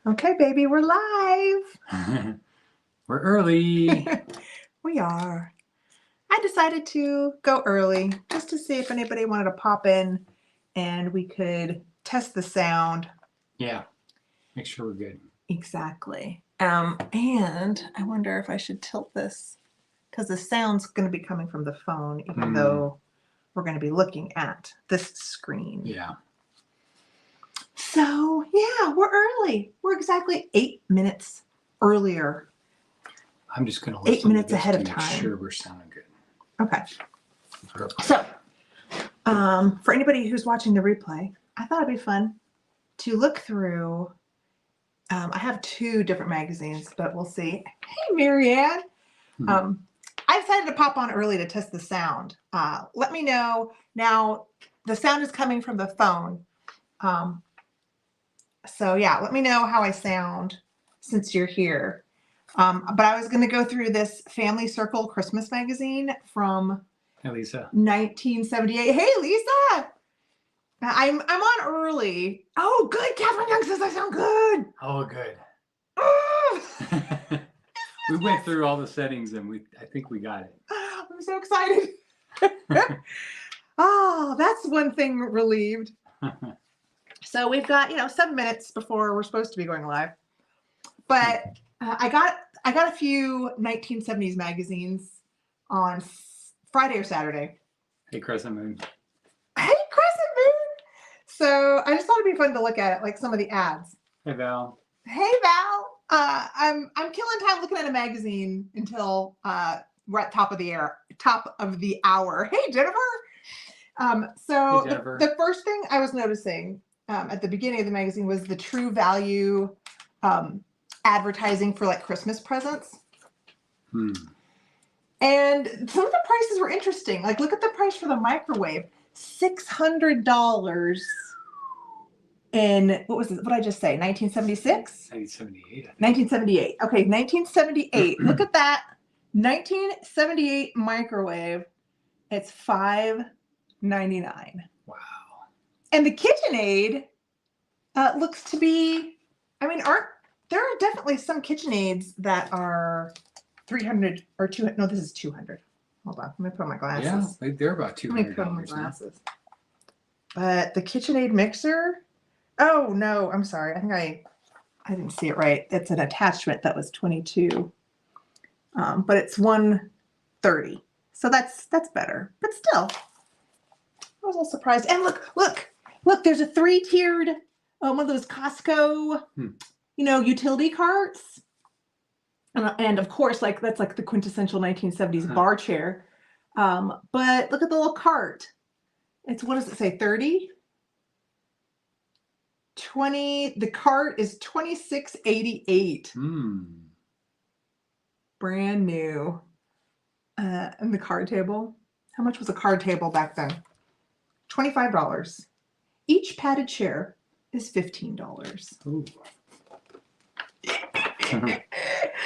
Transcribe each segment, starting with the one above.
Okay, baby, we're live. We're early. We are. I decided to go early just to see if anybody wanted to pop in and we could test the sound. Yeah, make sure we're good. Exactly. And I wonder if I should tilt this because the sound's going to be coming from the phone, even though we're going to be looking at this screen. Yeah. So, yeah, we're early. We're exactly 8 minutes earlier. I'm just going to 8 minutes ahead of to make time. sure we're sounding good. Okay. So, for anybody who's watching the replay, I thought it'd be fun to look through. I have 2 different magazines, but we'll see. Hey, Marianne. I decided to pop on early to test the sound. Let me know. Now, the sound is coming from the phone. So, yeah, let me know how I sound since you're here. But I was going to go through this Family Circle Christmas magazine from Hey, Lisa. 1978. Hey, Lisa. I'm on early. Oh, good. Catherine Young says I sound good. Oh, good. Oh. We went through all the settings and I think we got it. I'm so excited. Oh, that's one thing relieved. So we've got, 7 minutes before we're supposed to be going live. But I got a few 1970s magazines on Friday or Saturday. Hey, Crescent Moon. Hey, Crescent Moon. So I just thought it'd be fun to look at it, like some of the ads. Hey, Val. Hey, Val. I'm killing time looking at a magazine until we're at top of the hour. Hey, Jennifer. So hey, Jennifer. the first thing I was noticing at the beginning of the magazine was the True Value advertising for like Christmas presents. And some of the prices were interesting. Like, look at the price for the microwave. $600 in, what was it? What did I just say? 1976? 1978. 1978. Okay, 1978. Look at that. 1978 microwave. It's $5.99. Wow. And the KitchenAid looks to be, there are definitely some KitchenAids that are 300 or 200. No, this is 200. Hold on. Let me put on my glasses. Yeah, they're about $200. Let me put on my glasses. But the KitchenAid mixer, oh no, I'm sorry. I think I didn't see it right. It's an attachment that was 22. But it's 130. So that's better. But still, I was a little surprised. And look, there's a 3-tiered, one of those Costco, utility carts. And of course, that's like the quintessential 1970s bar chair. But look at the little cart. It's, what does it say, 30? 20. The cart is $26.88. Brand new. And the card table. How much was a card table back then? $25. Each padded chair is $15. Ooh.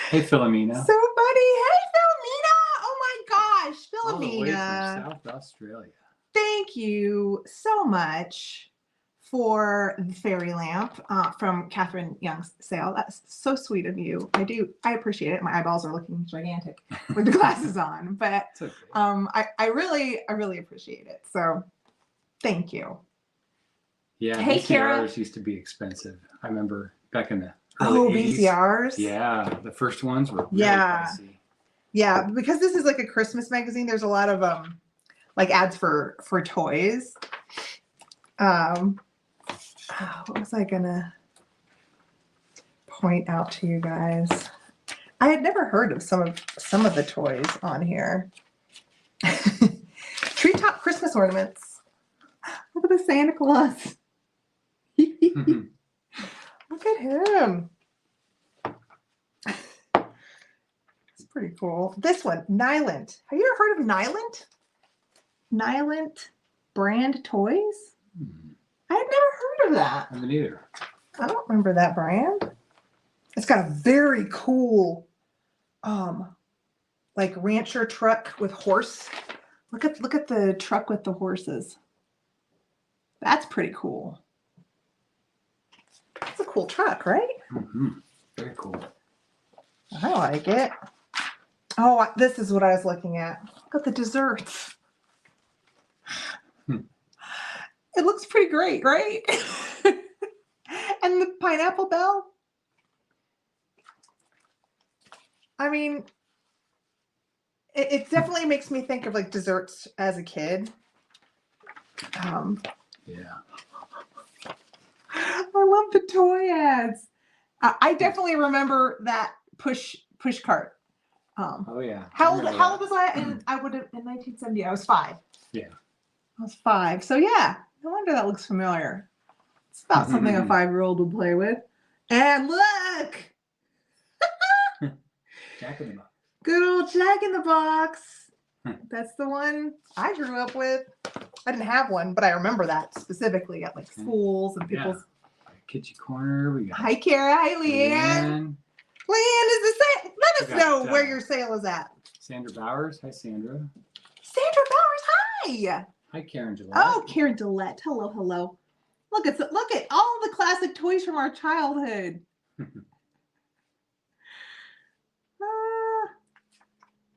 Hey, Philomena. So funny. Hey, Philomena. Oh my gosh, Philomena. All the way from South Australia. Thank you so much for the fairy lamp from Catherine Young's sale. That's so sweet of you. I appreciate it. My eyeballs are looking gigantic with the glasses on, but okay. I really appreciate it. So thank you. Yeah, hey, VCRs Kara. Used to be expensive. I remember back in the early 80s. VCRs? Yeah, the first ones were really pricey. Yeah, because this is like a Christmas magazine, there's a lot of like ads for toys. What was I gonna point out to you guys? I had never heard of some of the toys on here. Treetop Christmas ornaments. Look at the Santa Claus. Look at him. It's pretty cool. This one, Nylint. Have you ever heard of Nylint? Nylint brand toys? I had never heard of that. I haven't either. I don't remember that brand. It's got a very cool, like rancher truck with horse. Look at the truck with the horses. That's pretty cool. It's a cool truck, right? Very cool. I like it. Oh, this is what I was looking at. Look at the desserts. It looks pretty great, right? And the pineapple bell. I mean, it definitely makes me think of like desserts as a kid. Yeah. I love the toy ads. I definitely remember that push cart. Oh yeah. How old was I? I would have in 1970. I was 5. Yeah. I was 5. So yeah, no wonder that looks familiar. It's about something a 5-year-old would play with. And look, Jack in the Box. good old Jack in the Box. That's the one I grew up with. I didn't have one, but I remember that specifically at like schools and people's. Kitchen corner. We got. Hi, Kara. Hi, Leanne. Leanne is the same. Let us know where your sale is at. Sandra Bowers. Hi, Sandra. Sandra Bowers. Hi. Hi, Karen Gillette. Oh, Karen Gillette. Hello, hello. Look at all the classic toys from our childhood.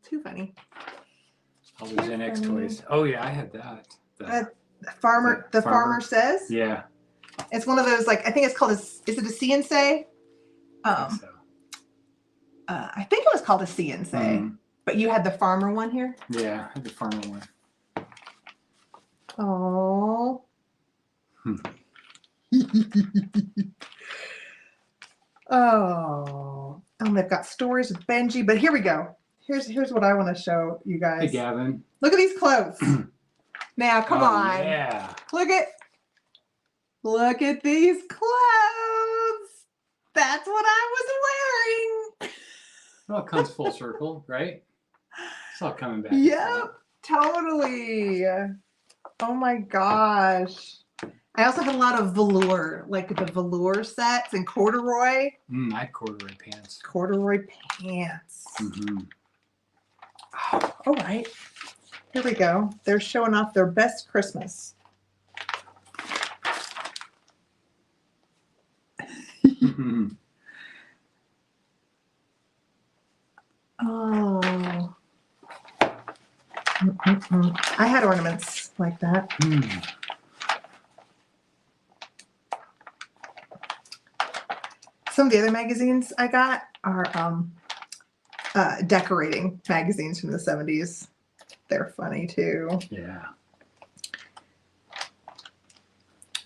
Too funny. All the Gen X toys. Oh yeah, I had that. The farmer says. Yeah. It's one of those, like, I think it's called is it a See and Say? I think so. I think it was called a See and Say. But you had the farmer one here? Yeah, I had the farmer one. Oh. Oh. They've got stories with Benji, but here we go. Here's what I want to show you guys. Hey, Gavin. Look at these clothes. Now, come on. Yeah. Look at these clothes. That's what I was wearing. Well, it comes full circle, right? It's all coming back. Yep, totally. Oh my gosh. I also had a lot of velour, like the velour sets and corduroy. I had corduroy pants. Corduroy pants. Oh, all right. Here we go. They're showing off their best Christmas. Oh. I had ornaments like that. Some of the other magazines I got are decorating magazines from the 70s. They're funny too. Yeah.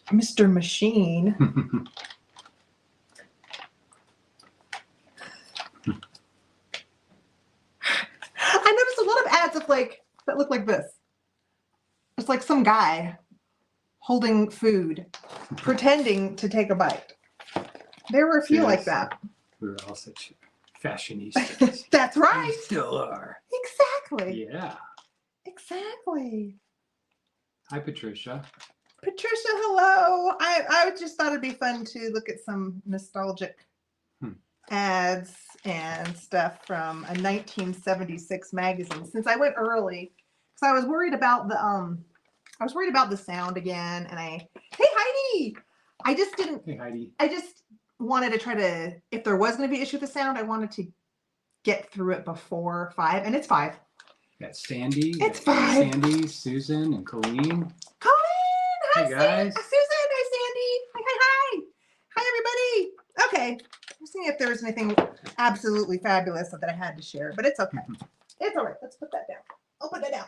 Mr. Machine. I noticed a lot of ads of that look like this. It's like some guy holding food, pretending to take a bite. There were a few like that. We were all such fashionistas. That's right. We still are. Exactly. Yeah. Exactly. Hi, Patricia. Patricia, hello. I just thought it'd be fun to look at some nostalgic ads and stuff from a 1976 magazine. Since I went early, because I was worried about the sound again. And hey Heidi, I just didn't. Hey Heidi. I just wanted to try to, if there was going to be an issue with the sound, I wanted to get through it before 5, and it's 5. Got Sandy. It's 5. Sandy, Susan, and Colleen. Colleen, hi, Hey guys. Susan, hi Sandy, hi. Hi everybody. Okay, I'm seeing if there was anything absolutely fabulous that I had to share, but it's okay. It's all right. Let's put that down. I'll put that down.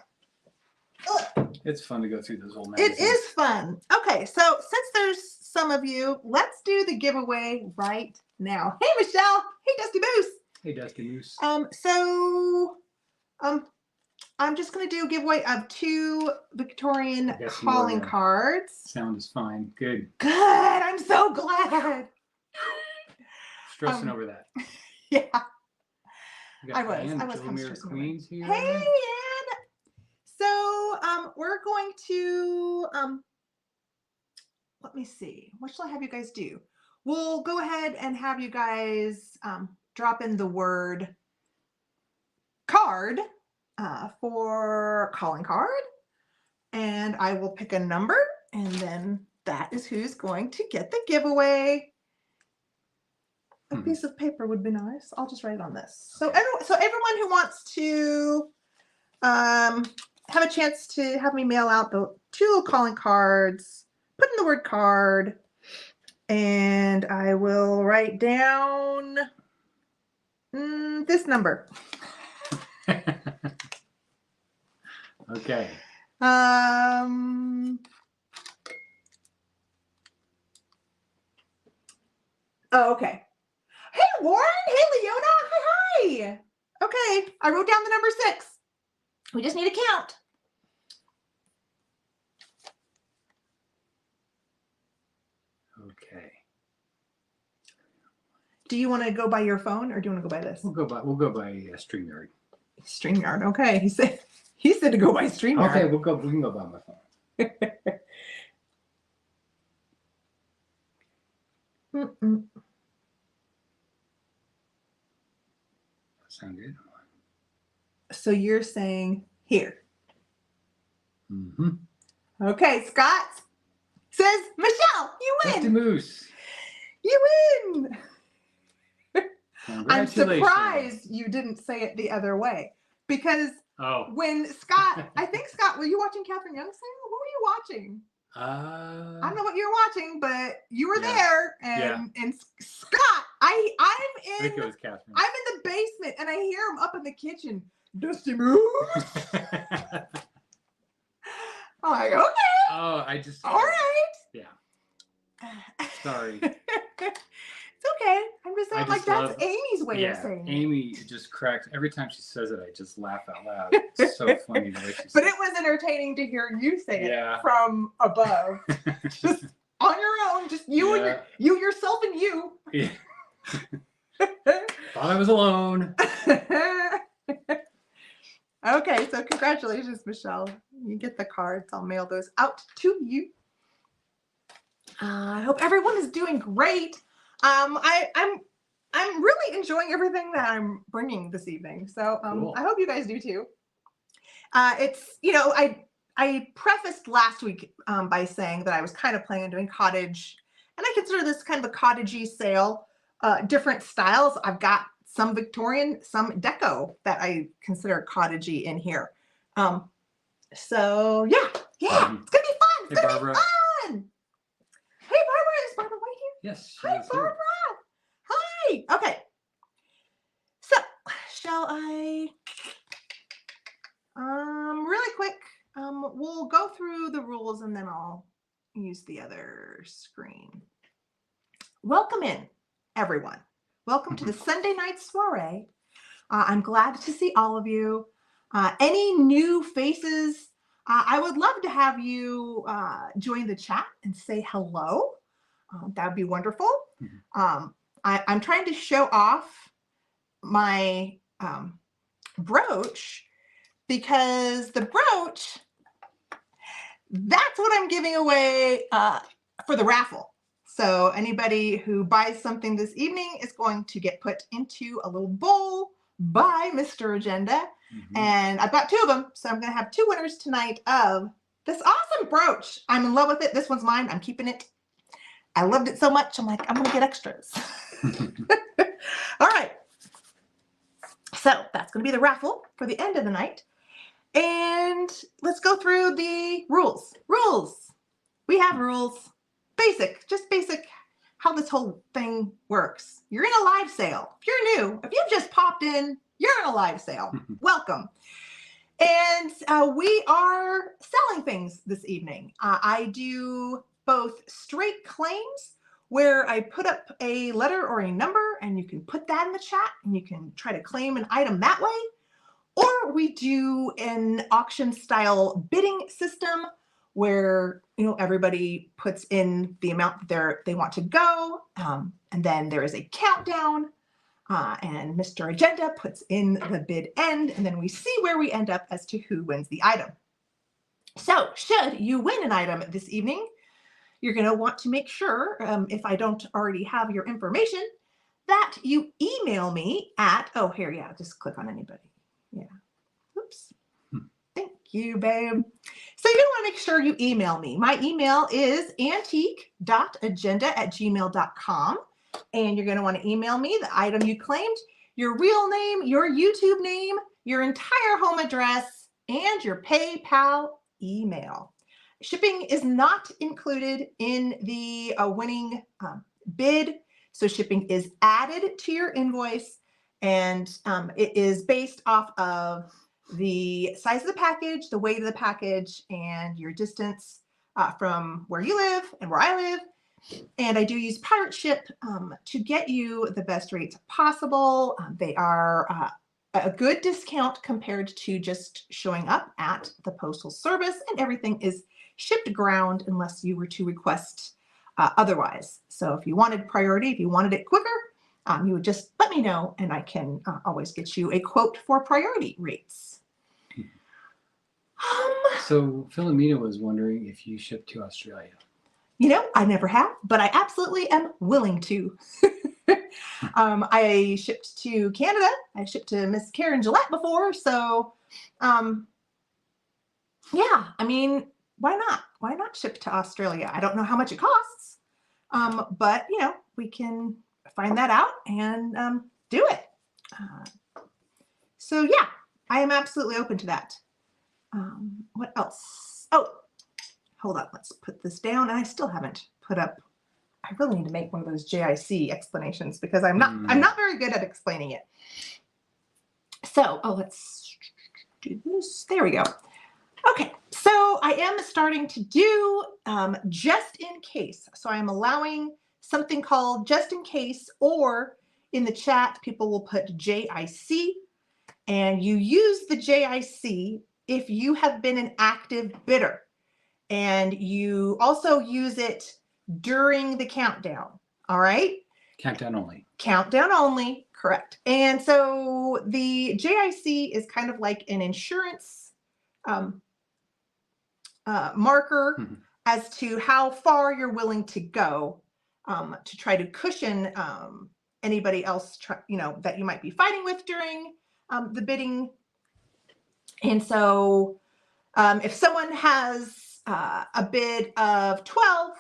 Ugh. It's fun to go through those old magazines. It is fun. Okay, so since there's some of you, let's do the giveaway right now. Hey Michelle. Hey Dusty Moose. Hey Dusty Moose. I'm just going to do a giveaway of 2 Victorian calling cards. Sound is fine. Good. Good. I'm so glad. Stressing over that. Yeah. I was kind of stressing Queens here. Hey, Anne. So, we're going to, let me see. What shall I have you guys do? We'll go ahead and have you guys drop in the word card for calling card, and I will pick a number, and then that is who's going to get the giveaway. a piece of paper would be nice. I'll just write it on this. So everyone who wants to have a chance to have me mail out the 2 little calling cards, put in the word card, and I will write down this number. Okay. Oh, okay. Hey, Warren. Hey, Leona. Hi. Okay, I wrote down the number 6. We just need a count. Okay. Do you want to go by your phone or do you want to go by this? We'll go by StreamYard. StreamYard. Okay, he said to go by StreamYard. Okay, we can go by my phone. Sound good? So you're saying here. Mm-hmm. Okay, Scott says, Michelle, you win. Dusty Moose. You win. I'm Congratulations. surprised you didn't say it the other way because when Scott, I think Scott, were you watching Catherine Young sing? What were you watching? I don't know what you were watching, but you were there, and Scott, I'm I think it was Catherine. I'm in the basement, and I hear him up in the kitchen. Dusty Moose. I'm like, okay. Oh, I just. All right. Yeah. Sorry. It's okay. I'm just saying, like, that's Amy's way of saying it. Amy just cracks. Every time she says it, I just laugh out loud. It's so funny the way she says it. But it was entertaining to hear you say Yeah. it from above. Just on your own, just you and you yourself and you. Yeah. Thought I was alone. Okay, so congratulations, Michelle. You get the cards. I'll mail those out to you. I hope everyone is doing great. I'm really enjoying everything that I'm bringing this evening. So Cool. I hope you guys do too. It's, you know, I prefaced last week by saying that I was kind of planning on doing cottage, and I consider this kind of a cottagey sale, different styles. I've got some Victorian, some deco that I consider cottagey in here. So yeah, it's gonna be fun. It's gonna be fun. Hey, Barbara, is Barbara White here? Yes. Hi, Barbara. Hi. Okay. So, shall I? Really quick. We'll go through the rules and then I'll use the other screen. Welcome in, everyone. Welcome to the Sunday Night Soiree. I'm glad to see all of you. Any new faces? I would love to have you join the chat and say hello. That would be wonderful. I'm trying to show off my brooch because the brooch, that's what I'm giving away for the raffle. So anybody who buys something this evening is going to get put into a little bowl by Mr. Agenda. And I've got 2 of them. So I'm going to have 2 winners tonight of this awesome brooch. I'm in love with it. This one's mine. I'm keeping it. I loved it so much. I'm like, I'm going to get extras. All right. So that's going to be the raffle for the end of the night. And let's go through the rules. Rules. We have rules. Basic, just basic how this whole thing works. You're in a live sale. If you're new, if you've just popped in, you're in a live sale. Welcome. And we are selling things this evening. I do both straight claims where I put up a letter or a number and you can put that in the chat and you can try to claim an item that way. Or we do an auction style bidding system where, you know, everybody puts in the amount that they want to go. And then there is a countdown and Mr. Agenda puts in the bid end, and then we see where we end up as to who wins the item. So should you win an item this evening, you're going to want to make sure, if I don't already have your information, that you email me at, oh, here, yeah, just click on anybody. Yeah. Oops. Thank you, babe. So you're going to want to make sure you email me. My email is antique.agenda@gmail.com. And you're going to want to email me the item you claimed, your real name, your YouTube name, your entire home address, and your PayPal email. Shipping is not included in the winning bid, so shipping is added to your invoice, and it is based off of the size of the package, the weight of the package, and your distance from where you live and where I live. And I do use Pirate Ship to get you the best rates possible. They are a good discount compared to just showing up at the Postal Service, and everything is shipped ground unless you were to request otherwise. So if you wanted priority, if you wanted it quicker, you would just let me know, and I can always get you a quote for priority rates. So Philomena was wondering if you ship to Australia. You know, I never have, but I absolutely am willing to. I shipped to Canada. I shipped to Miss Karen Gillette before. So, yeah, I mean, why not? Why not ship to Australia? I don't know how much it costs, but, you know, we can find that out and do it. So, yeah, I am absolutely open to that. What else? Oh, hold on. Let's put this down. And I still haven't put up. I really need to make one of those JIC explanations because I'm not very good at explaining it. So, let's do this. There we go. Okay, so I am starting to do just in case. So I am allowing something called just in case, or in the chat, people will put JIC, and you use the JIC if you have been an active bidder, and you also use it during the countdown. All right. Countdown only. Countdown only, correct. And so the JIC is kind of like an insurance marker as to how far you're willing to go to try to cushion anybody else, that you might be fighting with during the bidding. And so if someone has a bid of 12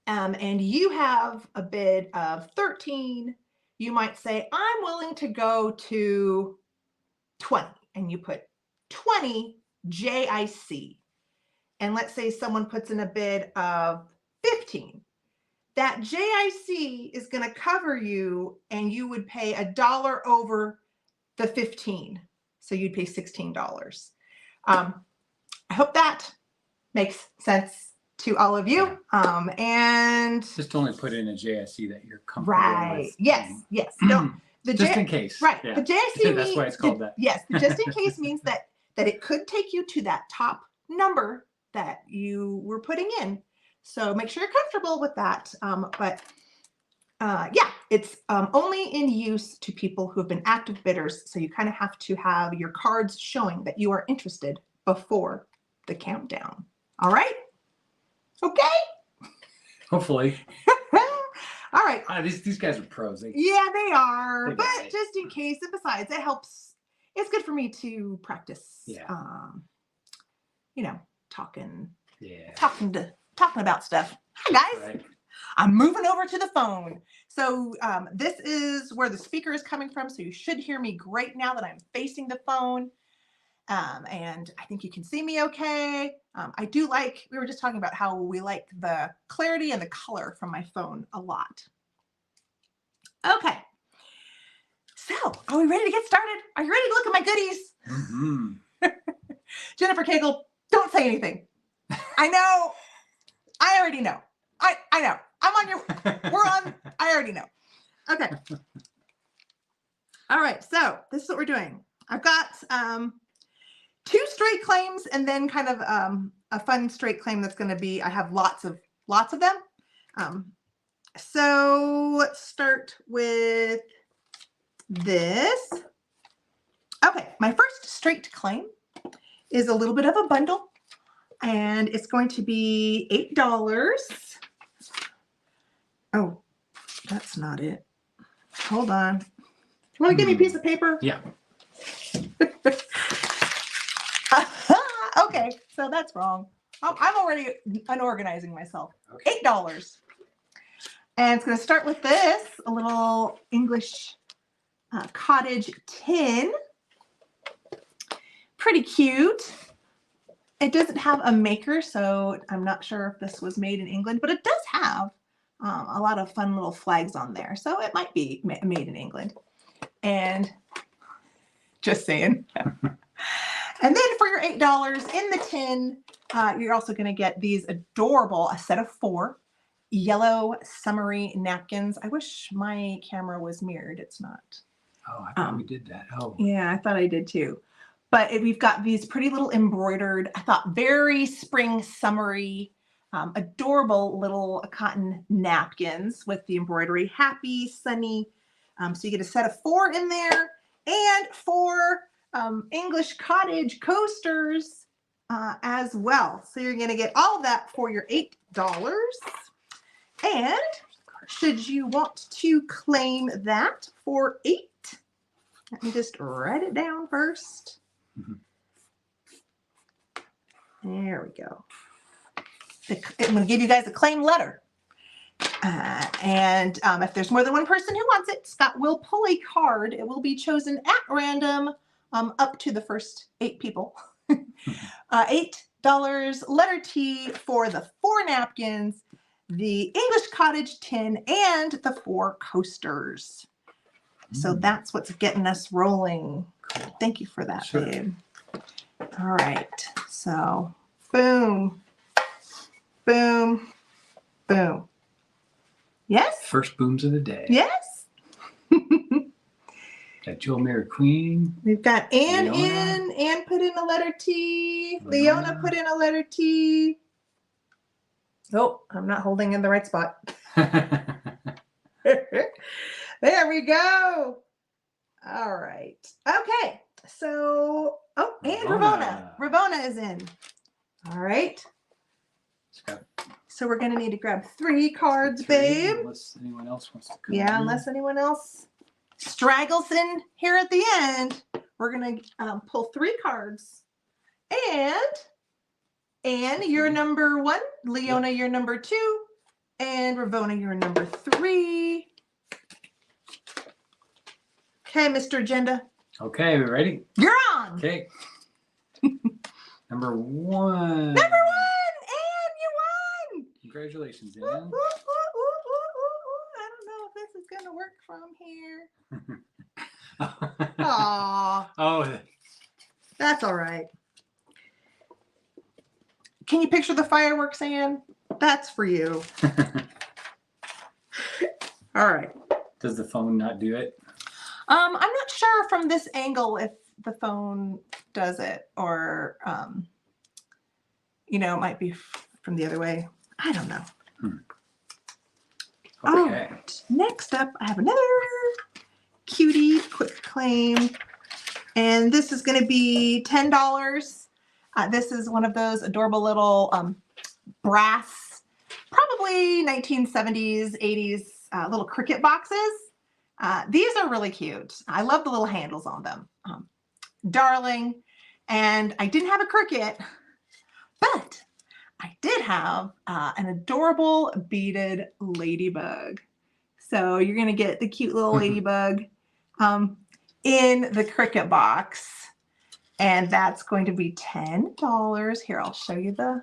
and you have a bid of 13, you might say, I'm willing to go to 20, and you put 20 JIC. And let's say someone puts in a bid of 15. That JIC is going to cover you, and you would pay $1 over the 15. So you'd pay $16. I hope that makes sense to all of you. And just only put in a JIC that you're comfortable right. with. Yes. No, just in case. Right. Yeah. The JIC that's why it's called that. Yes. The just in case means that it could take you to that top number that you were putting in. So make sure you're comfortable with that. Yeah, it's only in use to people who have been active bidders. So you kind of have to have your cards showing that you are interested before the countdown. All right. Okay. Hopefully. All right. These guys are pros. Yeah, they are. But it. just in case, and besides, it helps. It's good for me to practice. Yeah. Talking. Yeah. Talking about stuff. Hi guys. Right. I'm moving over to the phone. So this is where the speaker is coming from. So you should hear me great now that I'm facing the phone. And I think you can see me okay. We were just talking about how we like the clarity and the color from my phone a lot. Okay. So are we ready to get started? Are you ready to look at my goodies? Mm-hmm. Jennifer Cagle, don't say anything. I know. I already know. I know. I already know. Okay. All right. So this is what we're doing. I've got 2 straight claims, and then kind of a fun straight claim that's going to be, I have lots of them. So let's start with this. Okay. My first straight claim is a little bit of a bundle, and it's going to be $8. Oh, that's not it. Hold on. You want to give me a piece of paper? Yeah. Okay, so that's wrong. I'm already unorganizing myself. Okay. $8. And it's going to start with this, a little English cottage tin. Pretty cute. It doesn't have a maker, so I'm not sure if this was made in England, but it does have a lot of fun little flags on there. So it might be made in England. And just saying. And then for your $8 in the tin, you're also going to get these adorable, a set of 4 yellow summery napkins. I wish my camera was mirrored. It's not. Oh, I thought we did that. Oh. Yeah, I thought I did too. But we've got these pretty little embroidered, I thought very spring summery, adorable little cotton napkins with the embroidery. Happy, sunny. So you get a set of 4 in there and 4 English cottage coasters as well. So you're going to get all of that for your $8. And should you want to claim that for $8, let me just write it down first. There we go. I'm going to give you guys a claim letter. And if there's more than one person who wants it, Scott will pull a card. It will be chosen at random up to the first 8 people. $8 letter T for the 4 napkins, the English cottage tin, and the 4 coasters. So that's what's getting us rolling. Cool. Thank you for that, sure. Babe. All right. So boom, boom, boom. Yes? First booms of the day. Yes. Got Jewel Mary Queen. We've got Anne in. Anne put in a letter T. Leona put in a letter T. Oh, I'm not holding in the right spot. There we go. All right. Okay. So, oh, and Ravona. Ravona is in. All right. So we're going to need to grab 3 cards, babe. Unless anyone else wants to come Yeah, in. unless anyone else straggles in here at the end. We're going to pull 3 cards. And Anne, you're number 1. Leona, you're number 2. And Ravona, you're number 3. Okay, Mr. Agenda. Okay, we ready? You're on. Okay. Number 1. Number 1, Anne, you won. Congratulations, Anne. Ooh, ooh, ooh, ooh, ooh, ooh. I don't know if this is gonna work from here. Aww. Oh, that's all right. Can you picture the fireworks, Anne? That's for you. All right. Does the phone not do it? I'm not sure from this angle if the phone does it, or you know, it might be from the other way. I don't know. Okay. All right. Next up, I have another cutie quick claim, and this is going to be $10. This is one of those adorable little brass, probably 1970s, 80s little cricket boxes. These are really cute. I love the little handles on them. Darling. And I didn't have a cricket, but I did have an adorable beaded ladybug. So you're going to get the cute little ladybug in the cricket box. And that's going to be $10. Here, I'll show you the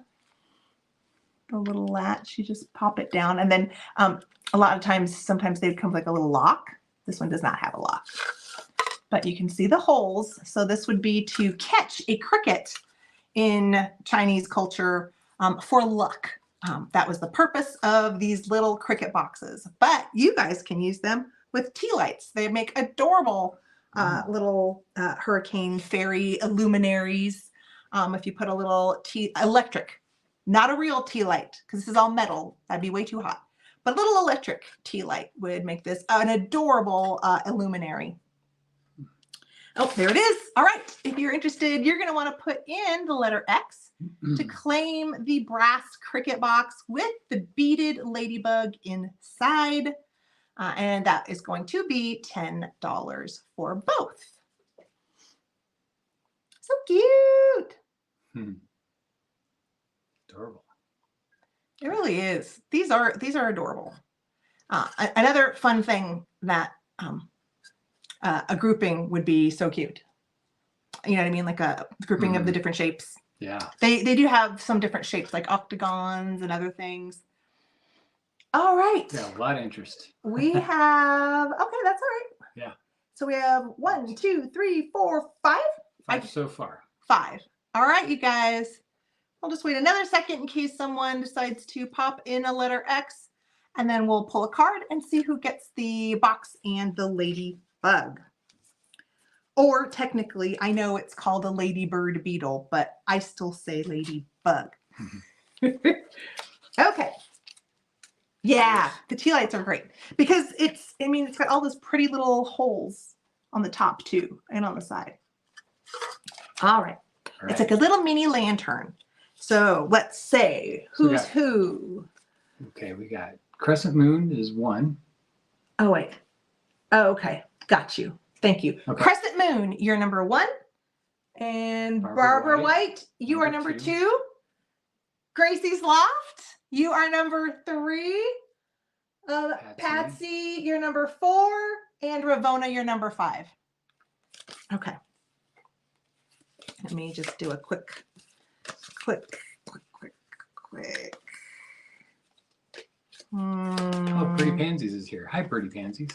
little latch. You just pop it down. And then a lot of times, sometimes they come with like a little lock. This one does not have a lock. But you can see the holes. So this would be to catch a cricket in Chinese culture for luck. That was the purpose of these little cricket boxes. But you guys can use them with tea lights. They make adorable little hurricane fairy luminaries. If you put a little electric, not a real tea light, because this is all metal. That'd be way too hot. But a little electric tea light would make this an adorable illuminary. Oh, there it is. All right. If you're interested, you're going to want to put in the letter X to claim the brass cricket box with the beaded ladybug inside. And that is going to be $10 for both. So cute. Adorable. It really is. These are adorable. Another fun thing that a grouping would be so cute. You know what I mean? Like a grouping of the different shapes. Yeah. They do have some different shapes, like octagons and other things. All right. Yeah, a lot of interest. We have, okay, that's all right. Yeah. So we have 1, 2, 3, 4, 5. 5 so far. 5. All right, you guys. I'll just wait another second in case someone decides to pop in a letter X, and then we'll pull a card and see who gets the box and the ladybug. Or technically, I know it's called a ladybird beetle, but I still say ladybug. Okay. Yeah, the tea lights are great because it's got all those pretty little holes on the top too and on the side. All right. It's like a little mini lantern. So let's say who's who. Okay, we got crescent moon is 1. Oh, wait. Oh, okay. Got you. Thank you. Okay. Crescent moon, you're number 1. And Barbara White, you are number 2. Gracie's Loft, you are number 3. Patsy, you're number 4. And Ravona, you're number 5. Okay. Let me just do a quick. Oh, Pretty Pansies is here. Hi, Pretty Pansies.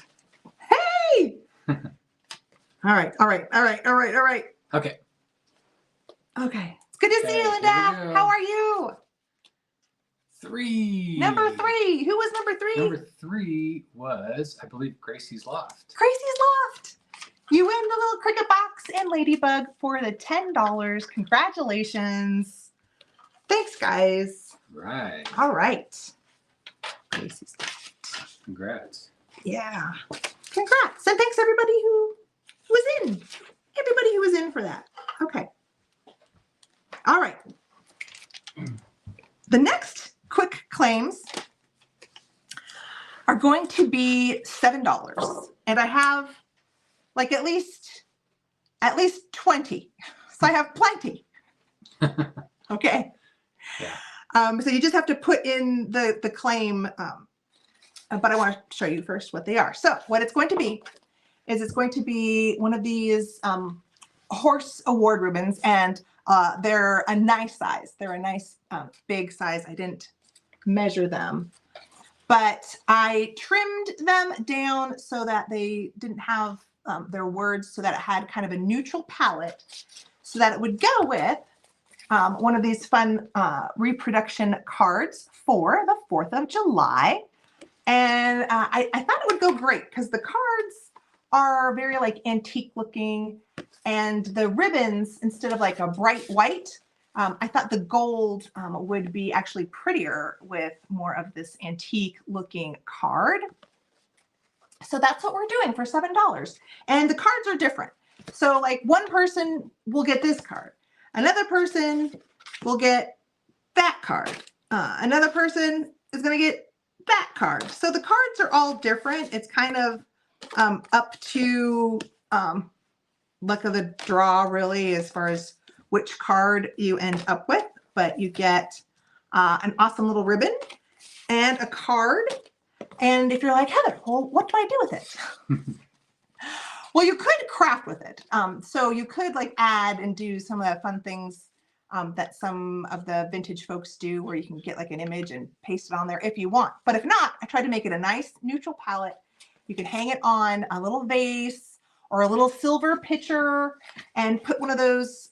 Hey! All right. Okay. Okay. It's good to see you, Linda. How are you? 3. Number 3. Who was number 3? Number 3 was, I believe, Gracie's Loft. Gracie's Loft. You win the little cricket box and ladybug for the $10. Congratulations. Thanks, guys. Right. All right. Gracie's Loft. Congrats. Yeah. Congrats. And thanks everybody who was in. Everybody who was in for that. Okay. All right. The next quick claims are going to be $7. And I have like at least 20. So I have plenty. Okay. Yeah. So you just have to put in the claim, but I want to show you first what they are. So what it's going to be is it's going to be one of these horse award ribbons, and they're a nice size. They're a nice big size. I didn't measure them, but I trimmed them down so that they didn't have their words, so that it had kind of a neutral palette, so that it would go with one of these fun reproduction cards for the 4th of July. And I thought it would go great because the cards are very like antique looking, and the ribbons, instead of like a bright white, I thought the gold would be actually prettier with more of this antique looking card. So that's what we're doing for $7. And the cards are different. So like one person will get this card. Another person will get that card. Another person is going to get that card. So the cards are all different. It's kind of up to luck of the draw, really, as far as which card you end up with. But you get an awesome little ribbon and a card. And if you're like, Heather, well, what do I do with it? Well, you could craft with it. So you could like add and do some of the fun things that some of the vintage folks do, where you can get like an image and paste it on there if you want. But if not, I tried to make it a nice neutral palette. You can hang it on a little vase or a little silver pitcher and put one of those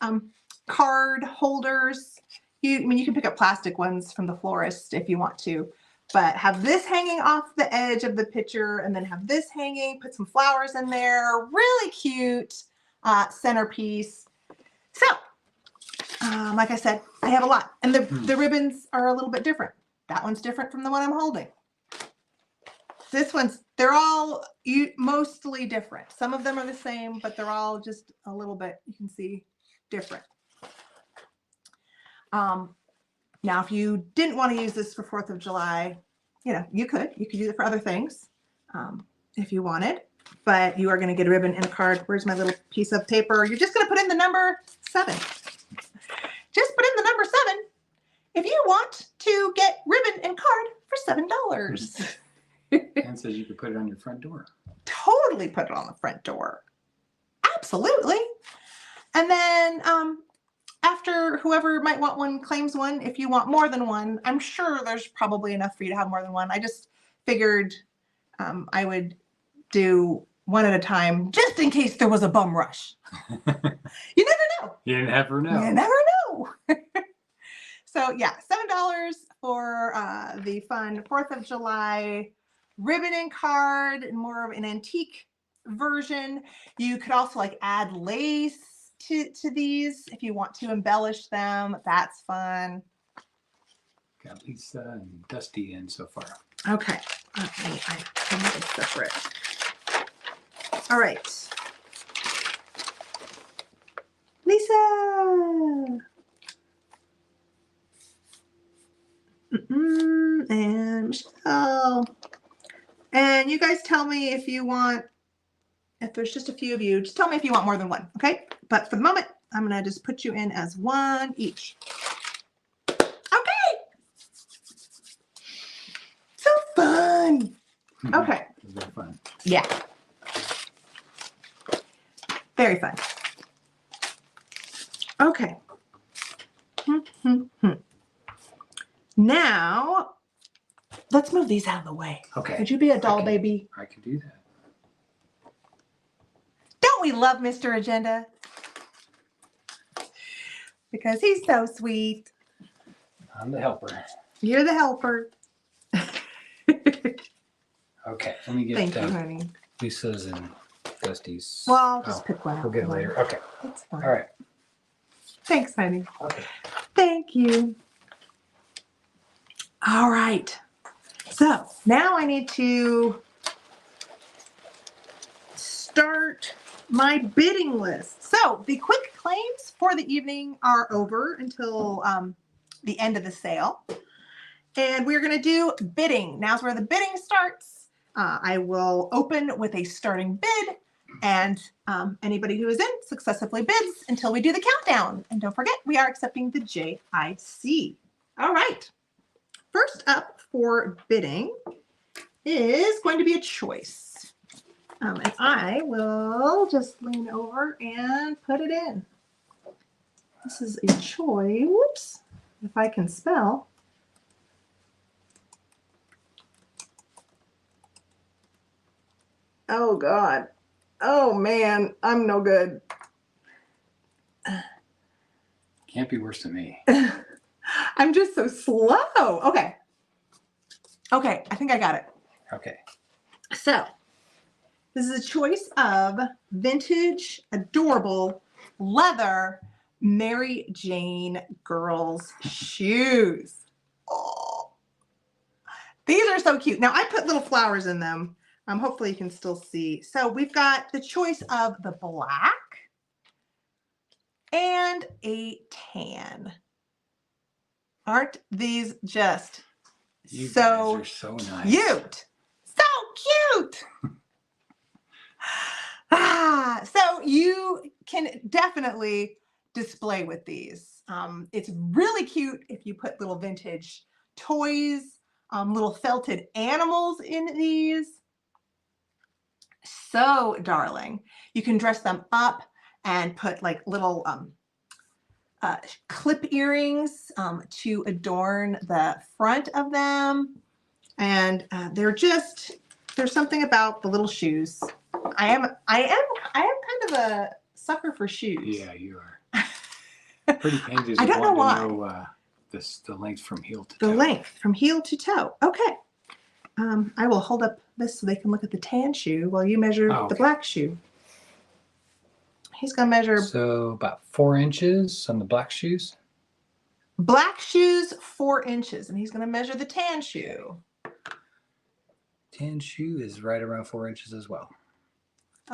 card holders. You can pick up plastic ones from the florist if you want to. But have this hanging off the edge of the pitcher, and then have this hanging, put some flowers in there. Really cute centerpiece. So, like I said, I have a lot. And the ribbons are a little bit different. That one's different from the one I'm holding. This one's, they're all mostly different. Some of them are the same, but they're all just a little bit, you can see, different. Now, if you didn't want to use this for 4th of July, you could use it for other things if you wanted, but you are going to get a ribbon and a card. Where's my little piece of paper? You're just going to put in the number 7. Just put in the number 7 if you want to get ribbon and card for $7. And says you could put it on your front door. Totally put it on the front door. Absolutely. And then after whoever might want one claims one, if you want more than one, I'm sure there's probably enough for you to have more than one. I just figured I would do one at a time just in case there was a bum rush. You never know. You never know. You never know. So yeah, $7 for the fun 4th of July ribbon and card, and more of an antique version. You could also like add lace to these if you want to embellish them. That's fun. Got Lisa and Dusty in so far. Okay, I need it separate. All right, Lisa. And Michelle. And you guys tell me if you want, if there's just a few of you, just tell me if you want more than one, okay? But for the moment, I'm going to just put you in as one each. Okay. So fun. Okay. Very fun. Yeah. Very fun. Okay. Now, let's move these out of the way. Okay. Could you be a doll baby? I can do that. Don't we love Mr. Agenda? Because he's so sweet. I'm the helper. You're the helper. Okay, let me get Thank you, honey. Lisa's and Dusty's. Well, I'll just pick one out. We'll get it later. Okay. It's fine. All right. Thanks, honey. Okay. Thank you. All right. So now I need to start my bidding list. So the quick claims for the evening are over until the end of the sale. And we're going to do bidding. Now's where the bidding starts. I will open with a starting bid, and anybody who is in successively bids until we do the countdown. And don't forget, we are accepting the JIC. All right. First up for bidding is going to be a choice. And I will just lean over and put it in. This is a choice. Whoops. If I can spell. Oh, God. Oh, man. I'm no good. Can't be worse than me. I'm just so slow. Okay. Okay. I think I got it. Okay. So this is a choice of vintage, adorable, leather, Mary Jane girls shoes. Oh, these are so cute. Now I put little flowers in them. Hopefully you can still see. So we've got the choice of the black and a tan. Aren't these just You so guys are so nice. cute? So cute. So you can definitely display with these. It's really cute if you put little vintage toys, little felted animals in these. So darling. You can dress them up and put like little clip earrings to adorn the front of them. And there's something about the little shoes. I am kind of a sucker for shoes. Yeah, you are. Pretty pages. I don't know why. Know, the length from heel to The toe. length from heel to toe. Okay. I will hold up this so they can look at the tan shoe while you measure the black shoe. He's going to measure. So about 4 inches on the black shoes. Black shoes, 4 inches. And he's going to measure the tan shoe. Tan shoe is right around 4 inches as well.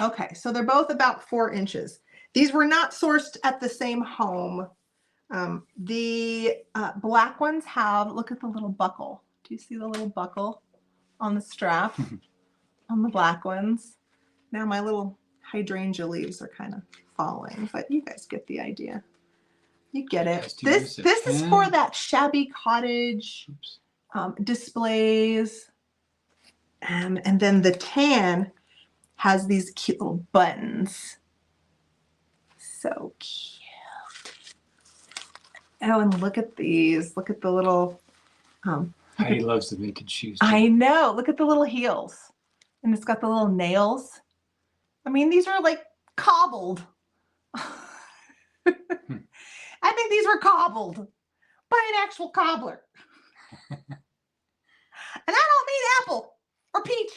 Okay, so they're both about 4 inches. These were not sourced at the same home. The black ones have, look at the little buckle. Do you see the little buckle on the strap on the black ones? Now my little hydrangea leaves are kind of falling, but you guys get the idea. You get it. This is for that shabby cottage displays. And then the tan has these cute little buttons. So cute. Oh, and look at these. Look at the little, Heidi loves the vintage shoes. I know. Look at the little heels. And it's got the little nails. I mean, these are like cobbled. I think these were cobbled by an actual cobbler. And I don't mean apple or peach.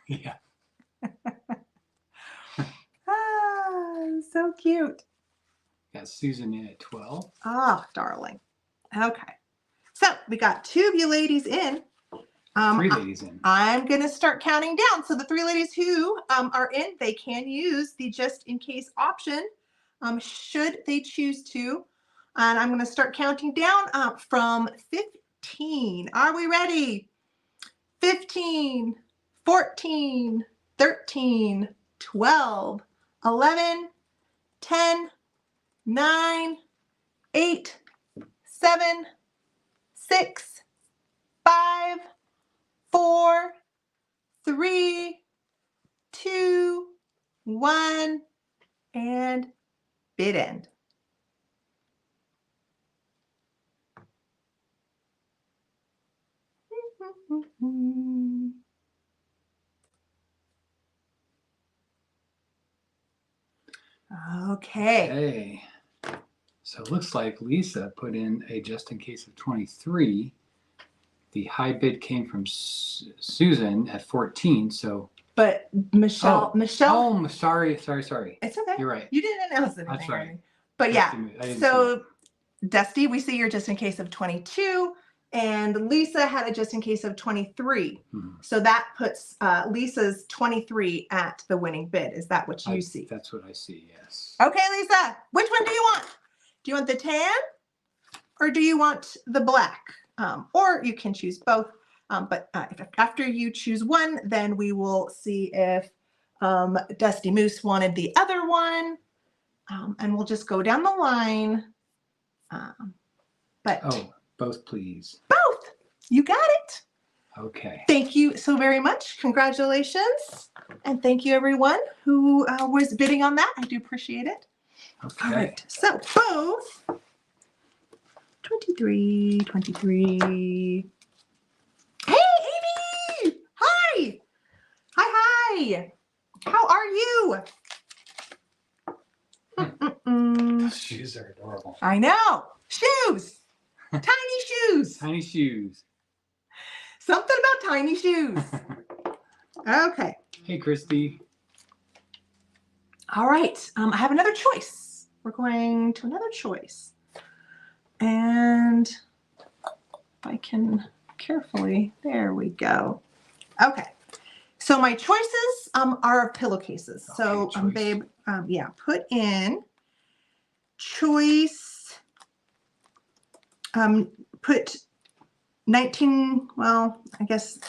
Yeah. So cute. Got Susan in at 12. Oh, darling. Okay. So we got 2 of you ladies in. 3 ladies in. I'm going to start counting down. So the 3 ladies who are in, they can use the just in case option should they choose to. And I'm going to start counting down from 15. Are we ready? 15, 14, 13, 12, 11, 10, 9, 8, 7, 6, 5, 4, 3, 2, 1, and bid end. Okay. Okay. So it looks like Lisa put in a just in case of 23. The high bid came from Susan at 14. So. But Michelle. Oh, sorry. It's okay. You're right. You didn't announce anything. That's right. But yeah. So that. Dusty, we see you're just in case of 22. And Lisa had a just in case of 23. So that puts Lisa's 23 at the winning bid. Is that what you see? That's what I see, yes. Okay, Lisa, which one do you want? Do you want the tan or do you want the black? Or you can choose both. But after you choose one, then we will see if Dusty Moose wanted the other one. And we'll just go down the line. Oh, both, please. Both. You got it. Okay. Thank you so very much. Congratulations. And thank you, everyone who was bidding on that. I do appreciate it. Okay. All right. So both 23. Hey, Amy. Hi. Hi. How are you? Shoes are adorable. I know. Shoes. Tiny shoes. Tiny shoes. Something about tiny shoes. Okay. Hey, Christy. All right. I have another choice. We're going to another choice. And if I can carefully, there we go. Okay. So my choices are pillowcases. So babe, yeah, put in choice, put 19, well, I guess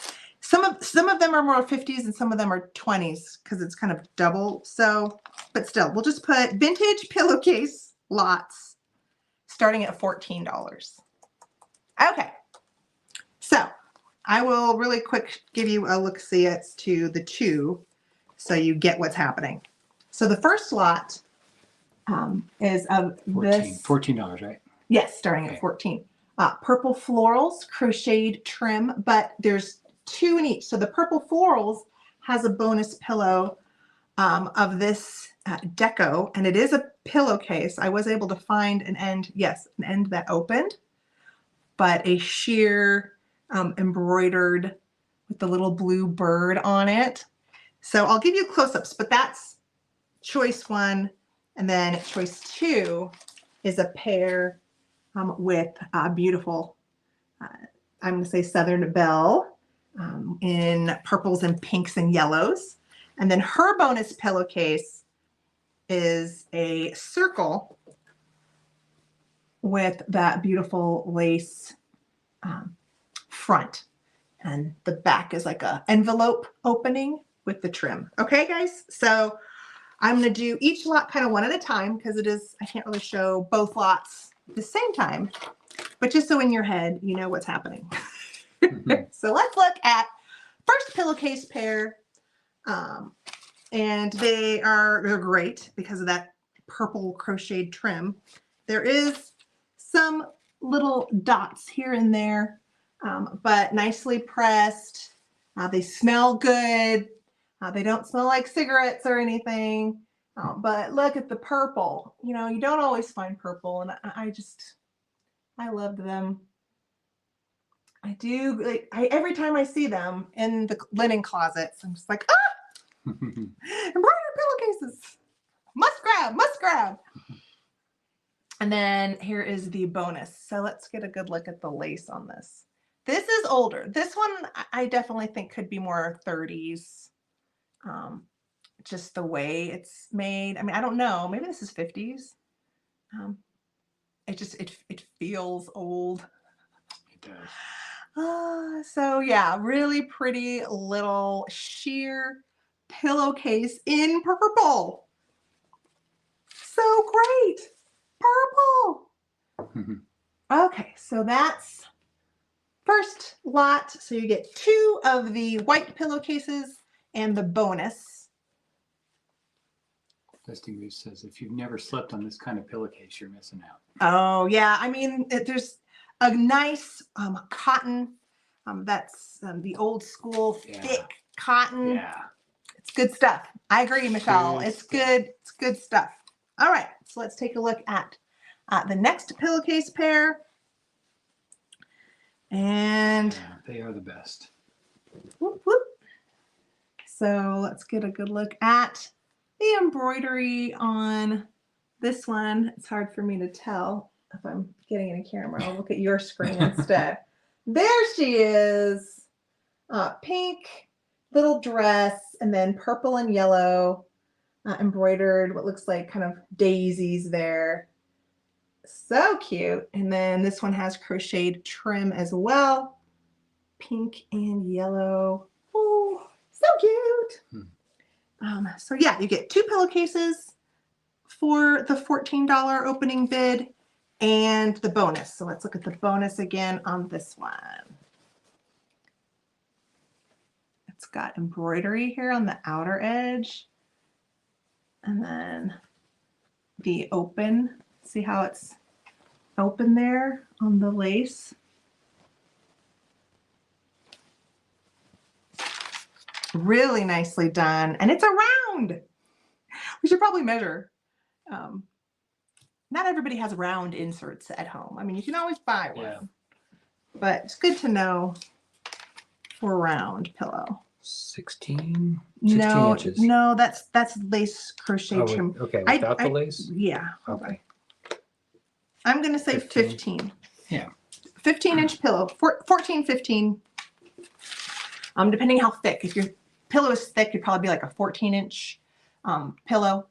some of them are more 50s and some of them are 20s because it's kind of double. So, but still, we'll just put vintage pillowcase lots starting at $14. Okay. So I will really quick give you a look-see as to the 2 so you get what's happening. So the first lot is of this. $14, right? Yes, starting at 14. Purple florals, crocheted trim, but there's 2 in each. So the purple florals has a bonus pillow of this deco, and it is a pillowcase. I was able to find an end, yes, an end that opened, but a sheer embroidered with the little blue bird on it. So I'll give you close-ups, but that's choice 1. And then choice 2 is a pair with a beautiful, I'm going to say Southern Belle in purples and pinks and yellows. And then her bonus pillowcase is a circle with that beautiful lace front. And the back is like a envelope opening with the trim. Okay, guys? So I'm going to do each lot kind of one at a time because I can't really show both lots at the same time, but just so in your head, you know what's happening. So let's look at first pillowcase pair. And they're great because of that purple crocheted trim. There is some little dots here and there, but nicely pressed. They smell good. They don't smell like cigarettes or anything. But look at the purple. You know, you don't always find purple, and I loved them. I do. Like, every time I see them in the linen closets, I'm just like, ah! Embroidered pillowcases. Must grab, must grab. And then here is the bonus. So let's get a good look at the lace on this. This is older. This one I definitely think could be more 30s. Just the way it's made. I mean, I don't know. Maybe this is 50s. It feels old. It does. So yeah, really pretty little sheer pillowcase in purple. So great. Purple. Okay, so that's first lot. So you get 2 of the white pillowcases and the bonus. Dusty Goose says, if you've never slept on this kind of pillowcase, you're missing out. Oh yeah, I mean, there's a nice cotton. That's the old school thick cotton. Yeah. It's good stuff. I agree, Michelle. It's good. It's good stuff. All right, so let's take a look at the next pillowcase pair. And they are the best. Whoop, whoop. So let's get a good look at the embroidery on this one. It's hard for me to tell if I'm getting in a camera. I'll look at your screen instead. There she is. Pink little dress, and then purple and yellow embroidered what looks like kind of daisies there. So cute. And then this one has crocheted trim as well. Pink and yellow. Oh, so cute. So yeah, you get 2 pillowcases for the $14 opening bid and the bonus. So let's look at the bonus again on this one. It's got embroidery here on the outer edge. And then the open, see how it's open there on the lace? Really nicely done. And it's a round. We should probably measure. Not everybody has round inserts at home. I mean, you can always buy one, but it's good to know for a round pillow. 16 No, inches. no, that's lace crochet trim. Okay, without the lace? Yeah. Okay. I'm going to say 15. Yeah. 15-inch pillow, 14, 15. Depending how thick. If your pillow is thick, it'd probably be like a 14-inch pillow.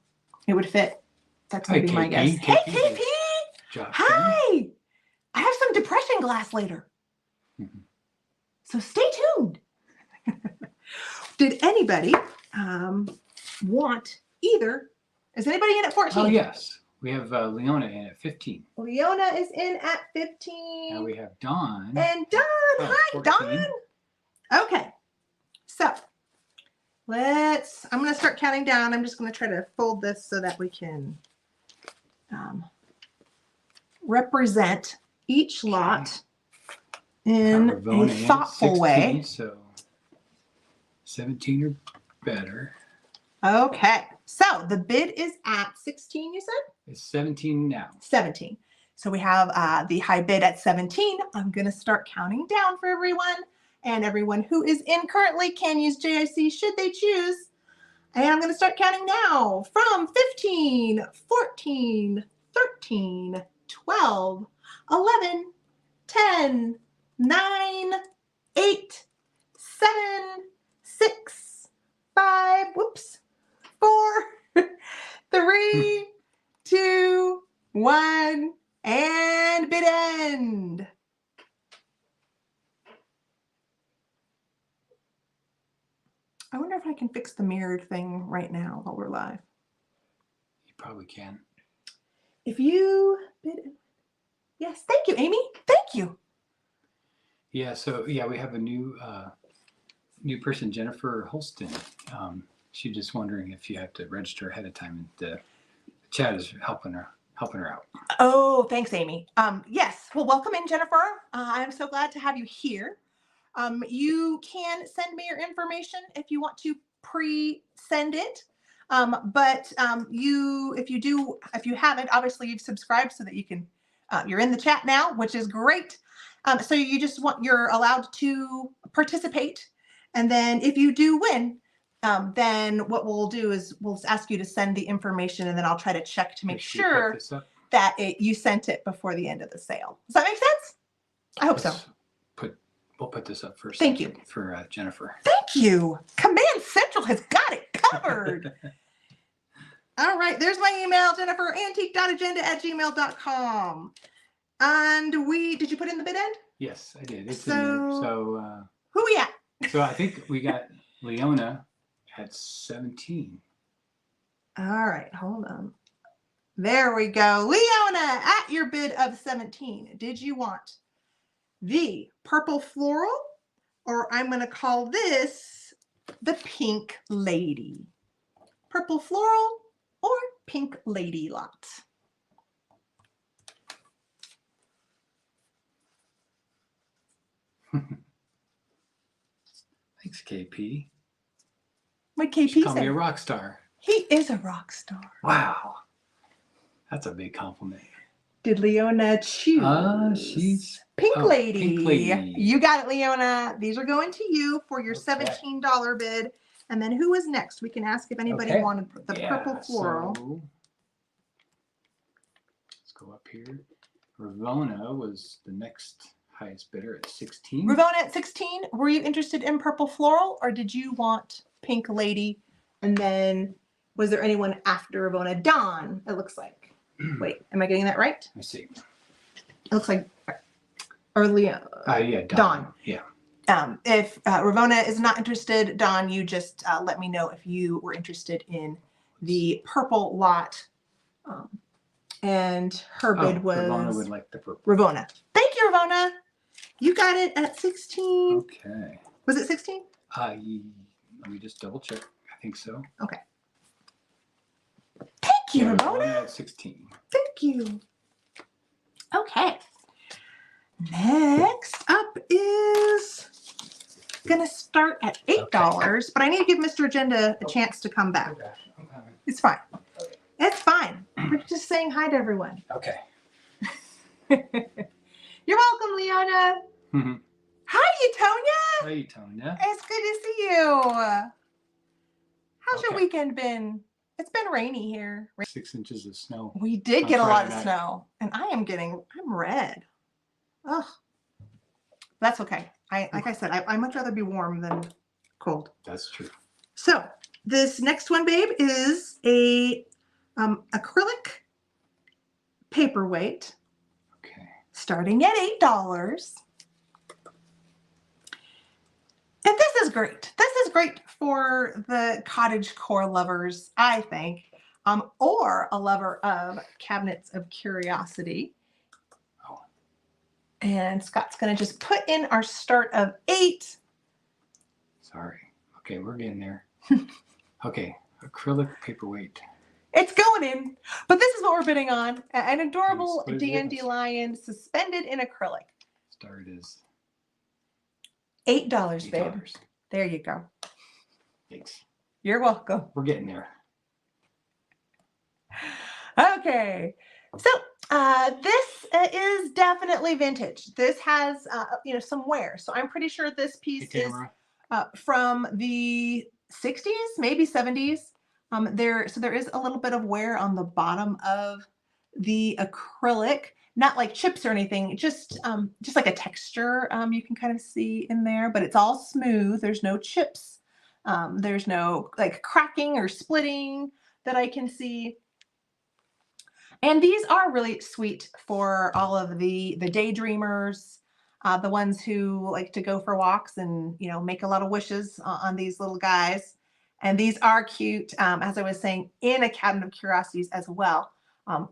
It would fit. That's going to be my guess. Hey, KP! Hi! I have some depression glass later. So stay tuned. Did anybody want either? Is anybody in at 14? Oh, yes. We have Leona in at 15. Leona is in at 15. Now we have Dawn. And Dawn. Hi, 14. Dawn. Okay. So I'm going to start counting down. I'm just going to try to fold this so that we can represent each lot in a thoughtful way. So 17 or better. Okay. So the bid is at 16, you said? It's 17 now. 17. So we have the high bid at 17. I'm going to start counting down for everyone. And everyone who is in currently can use JIC should they choose. And I'm going to start counting now from 15, 14, 13, 12, 11, 10, 9, 8, 7, 6, 5, whoops, 4, 3, 2, 1, and bid end. I wonder if I can fix the mirrored thing right now while we're live. You probably can. If you bid, yes, thank you, Amy. Thank you. Yeah, so yeah, we have a new new person, Jennifer Holston. She's just wondering if you have to register ahead of time, and the chat is helping her out. Oh, thanks, Amy. Yes. Well, welcome in, Jennifer. I'm so glad to have you here. You can send me your information if you want to pre-send it. But if you haven't, obviously you've subscribed so that you can, you're in the chat now, which is great. So you're allowed to participate. And then if you do win, then what we'll do is we'll ask you to send the information, and then I'll try to check to make sure that you sent it before the end of the sale. Does that make sense? I hope so. We'll put this up first. Thank you. For Jennifer. Thank you. Command Central has got it covered. All right. There's my email, Jennifer, antique.agenda@gmail.com. And did you put in the bid end? Yes, I did. It's in there. So who we at? So I think we got Leona at 17. All right. Hold on. There we go. Leona, at your bid of 17. Did you want the purple floral, or I'm going to call this the pink lady? Purple floral or pink lady lot? Thanks, KP. What KP Call say? me a rock star. He is a rock star. Wow. That's a big compliment. Did Leona choose? She's Pink Lady. Pink Lady. You got it, Leona. These are going to you for your Okay. $17 bid. And then who is next? We can ask if anybody wanted the purple floral. So let's go up here. Ravona was the next highest bidder at 16. Ravona at 16. Were you interested in purple floral, or did you want Pink Lady? And then was there anyone after Ravona? Dawn, it looks like. Wait, am I getting that right? I see. It looks like earlier. Yeah, Dawn. Yeah. If Ravona is not interested, Dawn, you just let me know if you were interested in the purple lot. And her bid was Ravona would like the purple. Ravona. Thank you, Ravona. You got it at 16. Okay. Was it 16? Let me just double check. I think so. Okay. Thank you, Yeah, Ravona. at 16. Thank you. Okay. Next up is going to start at $8, but I need to give Mr. Agenda a chance to come back. Okay. I'm coming. It's fine. It's fine. We're just saying hi to everyone. Okay. You're welcome, Leona. Mm-hmm. Hi, Tonya. Hey, Tonya. It's good to see you. How's your Okay. weekend been? It's been rainy here. 6 inches of snow. We did On get a lot Friday of night. snow, and I'm red. Oh, that's okay. Like I said, I much rather be warm than cold. That's true. So this next one, babe, is a acrylic paperweight Okay. starting at $8. And this is great. This is great for the cottage core lovers, I think, or a lover of cabinets of curiosity. Oh. And Scott's going to just put in our start of 8. Sorry. Okay, we're getting there. Okay, acrylic paperweight. It's going in, but this is what we're bidding on. An adorable What is this? dandelion suspended in acrylic. Start is $8, babe. $8. There you go. Thanks. You're welcome. We're getting there. Okay. So this is definitely vintage. This has, some wear. So I'm pretty sure this piece is from the 60s, maybe 70s. There is a little bit of wear on the bottom of the acrylic, not like chips or anything, just like a texture you can kind of see in there, but it's all smooth. There's no chips. There's no like cracking or splitting that I can see. And these are really sweet for all of the daydreamers, the ones who like to go for walks and, make a lot of wishes on these little guys. And these are cute, as I was saying, in a cabinet of curiosities as well.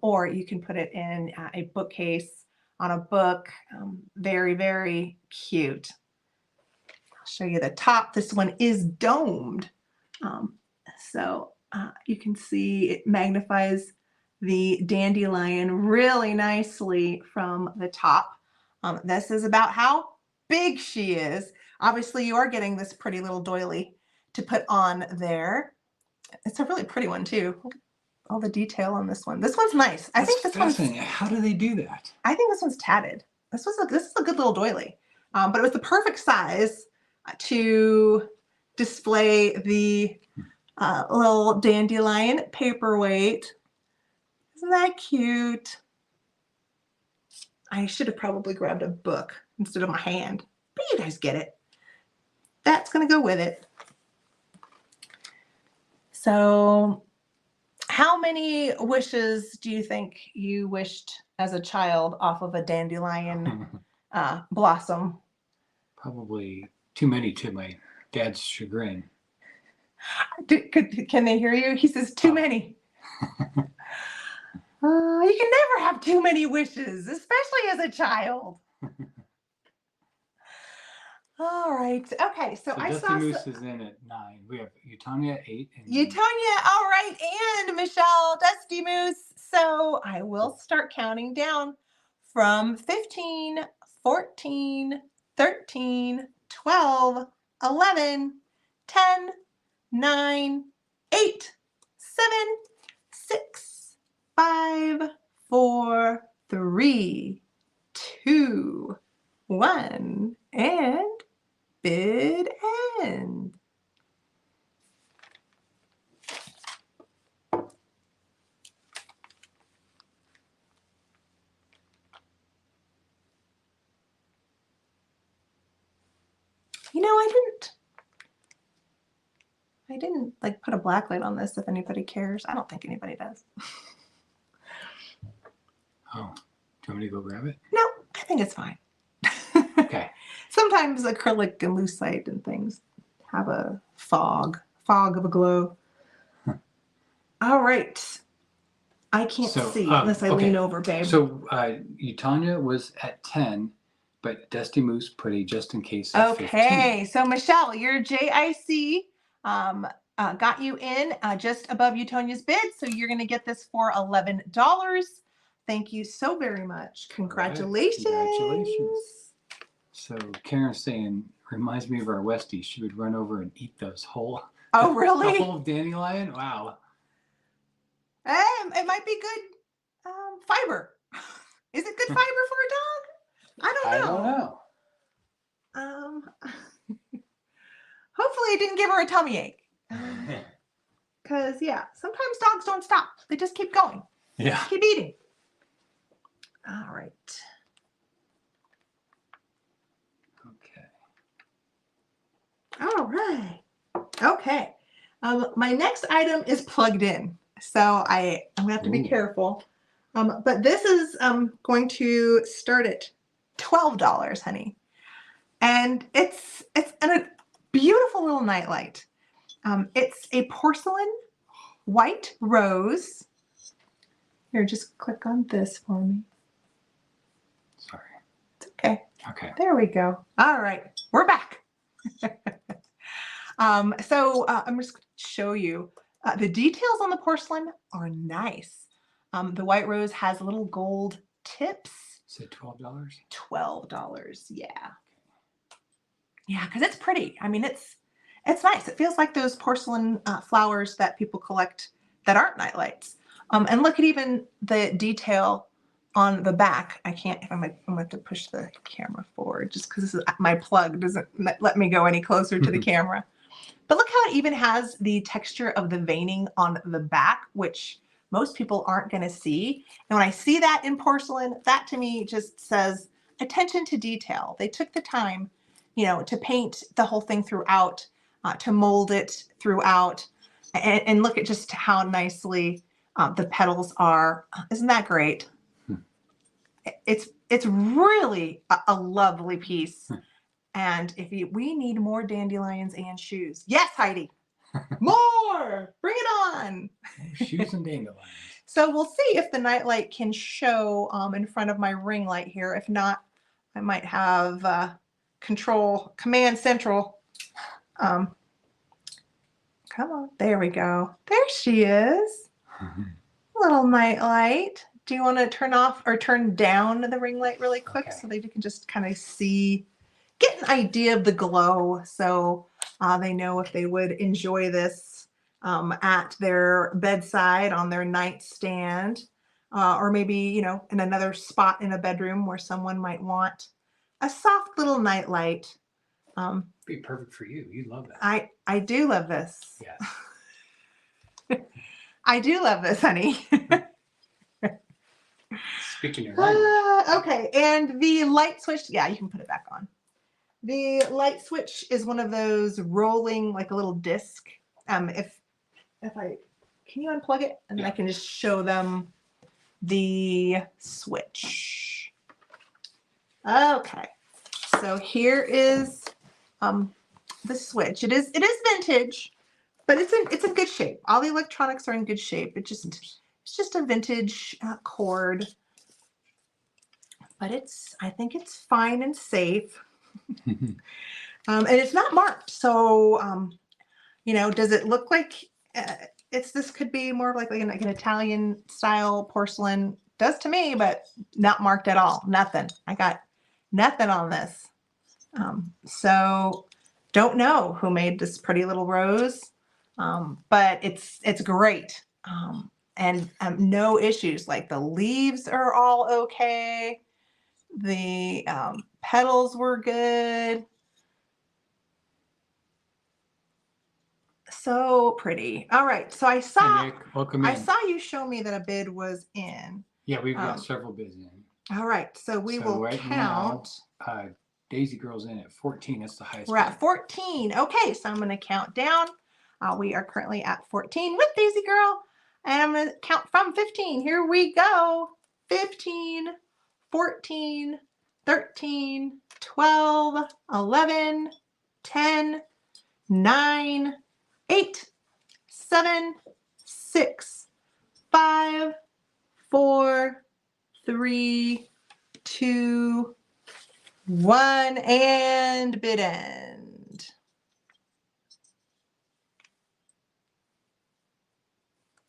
Or you can put it in a bookcase on a book. Very, very cute. show you the top. This one is domed. So you can see it magnifies the dandelion really nicely from the top. This is about how big she is. Obviously, you are getting this pretty little doily to put on there. It's a really pretty one too. All the detail on this one. This one's nice. I think this one's. How do they do that? I think this one's tatted. This is a good little doily, but it was the perfect size to display the little dandelion paperweight. Isn't that cute? I should have probably grabbed a book instead of my hand, but you guys get it. That's going to go with it. So how many wishes do you think you wished as a child off of a dandelion blossom? Probably too many to my dad's chagrin. Can they hear you? He says too many. You can never have too many wishes, especially as a child. All right. Okay. So I Dusty saw Moose is in at 9. We have Utanya at 8. And Utanya, all right, and Michelle, Dusty Moose. So I will start counting down from 15, 14, 13, 12, 11, 10, 9, 8, 7, 6, 5, 4, 3, 2, 1, and bid end. You know, I didn't like put a black light on this if anybody cares. I don't think anybody does. Oh, do you want me to go grab it? No, I think it's fine. Okay. Sometimes acrylic and lucite and things have a fog of a glow. All right. I can't see unless I lean over, babe. So Utanya was at 10, but Dusty Moose put a just in case of 15. Okay, so Michelle, your JIC got you in just above Utonya's bid, so you're going to get this for $11. Thank you so very much. Congratulations. Right. Congratulations. So Karen's saying, reminds me of our Westie. She would run over and eat those whole. Oh, really? The whole dandelion? Wow. It might be good fiber. Is it good fiber for a dog? I don't know. Hopefully it didn't give her a tummy ache. Because, yeah, sometimes dogs don't stop. They just keep going. Yeah. Keep eating. All right. Okay. All right. Okay. My next item is plugged in. So I'm going to have to be careful. But this is going to start at $12, honey. And it's a beautiful little nightlight. It's a porcelain white rose. Here, just click on this for me. Sorry. It's okay. Okay. There we go. All right. We're back. So I'm just going to show you. The details on the porcelain are nice. The white rose has little gold tips. Is it $12? $12, yeah. Yeah, because it's pretty. I mean, it's nice. It feels like those porcelain flowers that people collect that aren't nightlights. And look at even the detail on the back. I can't, I'm going to have to push the camera forward just because my plug doesn't let me go any closer to the camera. But look how it even has the texture of the veining on the back, which most people aren't going to see. And when I see that in porcelain, that to me just says attention to detail. They took the time, you know, to paint the whole thing throughout, to mold it throughout, and look at just how nicely the petals are. Isn't that great? It's really a lovely piece. And we need more dandelions and shoes. Yes, Heidi, more, bring it on. Shoes and dandelions. So we'll see if the nightlight can show in front of my ring light here. If not, I might have Command Central Um, come on, there we go. There she is. Little night light. Do you want to turn off or turn down the ring light really quick Okay. so that you can just kind of see, get an idea of the glow, so they know if they would enjoy this at their bedside, on their nightstand, or maybe, you know, in another spot in a bedroom where someone might want a soft little night light. Be perfect for you. You love that. I do love this. Yes. I do love this, honey. Speaking your language. Okay, and the light switch, yeah, you can put it back on. The light switch is one of those rolling, like a little disc. If I, can you unplug it? And then I Yeah. can just show them the switch. Okay, so here is the switch. It is vintage, but it's in good shape. All the electronics are in good shape. It's just a vintage cord, but I think it's fine and safe. And it's not marked, so you know, does it look like this could be more of like an Italian style porcelain? Does to me, but not marked at all. Nothing. I got nothing on this. So don't know who made this pretty little rose, but it's great. And no issues. Like the leaves are all okay. The petals were good. So pretty. All right. So I saw, Hey, Nick, welcome in. I saw you show me that a bid was in. Yeah, we've got several bids in. All right. So we will right count. Now, Daisy Girl's in at 14. That's the highest. We're at 14. Okay. So I'm going to count down. We are currently at 14 with Daisy Girl. And I'm going to count from 15. Here we go. 15, 14, 13, 12, 11, 10, 9, 8, 7, 6, 5, 4, 3, 2, 1, and bid end.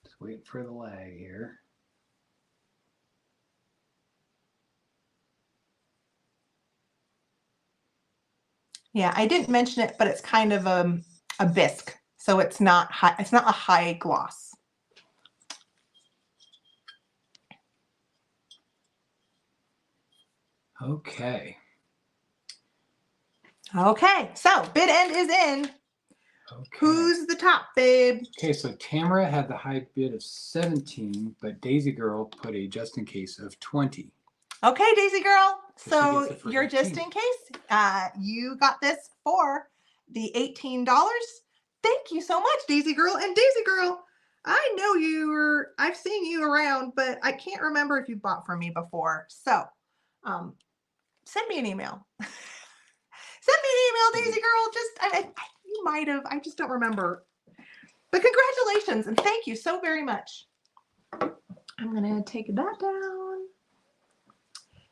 Just wait for the lag here. Yeah, I didn't mention it, but it's kind of a bisque, so it's not high. It's not a high gloss. Okay. Okay, so bid end is in. Okay. Who's the top, babe? Okay, so Tamara had the high bid of 17, but Daisy Girl put a just in case of 20. Okay, Daisy Girl. So she So gets it for you're just 18. in case. You got this for the $18. Thank you so much, Daisy Girl. And Daisy Girl, I know I've seen you around, but I can't remember if you bought from me before. So send me an email. Send me an email, Daisy Girl. You might have. I just don't remember. But congratulations and thank you so very much. I'm going to take that down.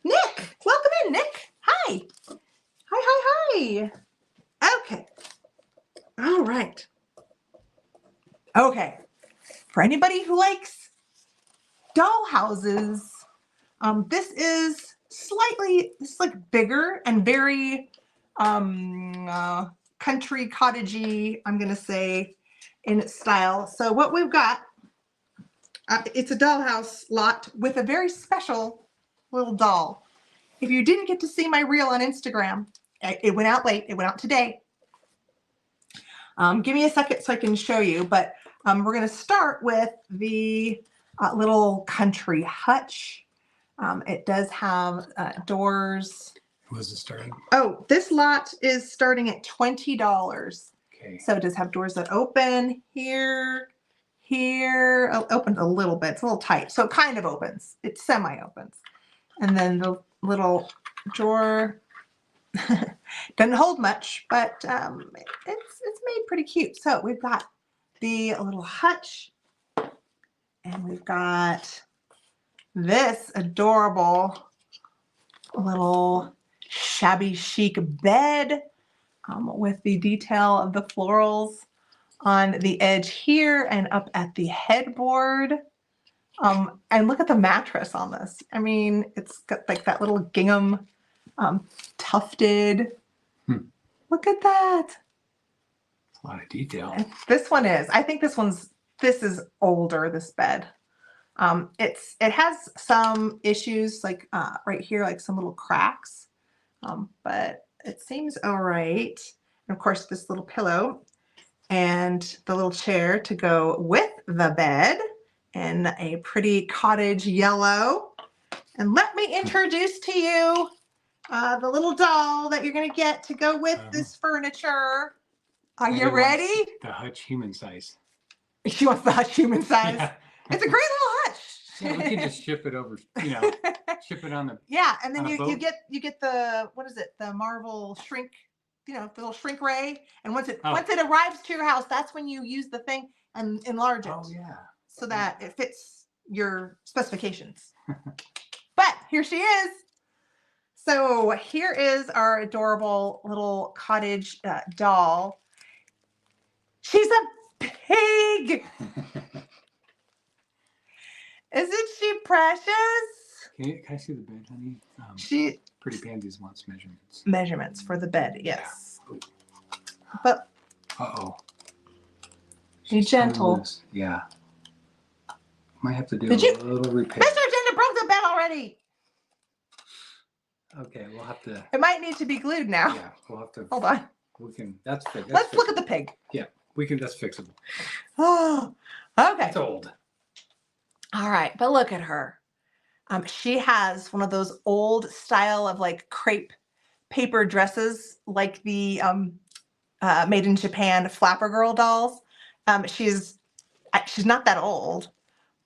Nick, welcome in, Nick. Hi. Hi. Okay. All right. Okay. For anybody who likes dollhouses, this is like bigger and very country cottagey, I'm going to say, in its style. So what we've got, it's a dollhouse lot with a very special little doll. If you didn't get to see my reel on Instagram, it went out late. It went out today. Give me a second so I can show you, but we're going to start with the little country hutch. It does have doors. Was it starting? Oh, this lot is starting at $20. Okay. So it does have doors that open here. Oh, opens a little bit. It's a little tight. So it kind of opens. It semi-opens. And then the little drawer doesn't hold much, but it's made pretty cute. So we've got the little hutch, and we've got this adorable little shabby chic bed. with the detail of the florals on the edge here and up at the headboard. And look at the mattress on this. I mean, it's got like that little gingham tufted. Look at that. A lot of detail. And this one is, I think this is older, this bed. It has some issues like right here, like some little cracks, but it seems all right. And of course, this little pillow and the little chair to go with the bed in a pretty cottage yellow. And let me introduce to you the little doll that you're going to get to go with this furniture. Are you ready? The hutch human size. She wants the hutch human size. Yeah. It's a great little hutch. Yeah, we can just ship it over, ship it on the. Yeah, and then you boat. get the, what is it? The Marvel shrink, the little shrink ray. And once it Oh. arrives to your house, that's when you use the thing and enlarge it. Oh yeah. So that it fits your specifications. But here she is. So here is our adorable little cottage doll. She's a pig. Isn't she precious? Can I see the bed, honey? She Pretty Pansies wants measurements. Measurements for the bed, yes. Yeah. But be gentle. Yeah. Might have to do Did you- a little repair. Mr. Agenda broke the bed already. Okay, we'll have to. It might need to be glued now. Yeah, we'll have to. Hold on. We can. That's fixed. Let's look at the pig. Yeah, we can. That's fixable. Oh, okay. It's old. All right, but look at her. She has one of those old style of like crepe paper dresses, like the made in Japan Flapper Girl dolls. She's not that old,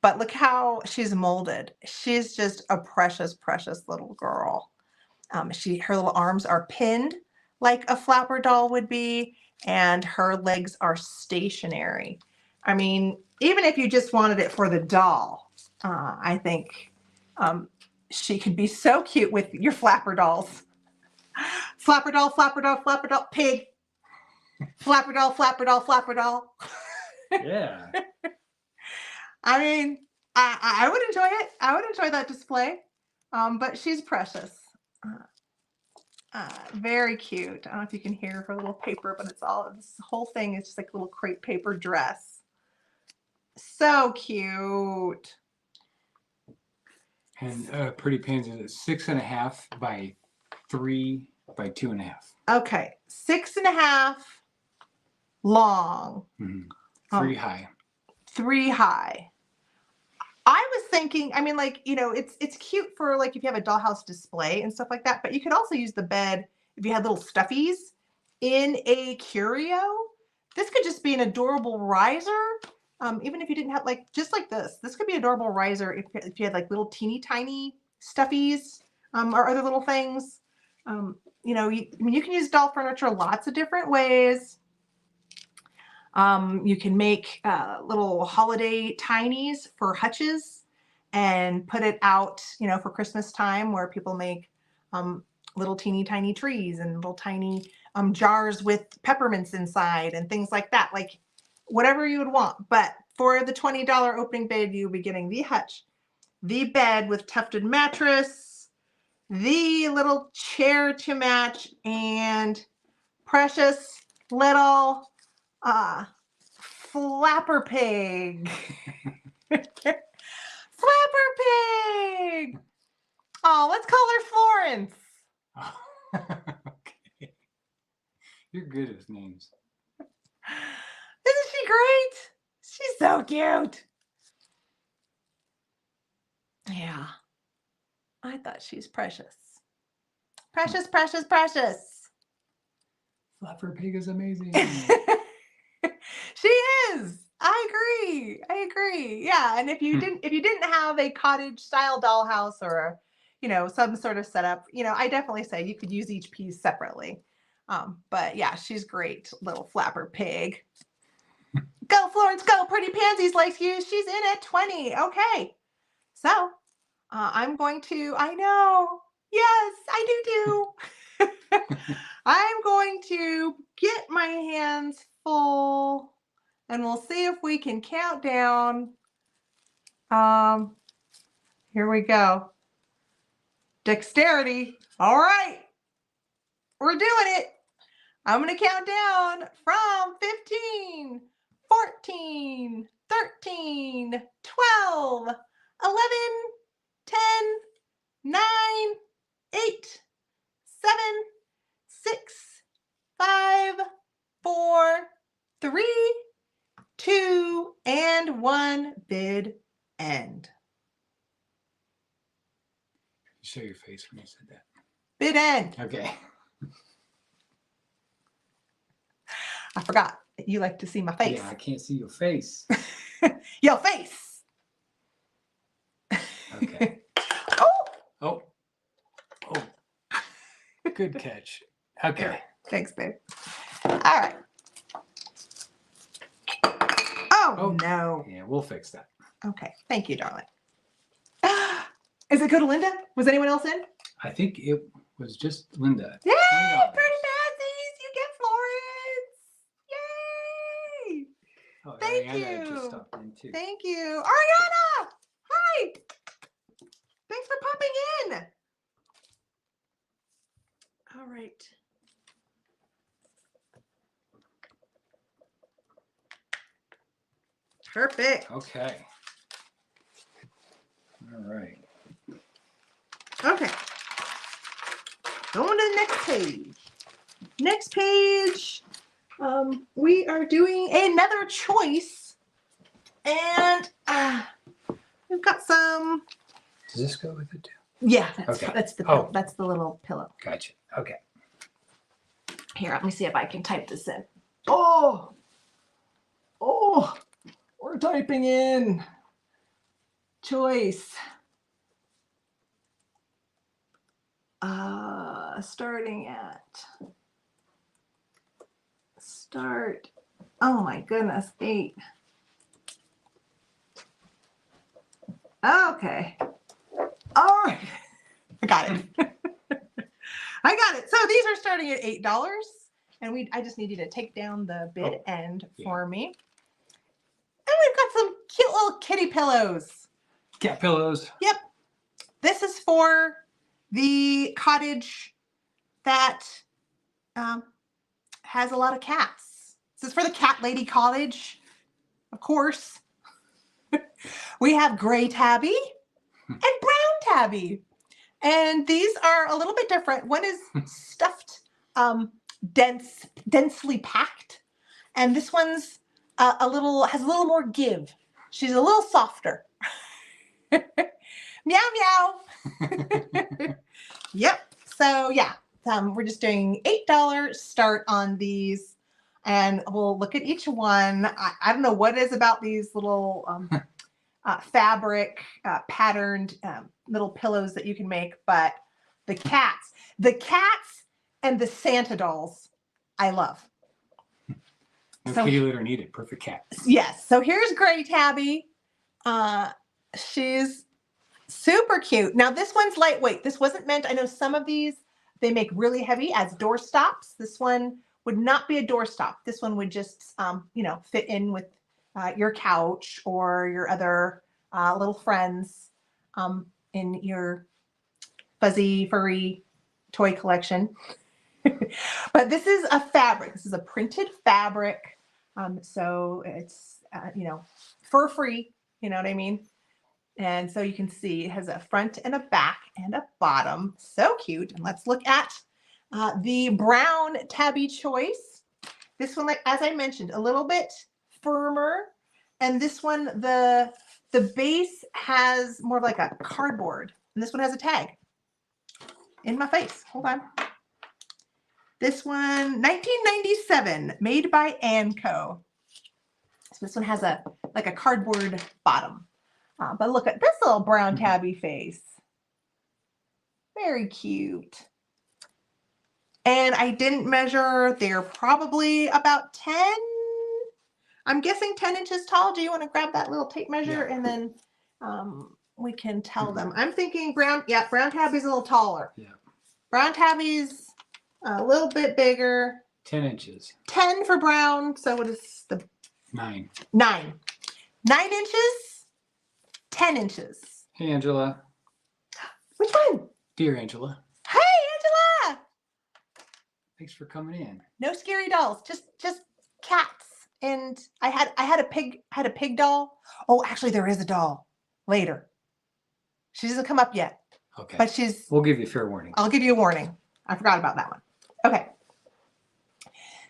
but look how she's molded. She's just a precious, precious little girl. Her little arms are pinned like a flapper doll would be, and her legs are stationary. I mean, even if you just wanted it for the doll, I think she could be so cute with your flapper dolls. Flapper doll, flapper doll, flapper doll, pig. Flapper doll, flapper doll, flapper doll. Yeah. I mean, I would enjoy it. I would enjoy that display. But she's precious. Very cute. I don't know if you can hear her little paper, but this whole thing is just like a little crepe paper dress. So cute. And Pretty Pansies is 6.5 by 3 by 2.5. Okay, 6.5 long. Mm-hmm. 3 high. 3 high. I was thinking, I mean, like, it's cute for like if you have a dollhouse display and stuff like that, but you could also use the bed if you had little stuffies in a curio. This could just be an adorable riser. Even if you didn't have just like this could be an adorable riser if you had like little teeny tiny stuffies or other little things. You can use doll furniture lots of different ways. You can make little holiday tinies for hutches and put it out, for Christmas time where people make little teeny tiny trees and little tiny jars with peppermints inside and things like that. Like whatever you would want. But for the $20 opening bid, you'll be getting the hutch, the bed with tufted mattress, the little chair to match, and precious little flapper pig. Flapper pig. Oh, let's call her Florence. Okay. You're good with names. Isn't she great? She's so cute. Yeah. I thought she's precious. Precious, precious, precious. Flapper pig is amazing. She is. I agree. Yeah, and if you didn't have a cottage style dollhouse or some sort of setup, I definitely say you could use each piece separately. But yeah, she's great, little flapper pig. Go Florence, go! Pretty Pansies likes you. She's in at 20. Okay, so I'm going to. I know. Yes, I do. I'm going to get my hands full and we'll see if we can count down. Here we go. Dexterity. All right. We're doing it. I'm going to count down from 15, 14, 13, 12, 11, 10, 9, 8, 7, 6, 5, 4, 3, 2, and 1. Bid end. Show your face when you said that. Bid end. Okay. I forgot that you like to see my face. Yeah, I can't see your face. Your face. Okay. Oh, Oh. Oh. Good catch. Okay. thanks, babe. All right. Oh, no. Yeah, we'll fix that. Okay. Thank you, darling. Is it go to Linda? Was anyone else in? I think it was just Linda. Yay! $20. Pretty Nazis! You get Florence! Yay! Oh, Thank Ariana just you. stopped in too. Thank you. Ariana! Hi! Thanks for popping in. All right. Perfect. Okay. All right. Okay. Going to the next page. Next page, we are doing another choice. And we've got some. Does this go with it too? Yeah, Okay. that's the Oh. that's the little pillow. Gotcha. Okay. Here, let me see if I can type this in. Oh, we're typing in choice. Starting at start. Oh my goodness, 8. Okay. All right. I got it. I got it. So these are starting at $8. And I just need you to take down the bid end for me. And we've got some cute little kitty pillows. Cat pillows. Yep. This is for the cottage that has a lot of cats. This is for the cat lady cottage, of course. We have gray tabby and brown tabby. And these are a little bit different. One is stuffed, densely packed. And this one's has a little more give. She's a little softer. Meow, meow. Yep. So yeah, we're just doing $8 start on these. And we'll look at each one. I don't know what it is about these little fabric patterned little pillows that you can make, but the cats and the Santa dolls, I love. No So- kitty litter needed. Perfect cat. Yes. So here's Gray Tabby. She's super cute. Now this one's lightweight. This wasn't meant. I know some of these they make really heavy as door stops. This one would not be a door stop. This one would just fit in with your couch or your other little friends in your fuzzy, furry toy collection. But this is a fabric. This is a printed fabric. So it's, fur free, you know what I mean? And so you can see it has a front and a back and a bottom. So cute. And let's look at the brown tabby choice. This one, like as I mentioned, a little bit firmer. And this one, the base has more of like a cardboard. And this one has a tag. In my face. Hold on. This one, 1997, made by Anco. So this one has a cardboard bottom. But look at this little brown tabby face. Very cute. And I didn't measure. They're probably about 10. I'm guessing 10 inches tall. Do you want to grab that little tape measure and then we can tell them? I'm thinking brown tabby's a little taller. Yeah. Brown tabby's a little bit bigger. 10 inches. 10 for brown. So what is the 9. 9? 9 inches, 10 inches. Hey, Angela. Which one? Dear Angela. Hey, Angela. Thanks for coming in. No scary dolls, just cats. And I had a pig doll. Oh, actually there is a doll later. She doesn't come up yet. Okay. But she's We'll give you fair warning. I'll give you a warning. I forgot about that one. Okay.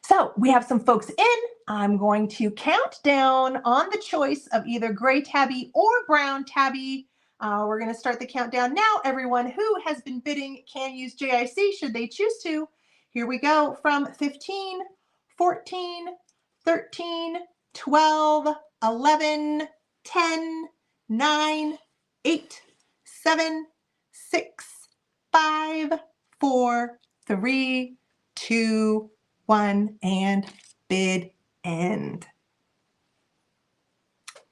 So we have some folks in. I'm going to count down on the choice of either gray tabby or brown tabby. We're going to start the countdown now. Everyone who has been bidding can use JIC should they choose to. Here we go from 15, 14, 13, 12, 11, 10, 9, 8, 7, 6, 5, 4, 3, 2, 1, and bid end.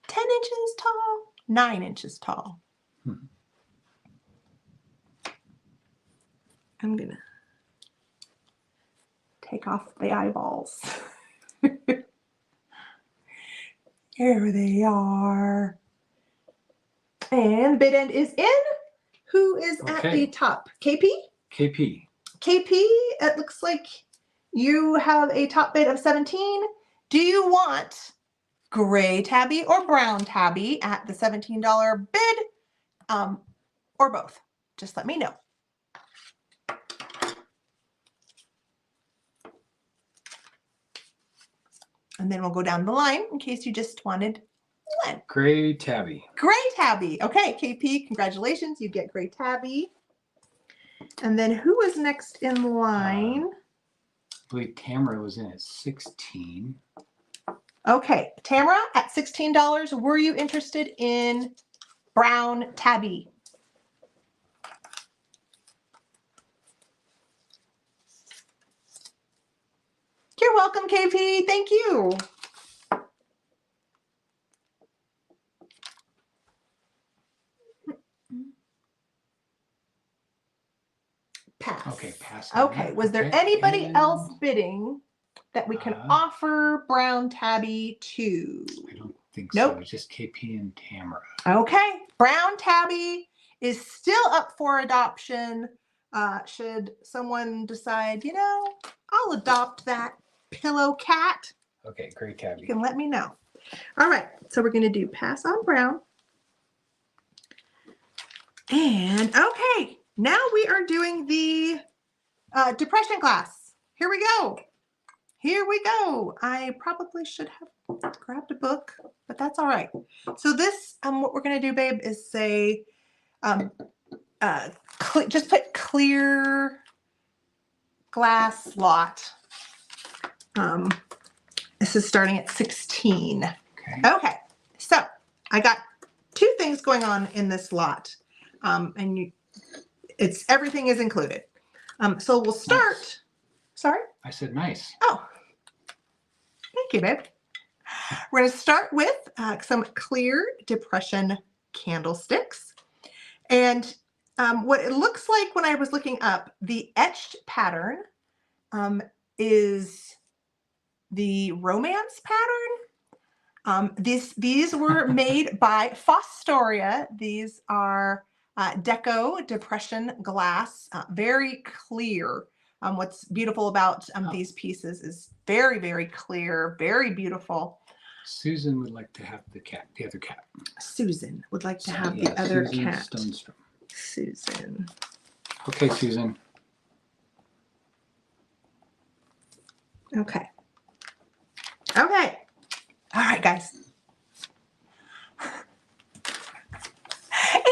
10 inches tall, 9 inches tall. I'm gonna take off the eyeballs. Here they are. And bid end is in. Who is at the top? KP? KP. KP, it looks like you have a top bid of 17. Do you want gray tabby or brown tabby at the $17 bid? Or both? Just let me know. And then we'll go down the line in case you just wanted one. Gray tabby. Gray tabby. Okay, KP, congratulations. You get gray tabby. And then who was next in line? I believe Tamara was in at 16. Okay, Tamara at $16. Were you interested in brown tabby? You're welcome, KP. Thank you. Pass. Okay, pass. Okay, was there anybody else bidding that we can offer brown tabby to? I don't think Nope. so. It's just KP and Tamara. Okay, brown tabby is still up for adoption. Should someone decide, you know, I'll adopt that pillow cat. Okay, gray tabby. You can let me know. All right, so we're going to do pass on brown. And okay, now we are doing the depression class. Here we go. Here we go. I probably should have grabbed a book, but that's all right. So this, what we're going to do, babe, is say, just put clear glass lot. This is starting at 16. Okay, so I got 2 things going on in this lot, and everything is included. So we'll start. Nice. Sorry? I said nice. Oh, thank you, babe. We're going to start with some clear depression candlesticks. And what it looks like when I was looking up, the etched pattern is the romance pattern. These were made by Fostoria. These are deco depression glass, very clear. What's beautiful about these pieces is very, very clear, very beautiful. Susan would like to have the other cat. Susan would like to have the other cat. Stonestrom. Susan. Okay, Susan. Okay. Okay. All right, guys.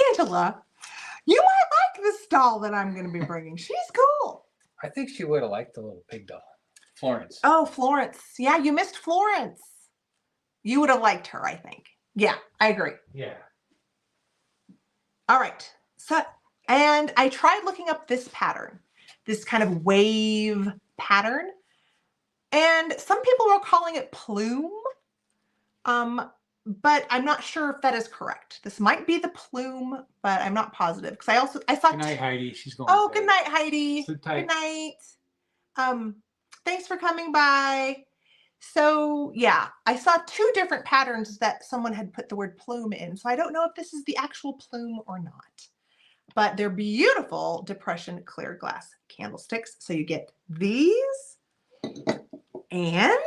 Angela, you might like this doll that I'm going to be bringing. She's cool. I think she would have liked the little pig doll. Florence. Oh, Florence. Yeah, you missed Florence. You would have liked her, I think. Yeah, I agree. Yeah. All right. So, and I tried looking up this pattern, this kind of wave pattern. And some people were calling it plume. But I'm not sure if that is correct. This might be the plume, but I'm not positive. Because I saw. Good night, Heidi. She's going. Oh, good night, Heidi. Sleep tight. Good night. Thanks for coming by. So yeah, I saw two different patterns that someone had put the word plume in. So I don't know if this is the actual plume or not, but they're beautiful depression clear glass candlesticks. So you get these and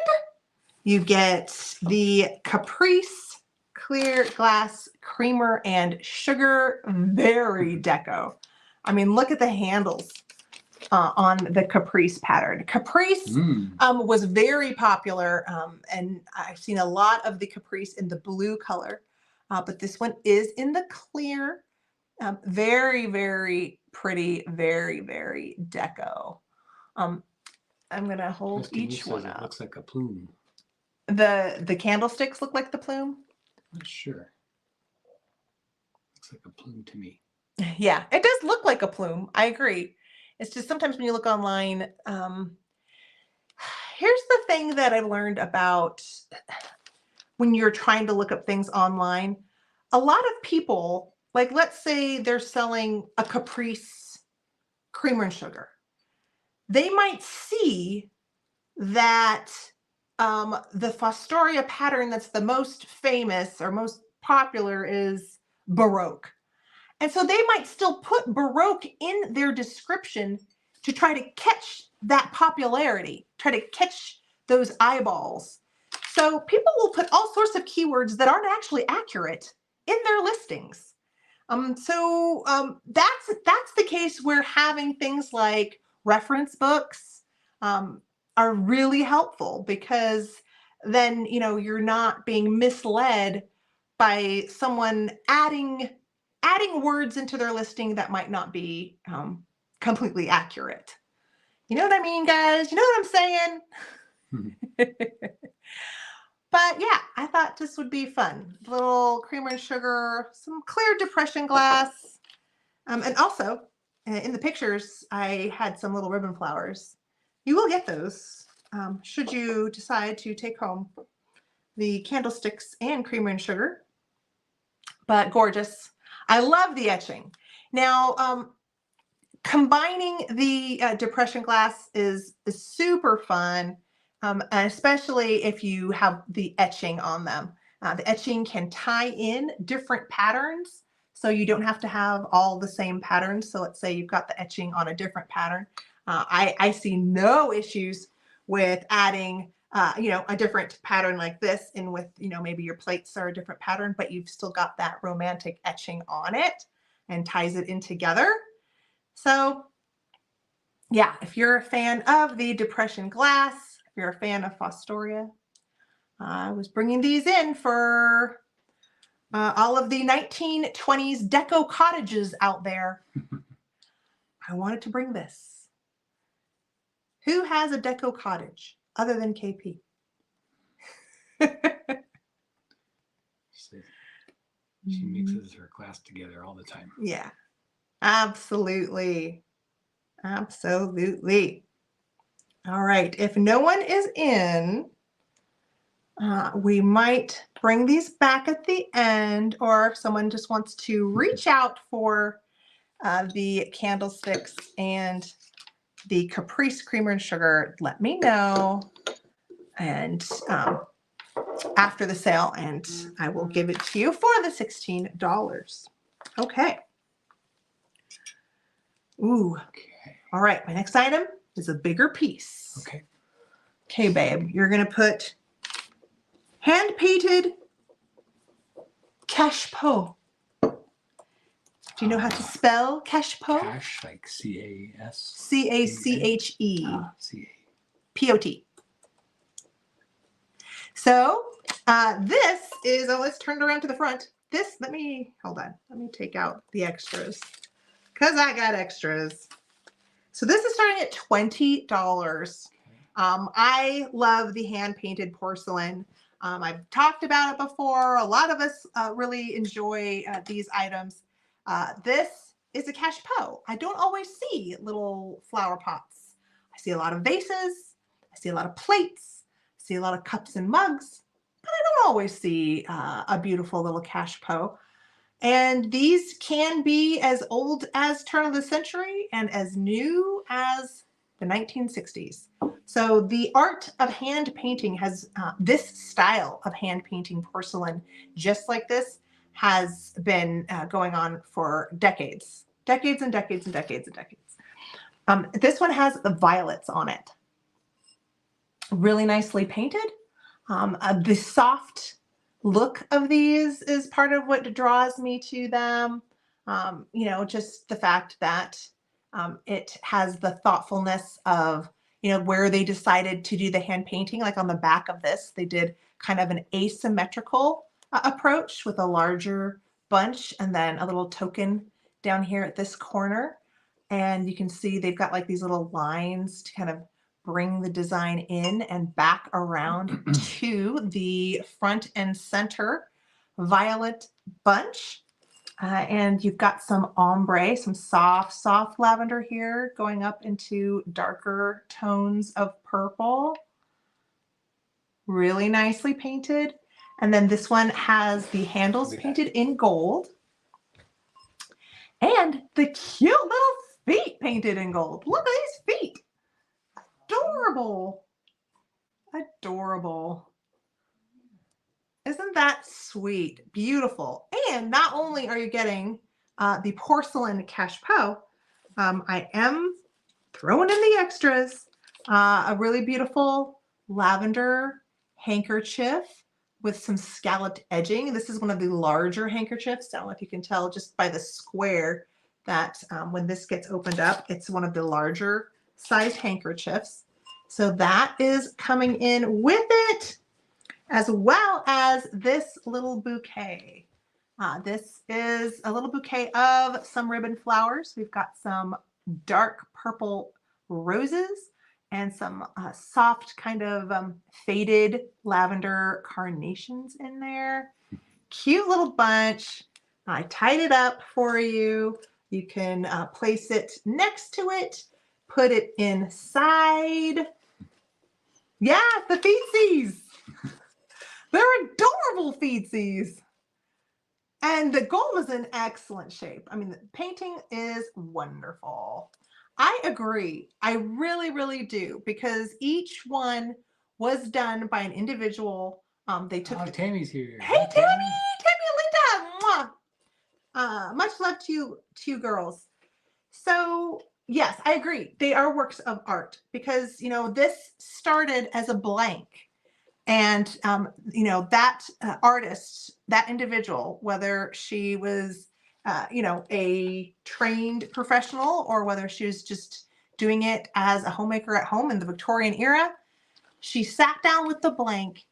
you get the Caprice clear glass creamer and sugar, very deco. I mean, look at the handles on the Caprice pattern. Caprice was very popular, and I've seen a lot of the Caprice in the blue color, but this one is in the clear. Very, very pretty, very, very deco. I'm gonna hold each one It up. looks like a plume. The candlesticks look like the plume. Not sure. Looks like a plume to me. Yeah, it does look like a plume. I agree. It's just sometimes when you look online, here's the thing that I've learned about when you're trying to look up things online. A lot of people, like let's say they're selling a Caprice creamer and sugar. They might see that the Fostoria pattern that's the most famous or most popular is Baroque. And so they might still put Baroque in their description to try to catch that popularity, try to catch those eyeballs. So people will put all sorts of keywords that aren't actually accurate in their listings. That's the case where having things like reference books are really helpful, because then you're not being misled by someone adding words into their listing that might not be completely accurate. You know what I mean, guys? You know what I'm saying? But yeah, I thought this would be fun. Little creamer and sugar, some clear depression glass. And also, in the pictures, I had some little ribbon flowers. You will get those should you decide to take home the candlesticks and creamer and sugar. But gorgeous. I love the etching. Now, combining the depression glass is super fun, and especially if you have the etching on them. The etching can tie in different patterns, so you don't have to have all the same patterns. So let's say you've got the etching on a different pattern. I see no issues with adding a different pattern like this in with, maybe your plates are a different pattern, but you've still got that romantic etching on it and ties it in together. So yeah, if you're a fan of the depression glass, if you're a fan of Fostoria, I was bringing these in for all of the 1920s deco cottages out there. I wanted to bring this. Who has a deco cottage other than KP? She mixes her glass together all the time. Yeah, absolutely. Absolutely. All right. If no one is in, we might bring these back at the end, or if someone just wants to reach out for the candlesticks and the Caprice creamer and sugar, let me know. And after the sale, and I will give it to you for the $16. Okay. Ooh. Okay. All right. My next item is a bigger piece. Okay. Okay, babe. You're going to put hand-painted cache-pot. Do you know how to spell cache-pot? Cache, like C-A-S. C-A-C-H-E. C-A. P-O-T. So this is, let's turn it around to the front. Hold on. Let me take out the extras, because I got extras. So this is starting at $20. I love the hand-painted porcelain. I've talked about it before. A lot of us really enjoy these items. This is a cache-pot. I don't always see little flower pots. I see a lot of vases. I see a lot of plates. I see a lot of cups and mugs. But I don't always see a beautiful little cache-pot. And these can be as old as turn of the century and as new as the 1960s. So the art of hand painting has, this style of hand painting porcelain, just like this, has been going on for decades. Decades and decades and decades and decades. This one has the violets on it. Really nicely painted. The soft look of these is part of what draws me to them. You know, just the fact that it has the thoughtfulness of, you know, where they decided to do the hand painting. Like on the back of this, they did kind of an asymmetrical approach with a larger bunch and then a little token down here at this corner. And you can see they've got like these little lines to kind of bring the design in and back around to the front and center violet bunch. And you've got some ombre, some soft lavender here going up into darker tones of purple. Really nicely painted. And then this one has the handles painted in gold. And the cute little feet painted in gold. Look at these feet. Adorable. Adorable. Isn't that sweet? Beautiful. And not only are you getting the porcelain cachepot, I am throwing in the extras. A really beautiful lavender handkerchief with some scalloped edging. This is one of the larger handkerchiefs. I don't know if you can tell just by the square that when this gets opened up, it's one of the larger size handkerchiefs. So that is coming in with it, as well as this little bouquet. This is a little bouquet of some ribbon flowers. We've got some dark purple roses and some soft kind of faded lavender carnations in there. Cute little bunch. I tied it up for you. You can place it next to it, put it inside. Yeah, the feetsies. They're adorable feetsies. And the gold is in excellent shape. I mean, the painting is wonderful. I agree. I really, really do, because each one was done by an individual. They took. Oh, Tammy's here. Hey, Tammy! Tammy and Linda! Mwah. Much love to you girls. So yes, I agree. They are works of art because, you know, this started as a blank. And, you know, that artist, that individual, whether she was, you know, a trained professional or whether she was just doing it as a homemaker at home in the Victorian era, she sat down with the blank,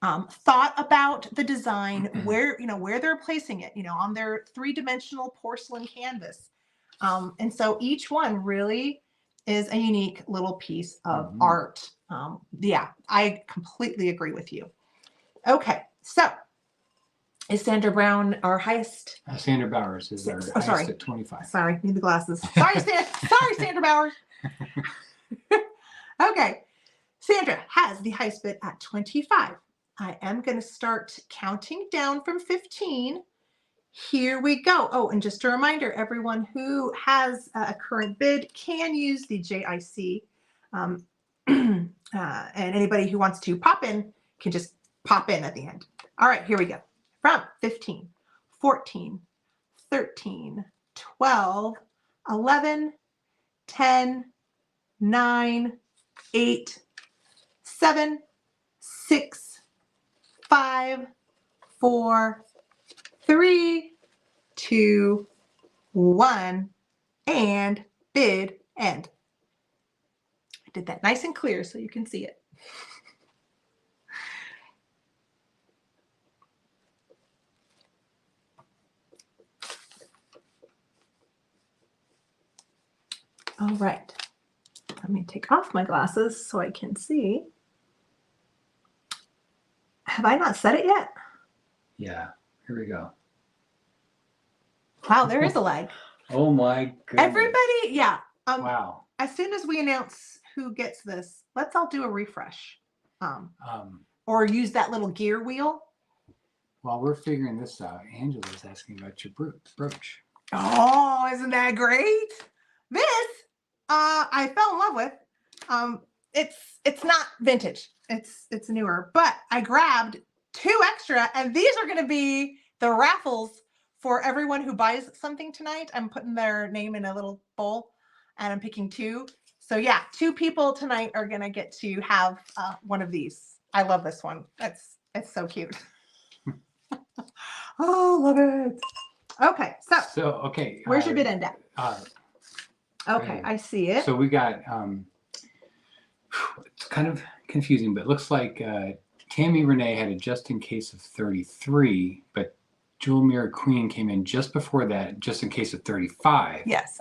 thought about the design, where, you know, where they're placing it, you know, on their three-dimensional porcelain canvas. And so each one really is a unique little piece of art. Yeah, I completely agree with you. Okay, so is Sandra Brown our highest? Sandra Bowers is our highest at 25. Sorry, need the glasses. Sorry, Sandra Bowers. Okay, Sandra has the highest bid at 25. I am going to start counting down from 15. Here we go. Oh, and just a reminder, everyone who has a current bid can use the JIC. And anybody who wants to pop in can just pop in at the end. All right, here we go. From 15, 14, 13, 12, 11, 10, 9, 8, 7, 6, 5, 4, 3, 2, 1, and bid end. I did that nice and clear so you can see it. All right. Let me take off my glasses so I can see. Have I not said it yet? Yeah, here we go. Wow, there is a lag. Oh my goodness. Everybody, yeah. Wow. As soon as we announce who gets this, let's all do a refresh. Or use that little gear wheel. While we're figuring this out, Angela's asking about your brooch. Oh, isn't that great? This, I fell in love with. It's not vintage. It's newer, but I grabbed 2 extra, and these are going to be the raffles for everyone who buys something tonight. I'm putting their name in a little bowl, and I'm picking 2. So yeah, 2 people tonight are going to get to have one of these. I love this one. It's so cute. Oh, love it. Okay, so okay. where's your bid end at? Okay, right. I see it. So we got, it's kind of confusing, but it looks like Tammy Renee had a just in case of 33, but Jewel Mirror Queen came in just before that, just in case of 35. Yes.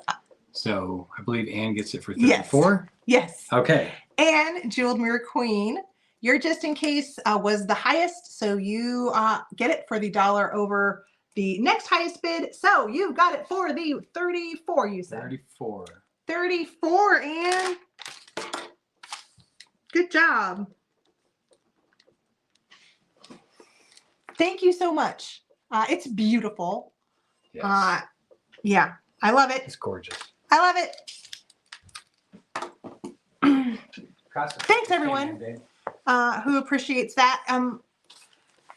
So I believe Anne gets it for 34? Yes. Okay. And Jeweled Mirror Queen, your just in case was the highest, so you get it for the $1 over the next highest bid. So you got it for the 34, you said. 34. 34, Anne. Good job. Thank you so much. It's beautiful. Yes. Yeah, I love it. It's gorgeous. I love it. Thanks, everyone, who appreciates that.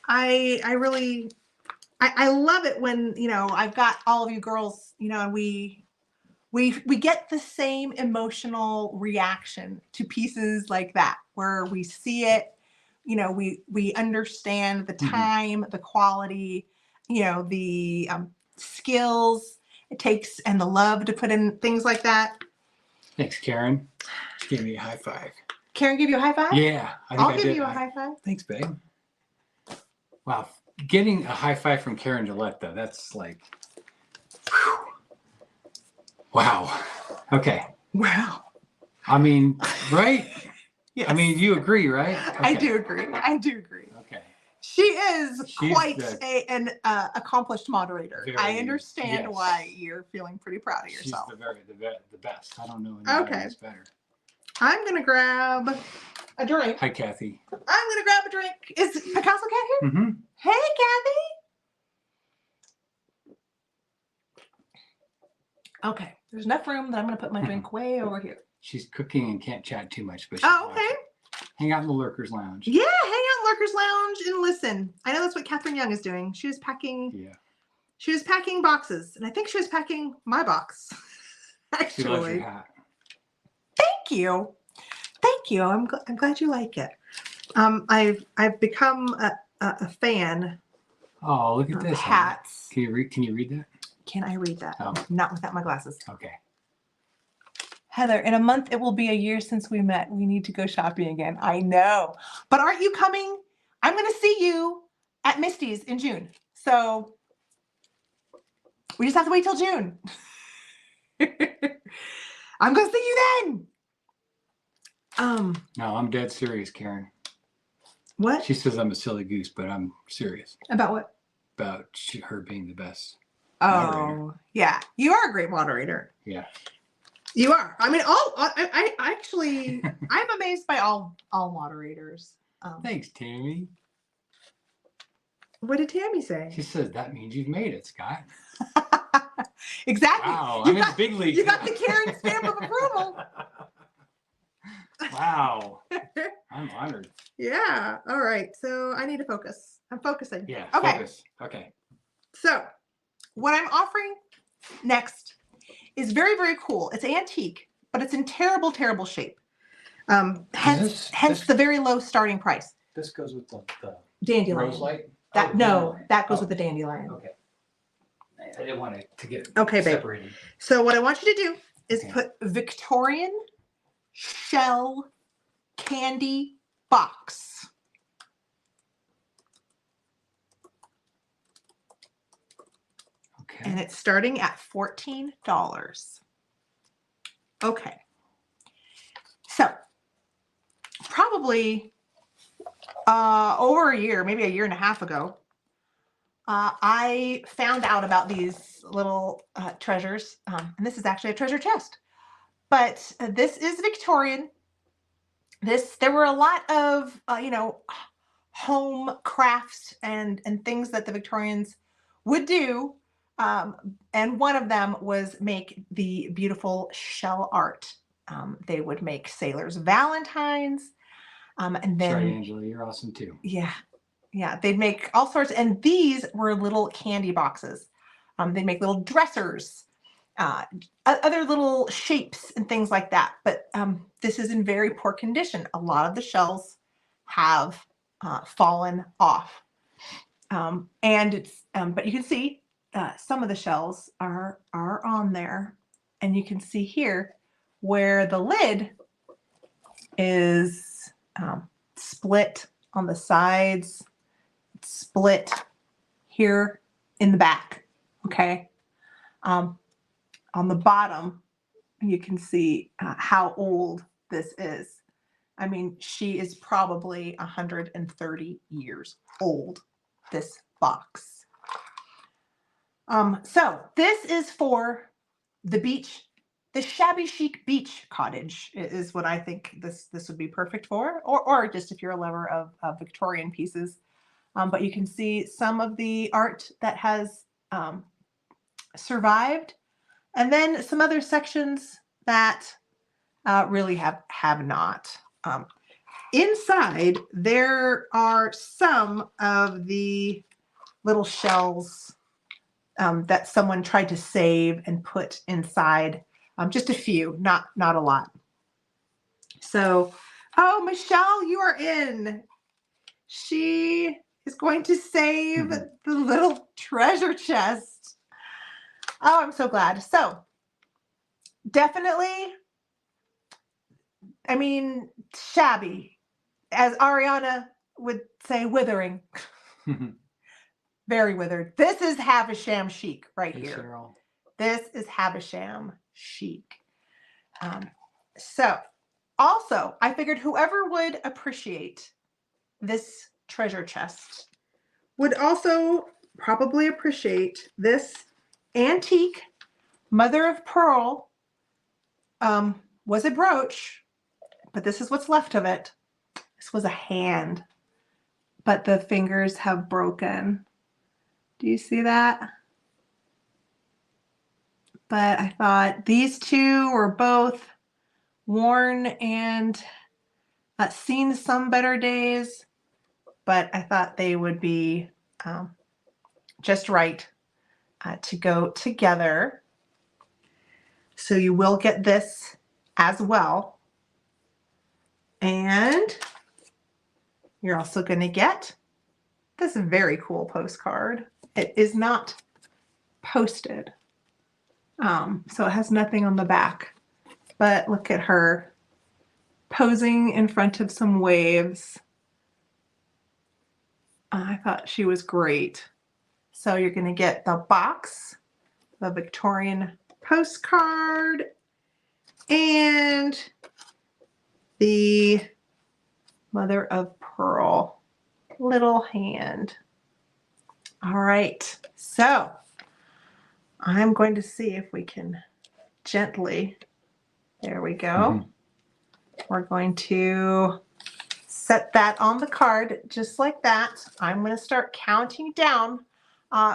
I really love it when, you know, I've got all of you girls, you know, and we get the same emotional reaction to pieces like that, where we see it, you know, we understand the time, the quality, you know, the skills it takes and the love to put in things like that. Thanks, Karen. She gave me a high five. Karen give you a high five? Yeah. I'll give you a high five. Thanks, babe. Wow. Getting a high five from Karen Gillette, though, that's like, whew. Wow. Okay. Wow. I mean, right? Yes. I mean, you agree, right? Okay. I do agree. I do agree. Okay. She is She's quite an accomplished moderator. Very, I understand yes. why you're feeling pretty proud of She's yourself. the best. I don't know anybody who's better. I'm going to grab a drink. Hi, Kathy. I'm going to grab a drink. Is Picasso Cat here? Mm-hmm. Hey, Kathy. Okay. There's enough room that I'm going to put my drink way over here. She's cooking and can't chat too much, but she's okay. Hang out in the Lurkers Lounge. Yeah, hang out in Lurkers Lounge and listen. I know that's what Catherine Young is doing. She was packing. Yeah. She was packing boxes, and I think she was packing my box. Actually. She loves your hat. Thank you. Thank you. I'm glad you like it. I've become a fan. Oh, look at this hats. Can you read that? Can I read that? Oh. Not without my glasses. Okay. Heather, in a month it will be a year since we met. We need to go shopping again. I know. But aren't you coming? I'm going to see you at Misty's in June. So we just have to wait till June. I'm going to see you then. No, I'm dead serious, Karen. What? She says I'm a silly goose, but I'm serious. About what? About her being the best. Oh, moderator. Yeah. You are a great moderator. Yeah. You are. I mean, I actually, I'm amazed by all moderators. Thanks, Tammy. What did Tammy say? She says that means you've made it, Scott. Exactly. Wow, I'm in the big league. You got the Karen stamp of approval. Wow. I'm honored. Yeah. All right. So I need to focus. I'm focusing. Yeah. Okay. Focus. Okay. So what I'm offering next is very, very cool. It's antique, but it's in terrible, terrible shape. Hence the very low starting price. This goes with the dandelion. Rose light? That goes with the dandelion. Okay. I didn't want it to get Babe. separated. So what I want you to do is put Victorian shell candy box. Okay. And it's starting at $14. Okay. So probably over a year, maybe a year and a half ago, I found out about these little treasures. And this is actually a treasure chest. But this is Victorian. There were a lot of, home crafts and things that the Victorians would do. And one of them was make the beautiful shell art They would make sailors valentines. And then, Sorry, Angela, you're awesome too. yeah, yeah, they'd make all sorts. And these were little candy boxes. They'd make little dressers, other little shapes and things like that. But this is in very poor condition. A lot of the shells have fallen off. And it's, but you can see some of the shells are on there. And you can see here where the lid is split on the sides, split here in the back, okay? On the bottom, you can see how old this is. I mean, she is probably 130 years old, this box. So this is for the beach. The shabby chic beach cottage is what I think this would be perfect for, or just if you're a lover of Victorian pieces. But you can see some of the art that has survived, and then some other sections that really have not. Inside, there are some of the little shells that someone tried to save and put inside. Just a few, not a lot. So, oh, Michelle, you are in. She is going to save the little treasure chest. Oh, I'm so glad. So, definitely, I mean, shabby. As Ariana would say, withering. Very withered. This is Havisham chic right here. Cheryl. This is Havisham chic. So also, I figured whoever would appreciate this treasure chest would also probably appreciate this antique mother of pearl. Was a brooch, but this is what's left of it. This was a hand, but the fingers have broken. Do you see that? But I thought these two were both worn and seen some better days, but I thought they would be just right to go together. So you will get this as well. And you're also going to get this very cool postcard. It is not posted. So it has nothing on the back, but look at her posing in front of some waves. I thought she was great. So you're going to get the box, the Victorian postcard, and the mother of pearl little hand. All right, so I'm going to see if we can gently, there we go. We're going to set that on the card just like that. I'm going to start counting down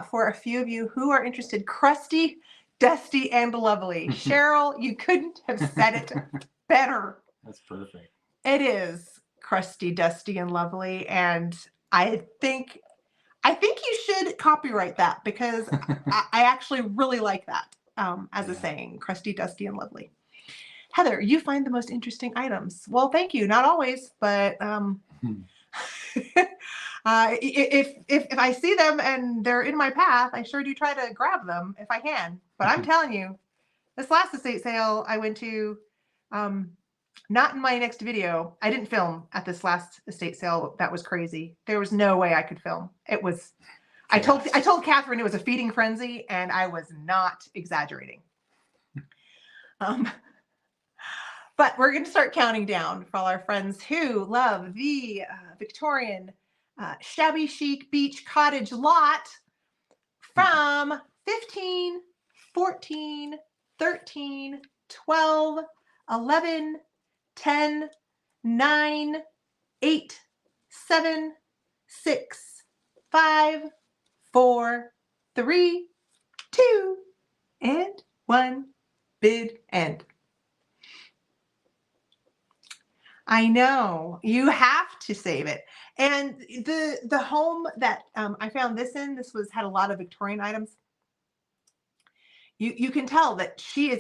for a few of you who are interested. Crusty, dusty, and lovely. Cheryl, you couldn't have said it better. That's perfect. It is crusty, dusty, and lovely, and I think you should copyright that because I actually really like that as a saying, crusty, dusty, and lovely. Heather, you find the most interesting items. Well, thank you. Not always, but if I see them and they're in my path, I sure do try to grab them if I can. But I'm telling you, this last estate sale I went to, not in my next video. I didn't film at this last estate sale. That was crazy. There was no way I could film. It was, I told Catherine it was a feeding frenzy, and I was not exaggerating. But we're going to start counting down for all our friends who love the Victorian shabby chic beach cottage lot from 15, 14, 13, 12, 11, 10, 9, 8, 7, 6, 5, 4, 3, 2, and 1. Bid end. I know. You have to save it. And the home that I found this in, had a lot of Victorian items. You can tell that she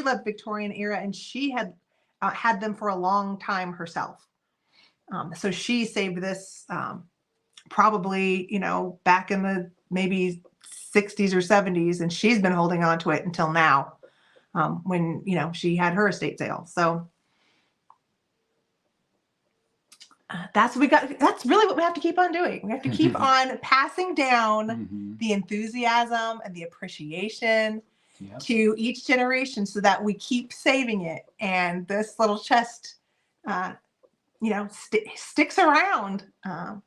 loved Victorian era, and she had had them for a long time herself. So she saved this probably, back in the maybe 60s or 70s, and she's been holding on to it until now, when, she had her estate sale. So that's what we got. That's really what we have to keep on doing. We have to keep on passing down the enthusiasm and the appreciation to each generation, so that we keep saving it. And this little chest, sticks around. All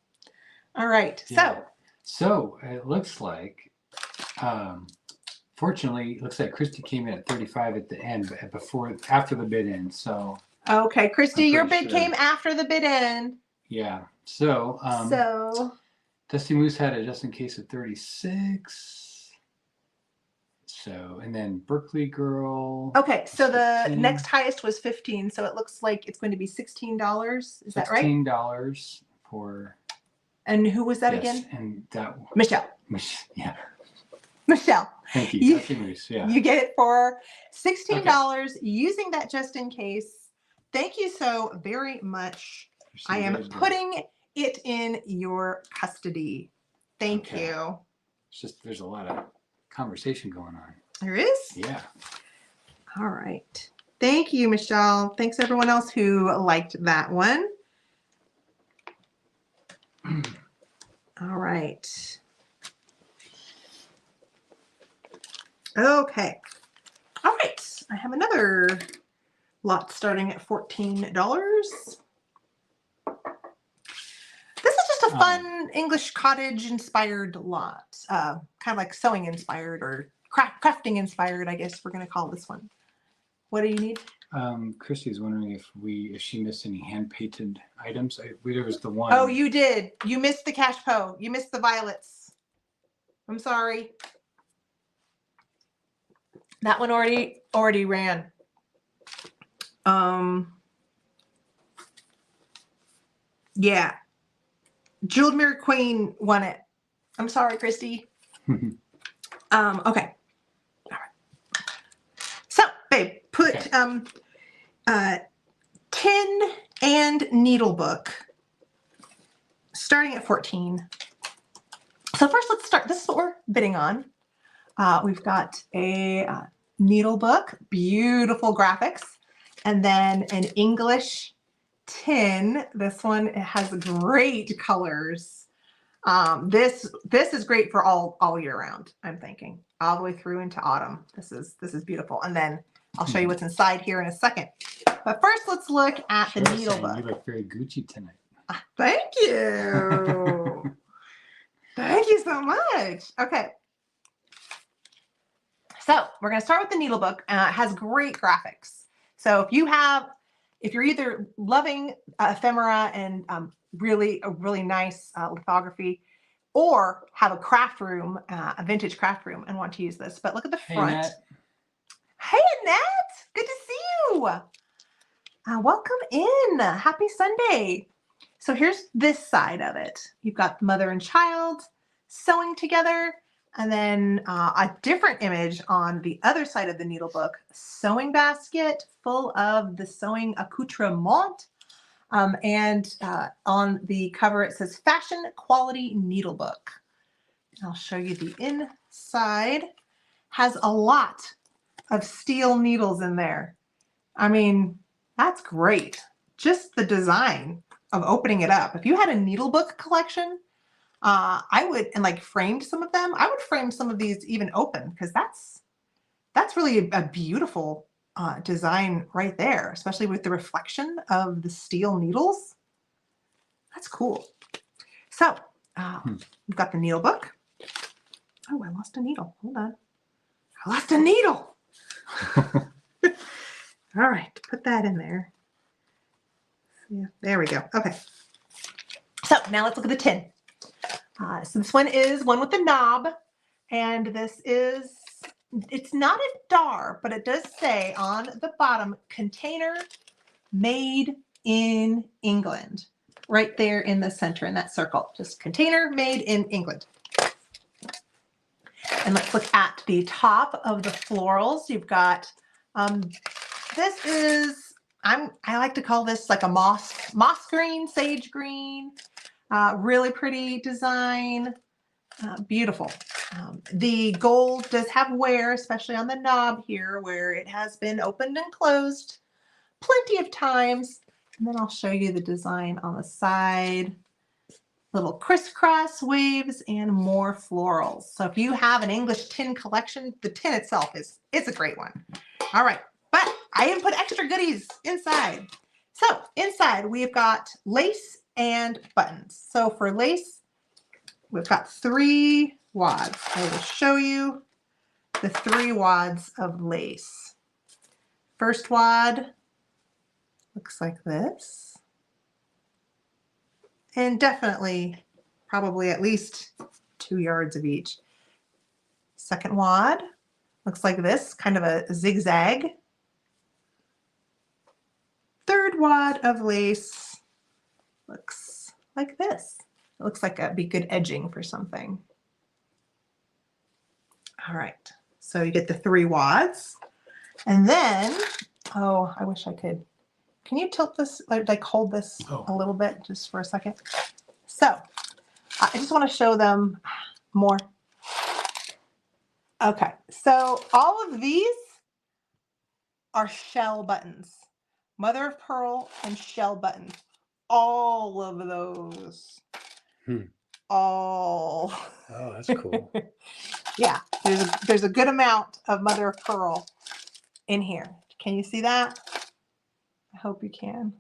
right. Yeah. So it looks like, fortunately, it looks like Christy came in at 35 at the end, after the bid end. So. Okay, Christy, your bid came after the bid end. Yeah. So. Dusty Moose had a just in case of 36. So, and then Berkeley Girl. Okay, so the next highest was 15. So it looks like it's going to be $16. Is that right? $16 for. And who was that again? And that Michelle. Yeah. Michelle. Thank you. Dusty Moose. Yeah. You get it for $16 using that just in case. Thank you so very much. I am putting it in your custody. Thank you. It's just there's a lot of conversation going on. There is? Yeah. All right. Thank you, Michelle. Thanks everyone else who liked that one. All right. Okay. All right. I have another lot starting at $14. This is just a fun English cottage inspired lot. Kind of like sewing inspired or crafting inspired, I guess we're going to call this one. What do you need? Christy's wondering if she missed any hand painted items. There was the one. Oh, you did. You missed the cash po. You missed the violets. I'm sorry. That one already ran. Yeah. Jeweled Mirror Queen won it. I'm sorry, Christy. Okay. All right. So, babe, put tin and needle book starting at 14. So first let's start. This is what we're bidding on. We've got a needle book, beautiful graphics, and then an English tin. This one, it has great colors. This is great for all year round, I'm thinking, all the way through into autumn. This is beautiful. And then I'll show you what's inside here in a second. But first, let's look at the needle book. You look very Gucci tonight. Thank you. Thank you so much. Okay. So we're going to start with the needle book. It has great graphics. So if you're either loving ephemera and a really nice lithography, or have a craft room, a vintage craft room, and want to use this. But look at the front. Hey, Annette. Good to see you. Welcome in. Happy Sunday. So here's this side of it. You've got mother and child sewing together, and then a different image on the other side of the needle book, sewing basket full of the sewing accoutrement. And on the cover, it says fashion quality needle book. I'll show you the inside. Has a lot of steel needles in there. I mean, that's great. Just the design of opening it up. If you had a needle book collection, I would, and like framed some of them, I would frame some of these even open, because that's really a beautiful design right there, especially with the reflection of the steel needles. That's cool. So we've got the needle book. Oh, I lost a needle. Hold on. I lost a needle. All right, put that in there. Yeah, there we go. Okay. So now let's look at the tin. So this one is one with the knob, and this is, it's not a dar, but it does say on the bottom, container made in England. Right there in the center in that circle. Just container made in England. And let's look at the top of the florals. You've got, this is, I like to call this like a moss green, sage green. Really pretty design. Beautiful. The gold does have wear, especially on the knob here where it has been opened and closed plenty of times. And then I'll show you the design on the side. Little crisscross waves and more florals. So if you have an English tin collection, the tin itself it's a great one. All right, but I even put extra goodies inside. So inside we've got lace and buttons. So for lace, we've got 3 wads. I will show you the 3 wads of lace. First wad looks like this. And definitely, probably at least 2 yards of each. Second wad looks like this, kind of a zigzag. Third wad of lace looks like this. It looks like it'd be good edging for something. All right, so you get the 3 wads. And then, oh, I wish I could. Can you tilt this, like hold this a little bit just for a second? So I just want to show them more. Okay, so all of these are shell buttons. Mother of pearl and shell buttons. All of those. All. Oh, that's cool. Yeah, there's a good amount of mother of pearl in here. Can you see that? I hope you can.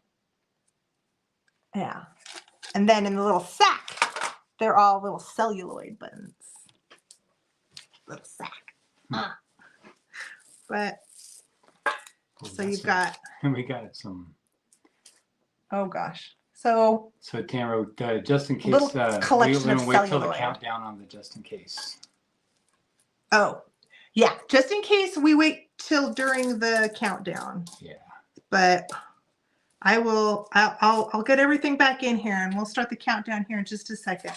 Yeah. And then in the little sack, they're all little celluloid buttons. Little sack. But so you've got. And we got some. Oh gosh. So Tamara, just in case, little collection of wait till the celluloid. countdown on the just in case. Oh, yeah. Just in case we wait till during the countdown. Yeah. But I'll get everything back in here and we'll start the countdown here in just a second.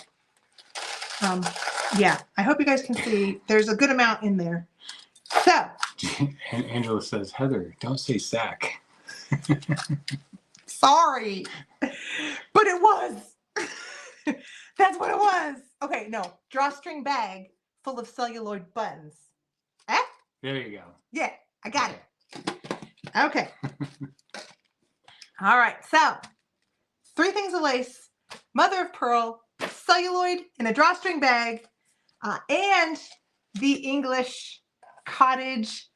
Yeah, I hope you guys can see there's a good amount in there. So. And Angela says, Heather, don't say sack. Sorry, but it was. That's what it was. Okay, no, drawstring bag full of celluloid buttons. Eh? There you go. Yeah, I got it. Okay. All right, so 3 things of lace, mother of pearl, celluloid in a drawstring bag, and the English cottage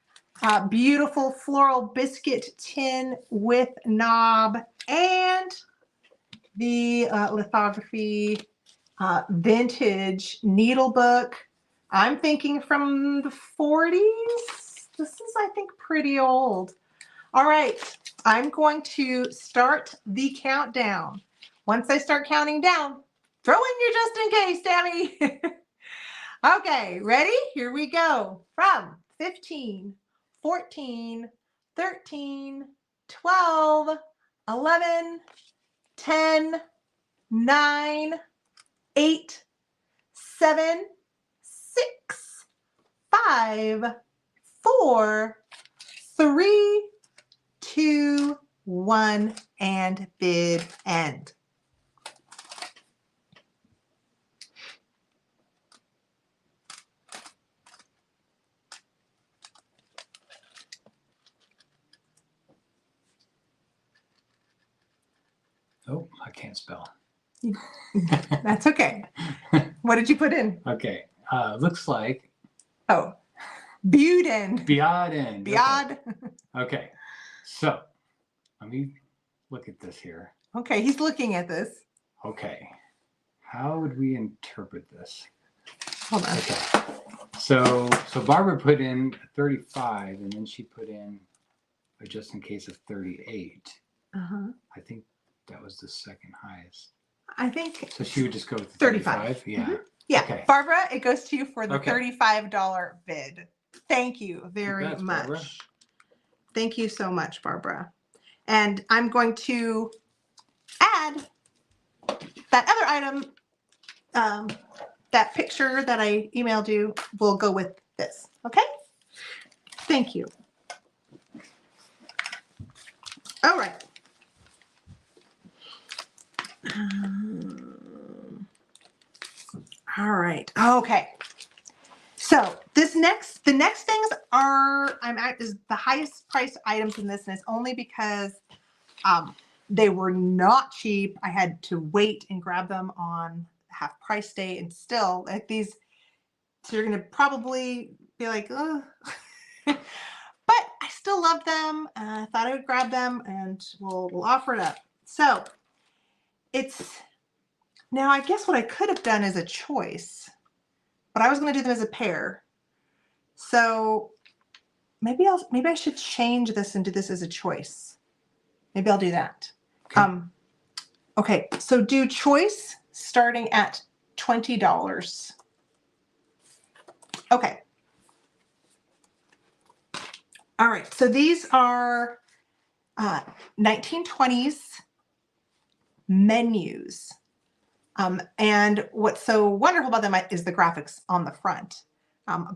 beautiful floral biscuit tin with knob, and the lithography vintage needle book. I'm thinking from the 40s. This is, I think, pretty old. All right, I'm going to start the countdown. Once I start counting down, throw in your just in case, Tammy. Okay, ready? Here we go. From 15, 14, 13, 12, 11, 10, 9, 8, 7, 6, 5, 4, 3, 2, 1, and bid end. Oh, I can't spell. That's okay. What did you put in? Okay. Looks like. Oh, Buden. Bioden. Biod. Okay. So let me look at this here. Okay, he's looking at this. Okay. How would we interpret this? Hold on. Okay. So Barbara put in 35 and then she put in a just in case of 38. Uh-huh. I think that was the second highest. I think. So she would just go with 35. Yeah. Mm-hmm. Yeah. Okay. Barbara, it goes to you for the Okay. $35 bid. Thank you very Congrats, much. Barbara. Thank you so much, Barbara. And I'm going to add that other item, that picture that I emailed you will go with this. Okay? Thank you. All right. All right. Okay. So the next things are is the highest priced items in this, and it's only because they were not cheap. I had to wait and grab them on half price day, and still like these. So you're gonna probably be like, oh, but I still love them. I thought I would grab them, and we'll offer it up. So it's now. I guess what I could have done is a choice, but I was going to do them as a pair. So maybe I should change this and do this as a choice. Maybe I'll do that. Okay. Okay, so do choice starting at $20. Okay. All right, so these are 1920s menus. And what's so wonderful about them is the graphics on the front.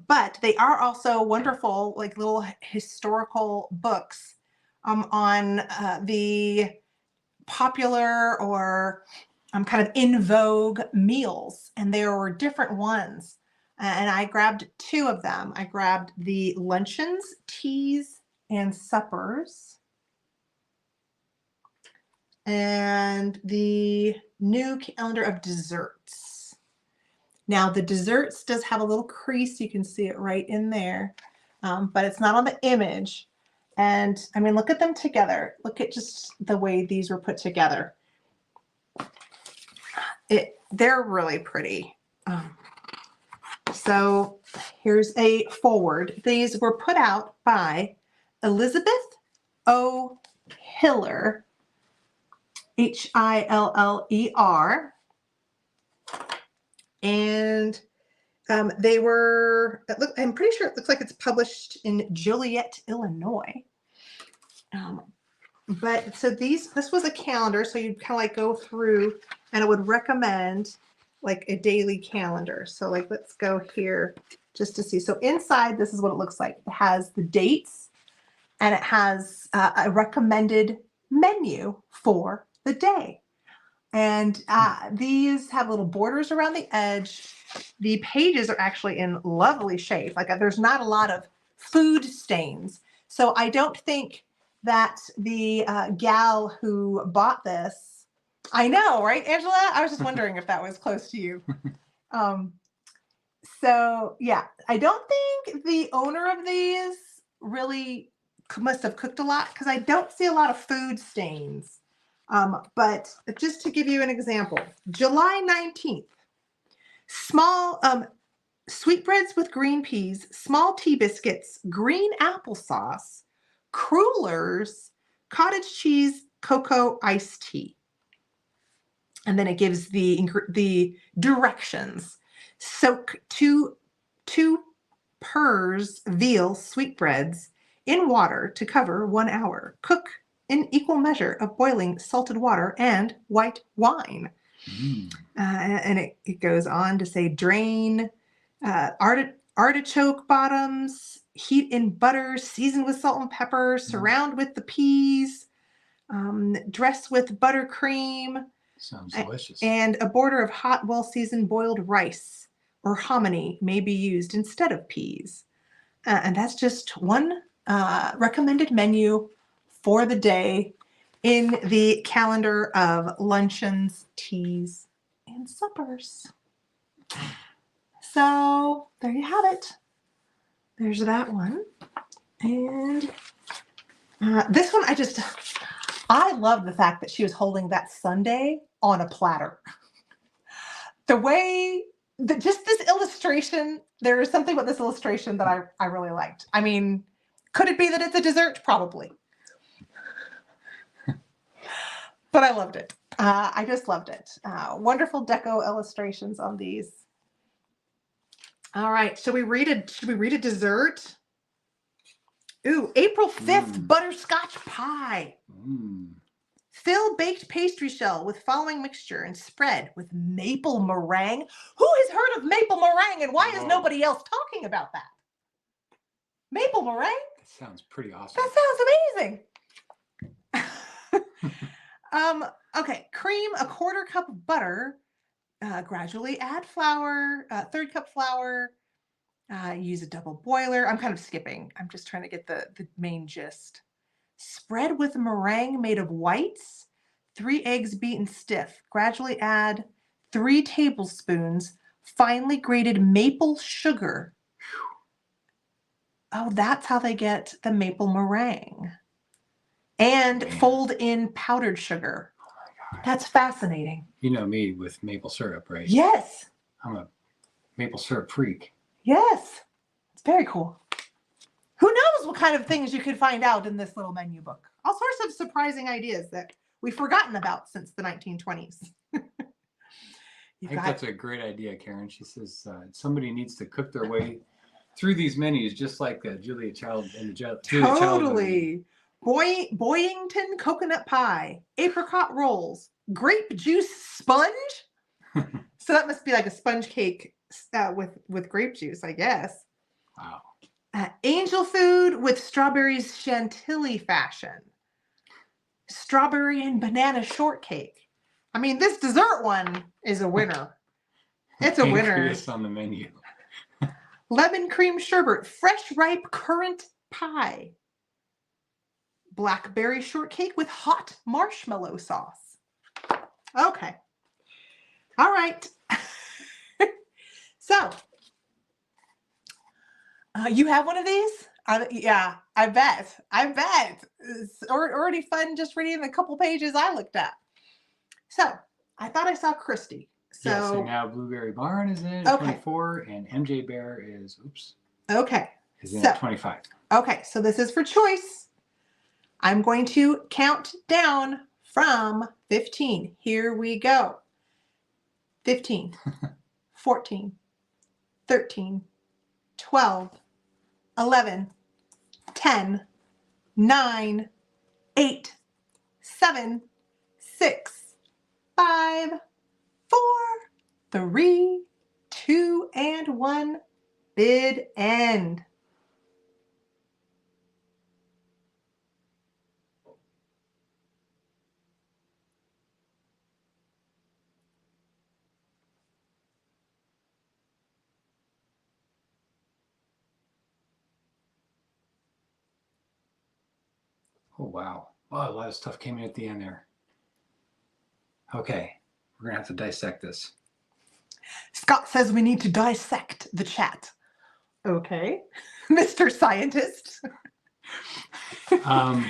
But they are also wonderful, like little historical books on the popular or kind of in vogue meals. And there were different ones. And I grabbed two of them. I grabbed the luncheons, teas, and suppers. And the new calendar of desserts. Now the desserts does have a little crease. You can see it right in there, but it's not on the image. And I mean, look at them together. Look at just the way these were put together. They're really pretty. So here's a forward. These were put out by Elizabeth O. Hiller, Hiller. And they were, I'm pretty sure it looks like it's published in Joliet, Illinois. But so this was a calendar. So you'd kind of like go through and it would recommend like a daily calendar. So like, let's go here just to see. So inside, this is what it looks like. It has the dates and it has a recommended menu for the day. And these have little borders around the edge. The pages are actually in lovely shape. Like there's not a lot of food stains. So I don't think that the gal who bought this, I know, right, Angela? I was just wondering if that was close to you. So yeah, I don't think the owner of these really must have cooked a lot because I don't see a lot of food stains. But just to give you an example, July 19th, small sweetbreads with green peas, small tea biscuits, green applesauce, crullers, cottage cheese, cocoa, iced tea. And then it gives the directions. Soak two pers veal sweetbreads in water to cover 1 hour. Cook in equal measure of boiling salted water and white wine. And it goes on to say drain artichoke bottoms, heat in butter, season with salt and pepper, surround with the peas, dress with buttercream. Sounds delicious. And a border of hot, well-seasoned boiled rice or hominy may be used instead of peas. And that's just one recommended menu for the day in the calendar of luncheons, teas, and suppers. So there you have it. There's that one. And this one, I love the fact that she was holding that sundae on a platter. The way that just this illustration, there is something about this illustration that I really liked. I mean, could it be that it's a dessert? Probably. But I loved it. I just loved it. Wonderful deco illustrations on these. All right, should we read a dessert? Ooh, April 5th, butterscotch pie. Fill baked pastry shell with following mixture and spread with maple meringue. Who has heard of maple meringue and why is Whoa. nobody else talking about that? Maple meringue? That sounds pretty awesome. That sounds amazing. Okay, cream, a 1/4 cup of butter. Gradually add flour, 1/3 cup flour. Use a double boiler. I'm kind of skipping. I'm just trying to get the main gist. Spread with meringue made of whites, 3 eggs beaten stiff. Gradually add 3 tablespoons finely grated maple sugar. Oh, that's how they get the maple meringue. And fold in powdered sugar. Oh my gosh. That's fascinating. You know me with maple syrup, right? Yes. I'm a maple syrup freak. Yes. It's very cool. Who knows what kind of things you could find out in this little menu book? All sorts of surprising ideas that we've forgotten about since the 1920s. I think that's a great idea, Karen. She says somebody needs to cook their way through these menus, just like Julia Child and the Julia Child movie. Totally. Boyington coconut pie, apricot rolls, grape juice sponge. So that must be like a sponge cake with grape juice, I guess. Wow. Angel food with strawberries chantilly fashion. Strawberry and banana shortcake. I mean, this dessert one is a winner. It's a winner. It's on the menu. Lemon cream sherbet, fresh ripe currant pie. Blackberry shortcake with hot marshmallow sauce. Okay. All right. So, you have one of these? Yeah, I bet. It's already fun just reading the couple pages I looked at. So, I thought I saw Christy. So now Blueberry Barn is in at 24, and MJ Bear is, is in at 25. Okay, so this is for choice. I'm going to count down from 15. Here we go. 15, 14, 13, 12, 11, 10, 9, 8, 7, 6, 5, 4, 3, 2, and 1. Bid end. Oh, wow. Oh, a lot of stuff came in at the end there. Okay, we're going to have to dissect this. Scott says we need to dissect the chat. Okay, Mr. Scientist. I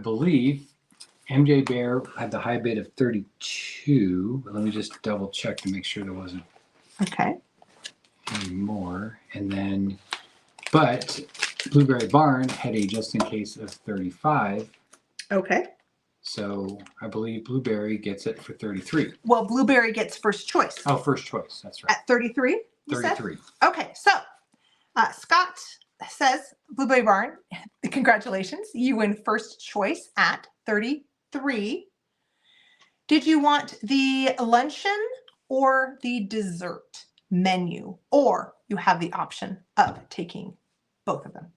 believe MJ Bear had the high bid of 32. But let me just double check to make sure there wasn't any more. And then, but Blueberry Barn had a just in case of 35. Okay. So I believe Blueberry gets it for 33. Well, Blueberry gets first choice. Oh, first choice. That's right. At 33? 33. Okay, so Scott says, Blueberry Barn, congratulations. You win first choice at 33. Did you want the luncheon or the dessert menu? Or you have the option of taking both of them.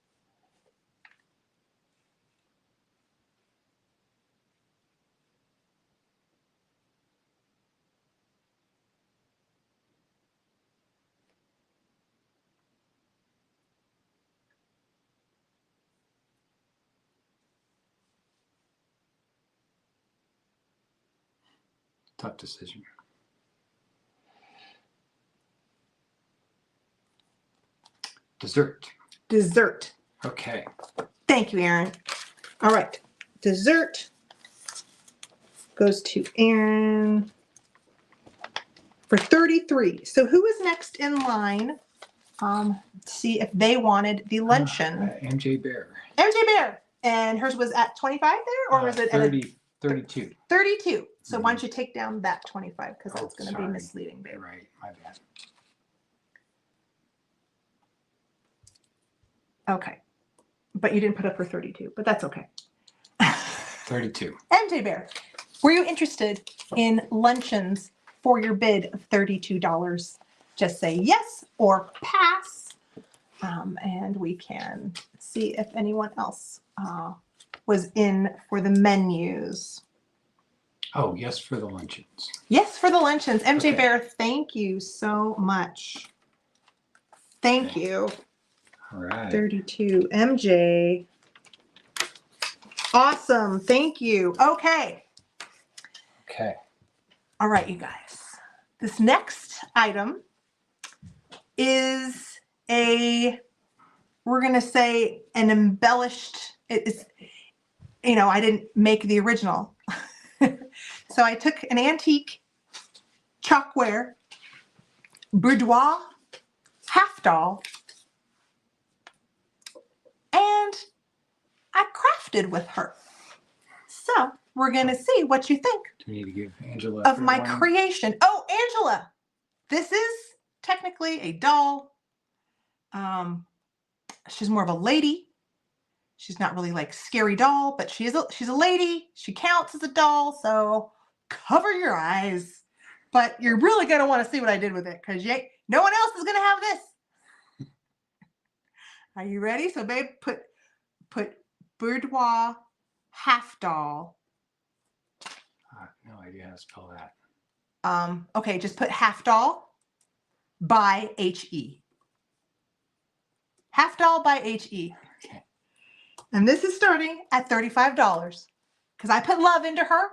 Tough decision. Dessert. Dessert. Okay. Thank you, Aaron. All right. Dessert goes to Aaron for 33. So who is next in line? See if they wanted the luncheon. MJ Bear. MJ Bear. And hers was at 25 there? Or was it 30, 32. 32. So why don't you take down that 25 because that's going to be misleading, babe. Right. My bad. Okay. But you didn't put up her 32, but that's okay. 32. MJ Bear. Were you interested in luncheons for your bid of $32? Just say yes or pass, and we can see if anyone else was in for the menus. Oh, yes, for the luncheons. Yes, for the luncheons. MJ Okay. Bear, thank you so much. Thank Okay. you. All right. 32. MJ. Awesome. Thank you. Okay. Okay. All right, you guys. This next item is we're going to say an embellished, it's, I didn't make the original. So I took an antique chalkware boudoir half doll and I crafted with her. So we're going to see what you think Do we need to give Angela of fair my warning? creation. Oh, Angela, this is technically a doll. She's more of a lady. She's not really like scary doll, but she's a lady. She counts as a doll, so cover your eyes. But you're really going to want to see what I did with it because no one else is going to have this. Are you ready? So babe, put boudoir half doll. I have no idea how to spell that. Okay, just put half doll by HE. Half doll by HE. Okay. And this is starting at $35 because I put love into her.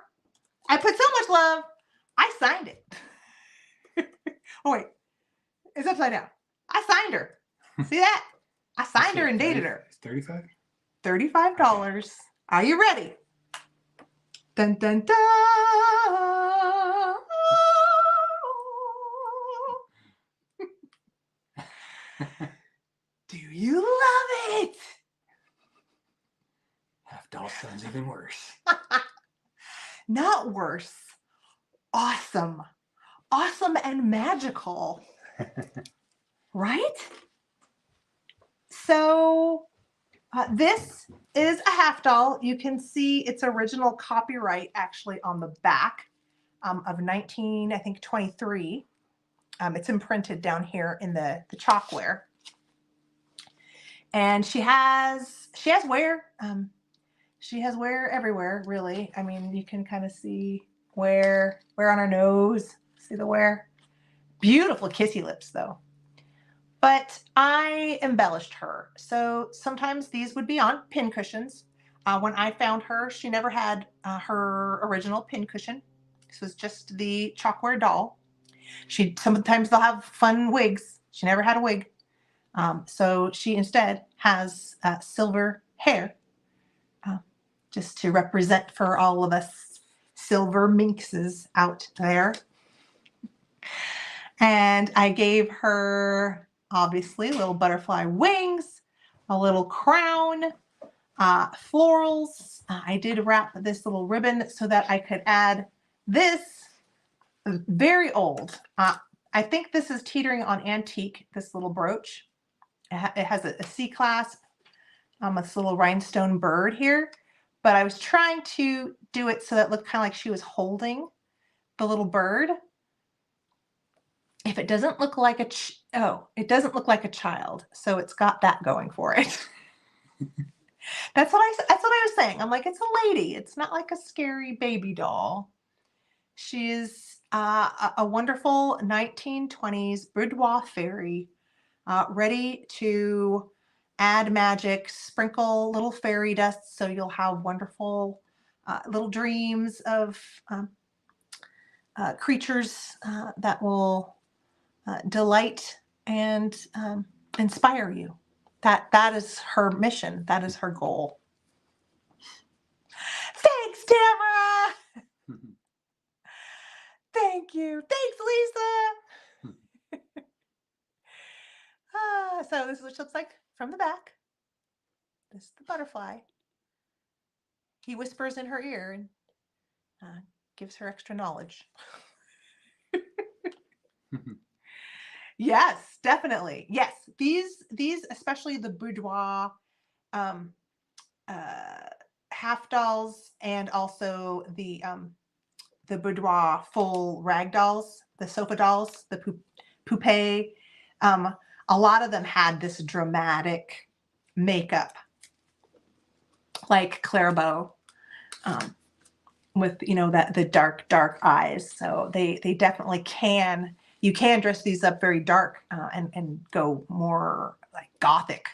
I put so much love, I signed it. Oh, wait. It's upside down. I signed her. See that? I signed her and dated her. It's 35? $35. Okay. Are you ready? Dun, dun, dun. Do you love it? Half doll sounds even worse. Not worse. Awesome. Awesome and magical. Right? So this is a half doll. You can see its original copyright actually on the back of 1923. It's imprinted down here in the chalkware. And she has wear. She has wear everywhere, really. I mean, you can kind of see wear on her nose. See the wear? Beautiful kissy lips, though. But I embellished her. So sometimes these would be on pin cushions. When I found her, she never had her original pin cushion. This was just the chalkware doll. Sometimes they'll have fun wigs. She never had a wig. So she instead has silver hair, just to represent for all of us silver minxes out there. And I gave her, obviously, little butterfly wings, a little crown, florals. I did wrap this little ribbon so that I could add this, very old. I think this is teetering on antique, this little brooch. It has a C-clasp, this little rhinestone bird here. But I was trying to do it so that it looked kind of like she was holding the little bird. If it doesn't look like it doesn't look like a child. So it's got that going for it. That's what I was saying. I'm like, it's a lady. It's not like a scary baby doll. She is a wonderful 1920s boudoir fairy, ready to add magic, sprinkle little fairy dust so you'll have wonderful little dreams of creatures that will delight and inspire you. That is her mission. That is her goal. Thanks, Tamara. Thank you. Thanks, Lisa. So this is what she looks like from the back. This is the butterfly. He whispers in her ear and gives her extra knowledge. Yes, definitely. Yes, these especially the boudoir half dolls and also the the boudoir full rag dolls, the sofa dolls, the poupée. A lot of them had this dramatic makeup, like Clairbeau, with that the dark eyes. So they definitely can. You can dress these up very dark and go more like gothic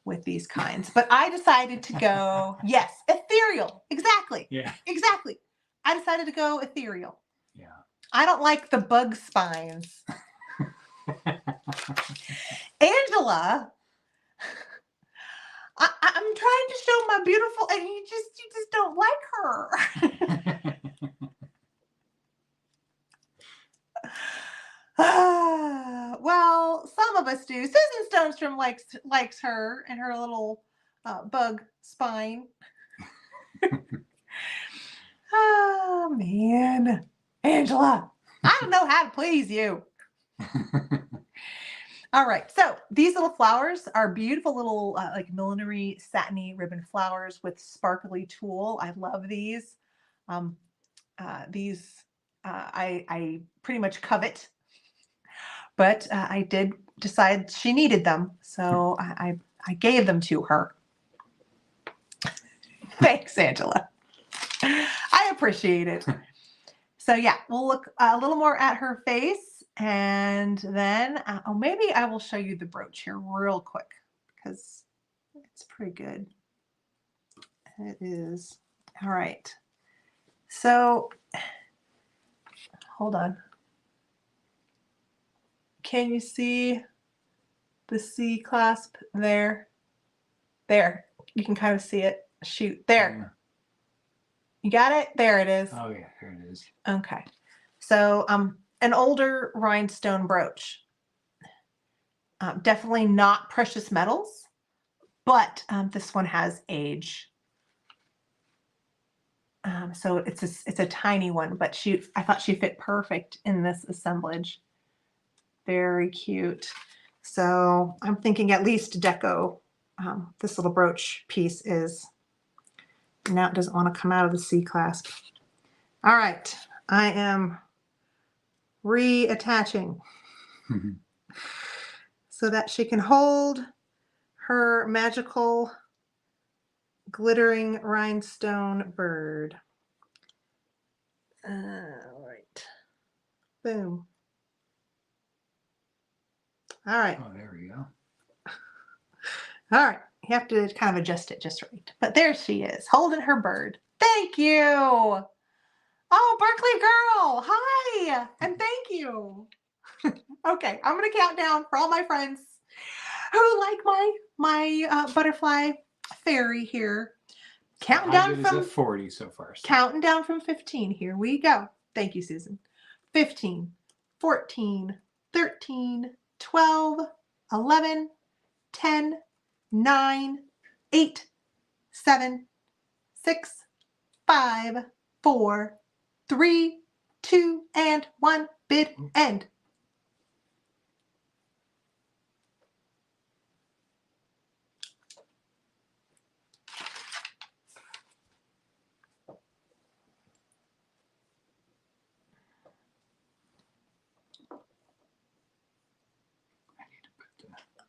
with these kinds. But I decided to go, yes, ethereal. Exactly. Yeah. Exactly. I decided to go ethereal. Yeah. I don't like the bug spines. Angela, I'm trying to show my beautiful, and you just don't like her. Well, some of us do. Susan Stonestrom likes her and her little bug spine. Oh man, Angela, I don't know how to please you. All right, so these little flowers are beautiful little like millinery satiny ribbon flowers with sparkly tulle. I love these. These I pretty much covet, but I did decide she needed them, so I gave them to her. Thanks, Angela. I appreciate it. So yeah, we'll look a little more at her face, and then maybe I will show you the brooch here real quick because it's pretty good. It is. All right. So hold on. Can you see the C clasp there? There. You can kind of see it. Shoot. There. You got it? There it is. Oh yeah, here it is. Okay. So an older rhinestone brooch. Definitely not precious metals, but this one has age. So it's a tiny one, but I thought she fit perfect in this assemblage. Very cute. So I'm thinking at least deco. This little brooch piece is. Now it doesn't want to come out of the C clasp. All right, I am reattaching so that she can hold her magical glittering rhinestone bird. All right, boom. All right. Oh, there we go. All right, you have to kind of adjust it just right. But there she is, holding her bird. Thank you. Oh, Berkeley girl, hi, and thank you. Okay, I'm gonna count down for all my friends who like my butterfly fairy here. Counting down from 40 so far. So. Counting down from 15. Here we go. Thank you, Susan. 15, 14, 13, 12, 11, 10, 9, 8, 7, 6, 5, 4, 3, 2, and 1. Bid end.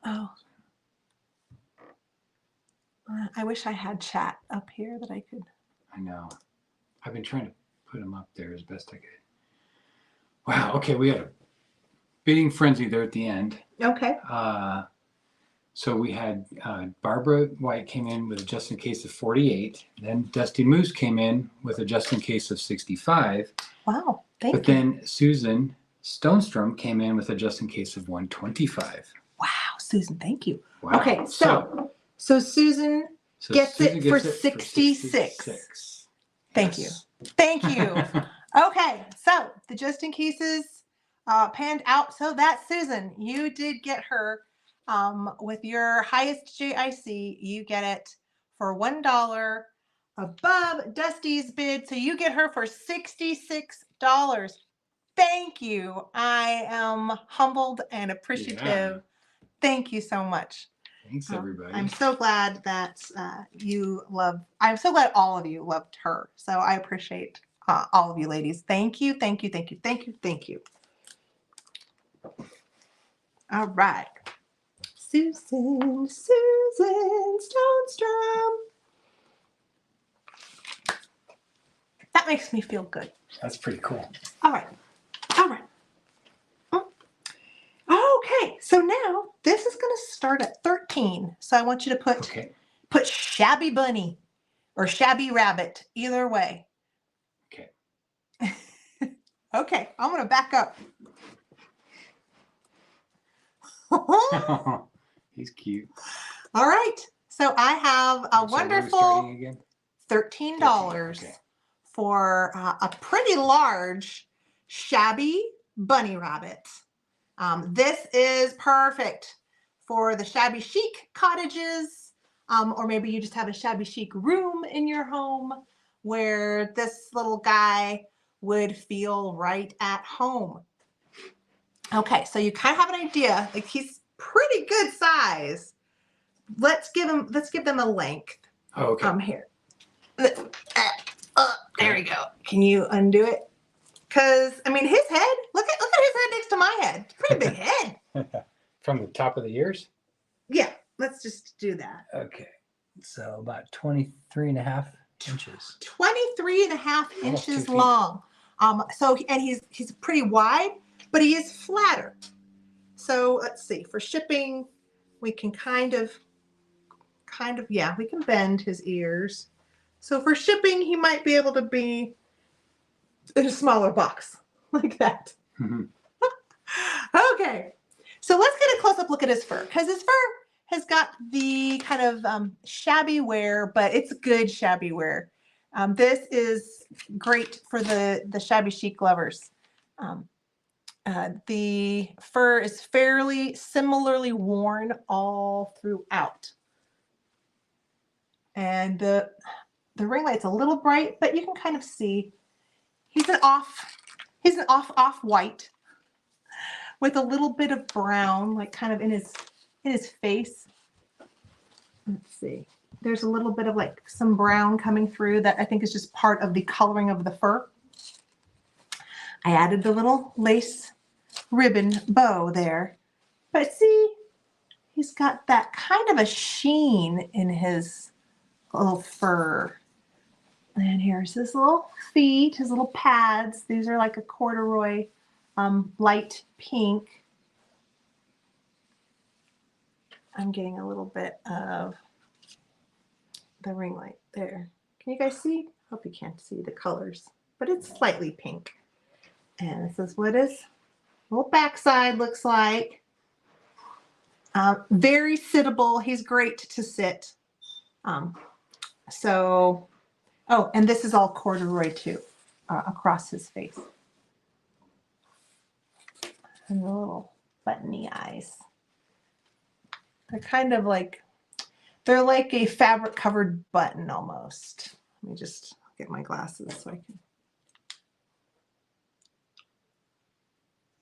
Oh. I wish I had chat up here that I could. I know. I've been trying to put them up there as best I could. Wow. Okay, we had a bidding frenzy there at the end. Okay. So we had Barbara White came in with a just in case of 48. Then Dusty Moose came in with a just in case of 65. Wow. Thank you. But then Susan Stonestrom came in with a just in case of 125. Wow, Susan, thank you. Wow. Okay, so Susan gets it for 66. Thank you. Thank you. Okay, so the just in cases panned out so that Susan, you did get her with your highest JIC, you get it for $1 above Dusty's bid. So you get her for $66. Thank you. I am humbled and appreciative. Yeah. Thank you so much. Thanks, everybody. I'm so glad that I'm so glad all of you loved her. So I appreciate all of you ladies. Thank you, thank you, thank you, thank you, thank you. All right. Susan Stonestrom. That makes me feel good. That's pretty cool. All right. All right. Okay, so now this is going to start at 13. So I want you to put shabby bunny or shabby rabbit, either way. Okay. Okay, I'm going to back up. He's cute. All right, so I have a wonderful $13 Okay. for a pretty large shabby bunny rabbit. This is perfect for the shabby chic cottages, or maybe you just have a shabby chic room in your home where this little guy would feel right at home. Okay, so you kind of have an idea. Like, he's pretty good size. Let's give them a length. Oh, okay. Here. There we go. Can you undo it? Because, I mean, his head, look at his head next to my head. Pretty big head. From the top of the ears? Yeah, let's just do that. Okay. So about 23.5 inches. 23.5 inches long. And he's pretty wide, but he is flatter. So let's see, for shipping, we can kind of, yeah, we can bend his ears. So for shipping, he might be able to be in a smaller box like that. Mm-hmm. Okay, so let's get a close-up look at his fur, because his fur has got the kind of shabby wear, but it's good shabby wear. This is great for the shabby chic lovers. The fur is fairly similarly worn all throughout. And the ring light's a little bright, but you can kind of see he's an off white with a little bit of brown, like kind of in his face. Let's see. There's a little bit of like some brown coming through that I think is just part of the coloring of the fur. I added the little lace ribbon bow there, but see, he's got that kind of a sheen in his little fur. And here's his little feet, his little pads. These are like a corduroy light pink. I'm getting a little bit of the ring light there. Can you guys see? Hope you can't see the colors, but it's slightly pink. And this is what his little backside looks like. Very sittable. He's great to sit. Oh, and this is all corduroy too, across his face. And the little buttony eyes. They're kind of like, they're like a fabric covered button almost. Let me just get my glasses so I can.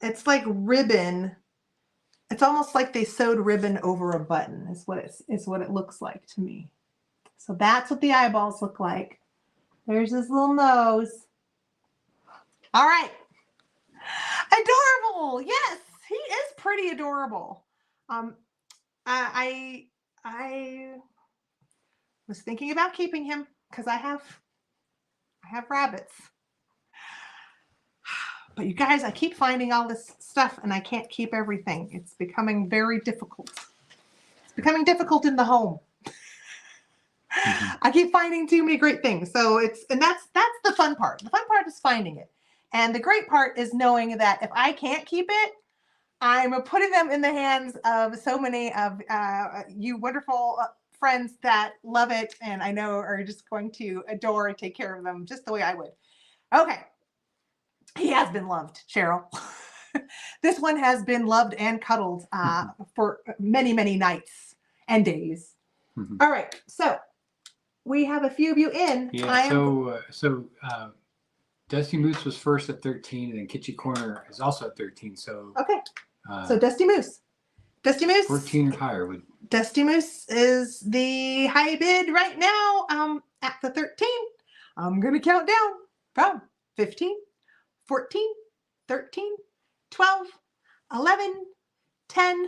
It's like ribbon. It's almost like they sewed ribbon over a button is what it looks like to me. So that's what the eyeballs look like. There's his little nose. All right. Adorable. Yes, he is pretty adorable. I was thinking about keeping him because I have rabbits. But you guys, I keep finding all this stuff and I can't keep everything. It's becoming very difficult. It's becoming difficult in the home. I keep finding too many great things. So that's the fun part. The fun part is finding it. And the great part is knowing that if I can't keep it, I'm putting them in the hands of so many of you wonderful friends that love it and I know are just going to adore and take care of them just the way I would. Okay. He has been loved, Cheryl. This one has been loved and cuddled for many, many nights and days. All right. So we have a few of you in. Yeah. So Dusty Moose was first at 13 and then Kitschy Corner is also at 13. So okay. So Dusty Moose. 14 or higher would. Dusty Moose is the high bid right now at the 13. I'm going to count down from 15, 14, 13, 12, 11, 10,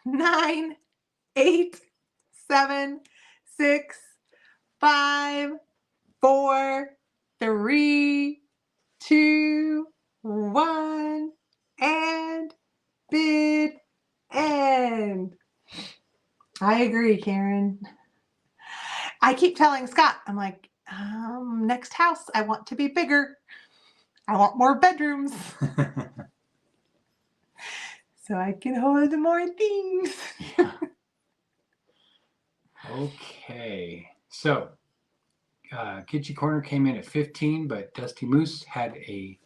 9, 8, 7, 6, 5, 4, 3, 2, 1, and bid end. I agree, Karen. I keep telling Scott, I'm like, next house, I want to be bigger. I want more bedrooms so I can hold more things. Yeah. Okay, so Kitchen Corner came in at 15, but Dusty Moose had a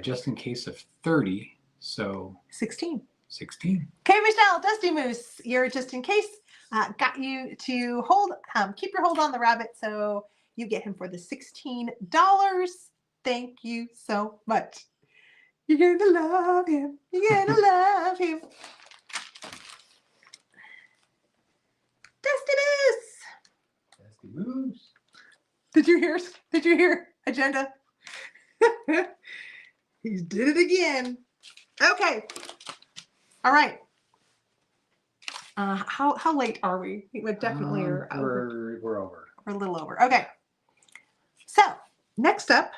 just in case of 30, so 16. 16. Okay, Michelle, Dusty Moose, you're just in case. Got you to hold, keep your hold on the rabbit, so you get him for the $16. Thank you so much. You're gonna love him. You're gonna love him. Dusty Moose. Dusty Moose. Did you hear? Did you hear? Agenda. He did it again. Okay. All right. How late are we? We definitely are over. We're over. We're a little over. Okay. So next up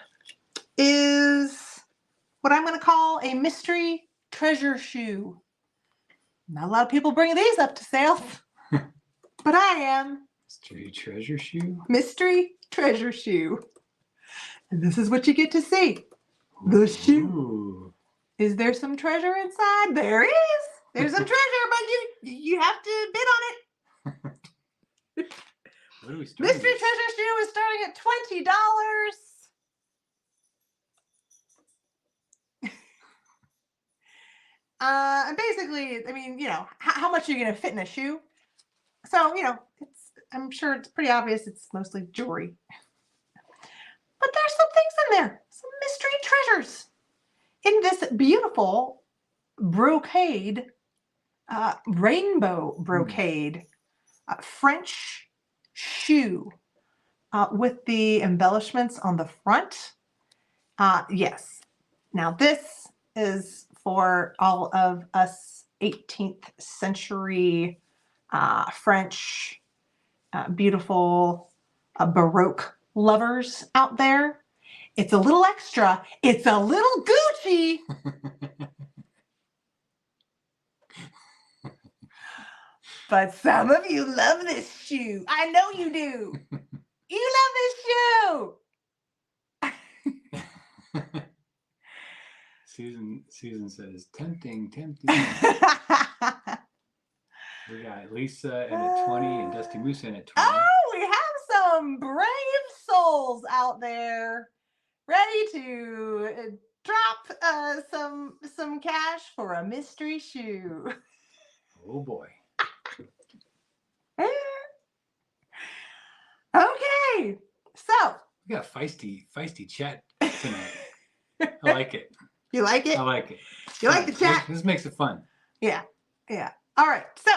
is what I'm going to call a mystery treasure shoe. Not a lot of people bring these up to sale, but I am. Mystery treasure shoe. Mystery treasure shoe. And this is what you get to see. The shoe. Ooh. Is there some treasure inside? There is. There's some treasure, but you have to bid on it. What do we start? Mystery treasure shoe is starting at $20. And basically, I mean, you know, how much are you going to fit in a shoe? So, you know, I'm sure it's pretty obvious it's mostly jewelry. But there's some things in there, some mystery treasures in this beautiful brocade, rainbow brocade, French shoe with the embellishments on the front. Yes. Now this is for all of us 18th century French beautiful Baroque lovers out there. It's a little extra. It's a little Gucci. But some of you love this shoe. I know you do. You love this shoe. Susan says, tempting. We got Lisa in at 20 and Dusty Moose in at 20. Oh, we have some brave souls out there ready to drop some cash for a mystery shoe. Oh boy. Okay, so We got feisty chat tonight. I like it. You like it? I like it. You like the chat? This makes it fun. Yeah. All right, so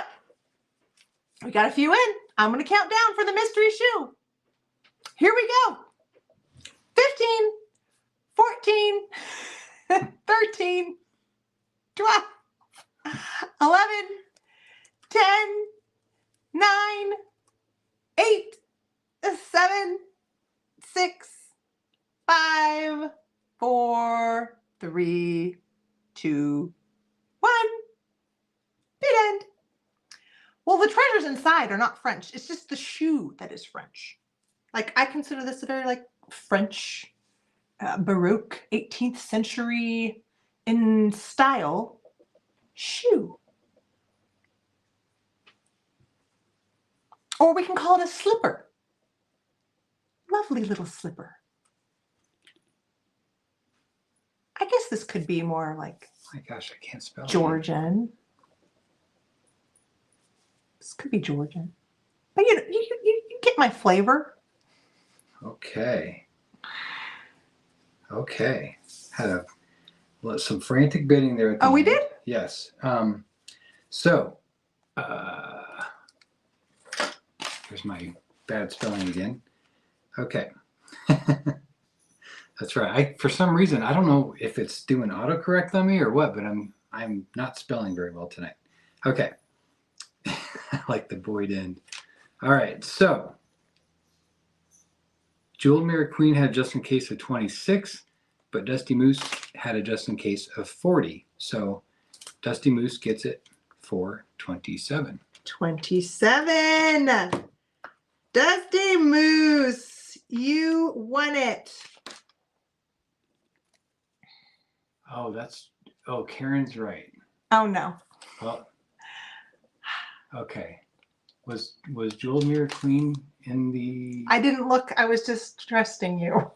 we got a few in. I'm going to count down for the mystery shoe. Here we go. 15, 14, 13, 12, 11, 10, 9, 8, 7, 6, 5, 4, 3, 2, 1. Bid end. Well, the treasures inside are not French. It's just the shoe that is French. Like, I consider this a very, like, French, Baroque, 18th century in style shoe. Or we can call it a slipper. Lovely little slipper. I guess this could be more like my gosh, I can't spell Georgian. This could be Georgian. But you get my flavor. Okay. Had some frantic bidding there at the Oh, we end. did? Yes. So here's my bad spelling again. Okay. That's right. For some reason, I don't know if it's doing autocorrect on me or what, but I'm not spelling very well tonight. Okay. I like the void end. All right. So Jewel Mirror Queen had just in case of 26, but Dusty Moose had a just in case of 40. So Dusty Moose gets it for 27. 27. Dusty Moose, you won it. Oh, Karen's right. Oh no. Well, okay. Was Jewel Mirror Queen in the? I didn't look. I was just trusting you.